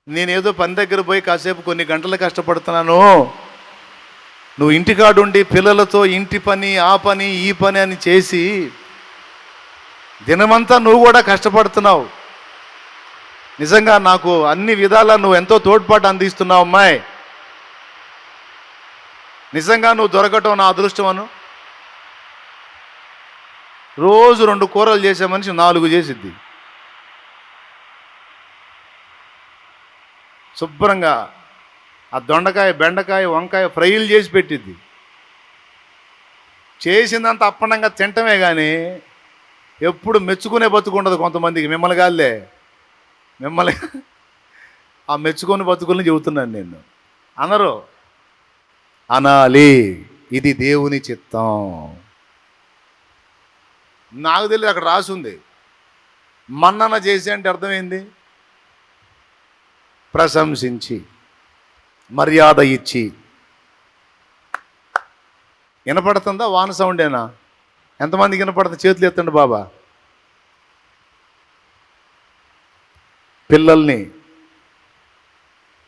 నేనేదో పని దగ్గర పోయి కాసేపు కొన్ని గంటలు కష్టపడుతున్నాను, నువ్వు ఇంటికాడుండి పిల్లలతో ఇంటి పని, ఆ పని, ఈ పని అని చేసి దినమంతా నువ్వు కూడా కష్టపడుతున్నావు. నిజంగా నాకు అన్ని విధాలా నువ్వు ఎంతో తోడ్పాటు అందిస్తున్నావు అమ్మాయి, నిజంగా నువ్వు దొరకటం నా అదృష్టం అను. రోజు 2 కూరలు చేసే మనిషి 4 చేసిద్ది. శుభ్రంగా ఆ దొండకాయ, బెండకాయ, వంకాయ ఫ్రైలు చేసి పెట్టిద్ది. చేసిందంత అప్పనంగా తింటమే కానీ ఎప్పుడు మెచ్చుకునే బతుకుండదు కొంతమందికి. మిమ్మల్ని కాదులే, మిమ్మల్ని ఆ మెచ్చుకొని బతుకుల్ని చెబుతున్నాను నేను. అనరు, అనాలి. ఇది దేవుని చిత్తం. నాకు తెలియదు, అక్కడ రాసి ఉంది. మన్నన చేసి అంటే అర్థమైంది ప్రశంసించి, మర్యాద ఇచ్చి. వినపడుతుందా? వాన సౌండేనా? ఎంతమందికి వినపడుతుంది? చేతులు ఎత్తండి బాబా. పిల్లల్ని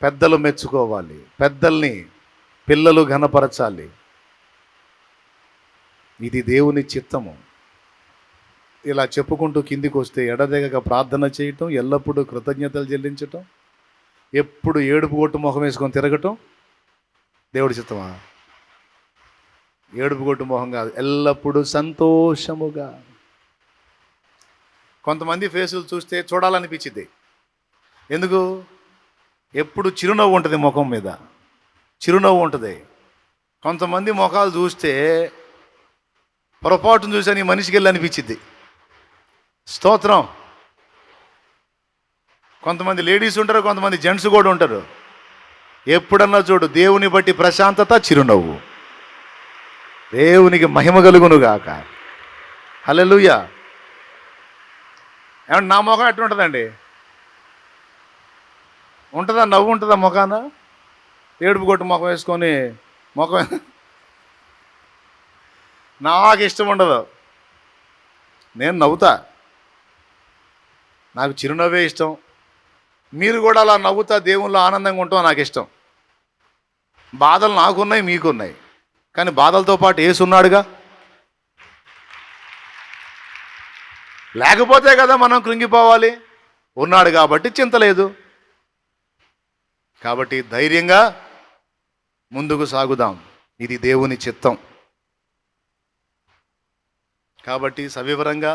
పెద్దలు మెచ్చుకోవాలి, పెద్దల్ని పిల్లలు ఘనపరచాలి. ఇది దేవుని చిత్తము. ఇలా చెప్పుకుంటూ కిందికి వస్తే ఎడదెగక ప్రార్థన చేయటం, ఎల్లప్పుడూ కృతజ్ఞతలు చెల్లించటం, ఎప్పుడు ఏడుపు కొట్టు మొహం వేసుకొని తిరగటం దేవుడి చిత్తమా? ఏడుపు కొట్టు మొహం కాదు, ఎల్లప్పుడూ సంతోషముగా. కొంతమంది ఫేసులు చూస్తే చూడాలనిపించింది. ఎందుకు? ఎప్పుడు చిరునవ్వు ఉంటుంది ముఖం మీద, చిరునవ్వు ఉంటుంది. కొంతమంది ముఖాలు చూస్తే పొరపాటును చూసాను ఈ మనిషికి వెళ్ళి అనిపించింది. స్తోత్రం. కొంతమంది లేడీస్ ఉంటారు, కొంతమంది జెంట్స్ కూడా ఉంటారు. ఎప్పుడన్నా చూడు, దేవుని బట్టి ప్రశాంతత, చిరునవ్వు. దేవునికి మహిమ కలుగును గాక. హల్లెలూయా. ఏమంటే నా ముఖం ఎట్లా ఉంటుందండి? ఉంటుందా? నవ్వు ఉంటుందా ముఖాన? ఏడుపు కొట్టు ముఖం వేసుకొని ముఖం నాకు ఇష్టం ఉండదు. నేను నవ్వుతా. నాకు చిరునవ్వే ఇష్టం. మీరు కూడా అలా నవ్వుతా దేవుళ్ళు ఆనందంగా ఉంటాం నాకు ఇష్టం. బాధలు నాకున్నాయి, మీకున్నాయి, కానీ బాధలతో పాటు యేసు ఉన్నాడుగా. లేకపోతే కదా మనం కృంగిపోవాలి. ఉన్నాడు కాబట్టి చింత లేదు. కాబట్టి ధైర్యంగా ముందుకు సాగుదాం. ఇది దేవుని చిత్తం. కాబట్టి సవివరంగా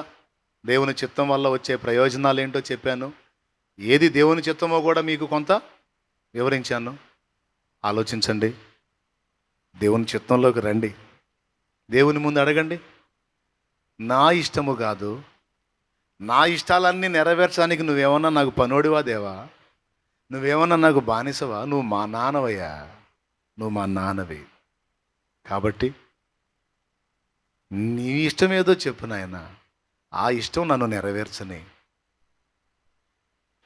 దేవుని చిత్తం వల్ల వచ్చే ప్రయోజనాలు ఏంటో చెప్పాను. ఏది దేవుని చిత్తమో కూడా మీకు కొంత వివరించాను. ఆలోచించండి, దేవుని చిత్తంలోకి రండి, దేవుని ముందు అడగండి. నా ఇష్టము కాదు, నా ఇష్టాలన్నీ నెరవేర్చడానికి నువ్వేమన్నా నాకు పనోడివా దేవా? నువ్వేమన్నా నాకు బానిసవా? నువ్వు మా నాన్నవయ్యా, నువ్వు మా నాన్నవి. కాబట్టి నీ ఇష్టం ఏదో చెప్పు నాయన, ఆ ఇష్టం నన్ను నెరవేర్చని,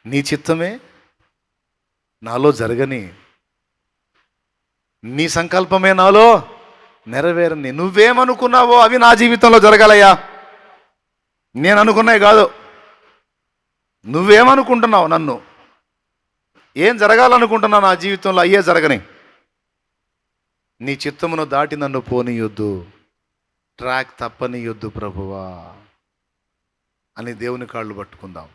నీ చిత్తమే నాలో జరగని, నీ సంకల్పమే నాలో నెరవేరని. నువ్వేమనుకున్నావో అవి నా జీవితంలో జరగాలయ్యా. నేను అనుకున్నాయి కాదు. నువ్వేమనుకుంటున్నావు, నన్ను ఏం జరగాలనుకుంటున్నావు నా జీవితంలో అయ్యే జరగని. నీ చిత్తమును దాటి నన్ను పోనీయొద్దు, ట్రాక్ తప్పనీయొద్దు ప్రభువా అని దేవుని కాళ్ళు పట్టుకుందాం.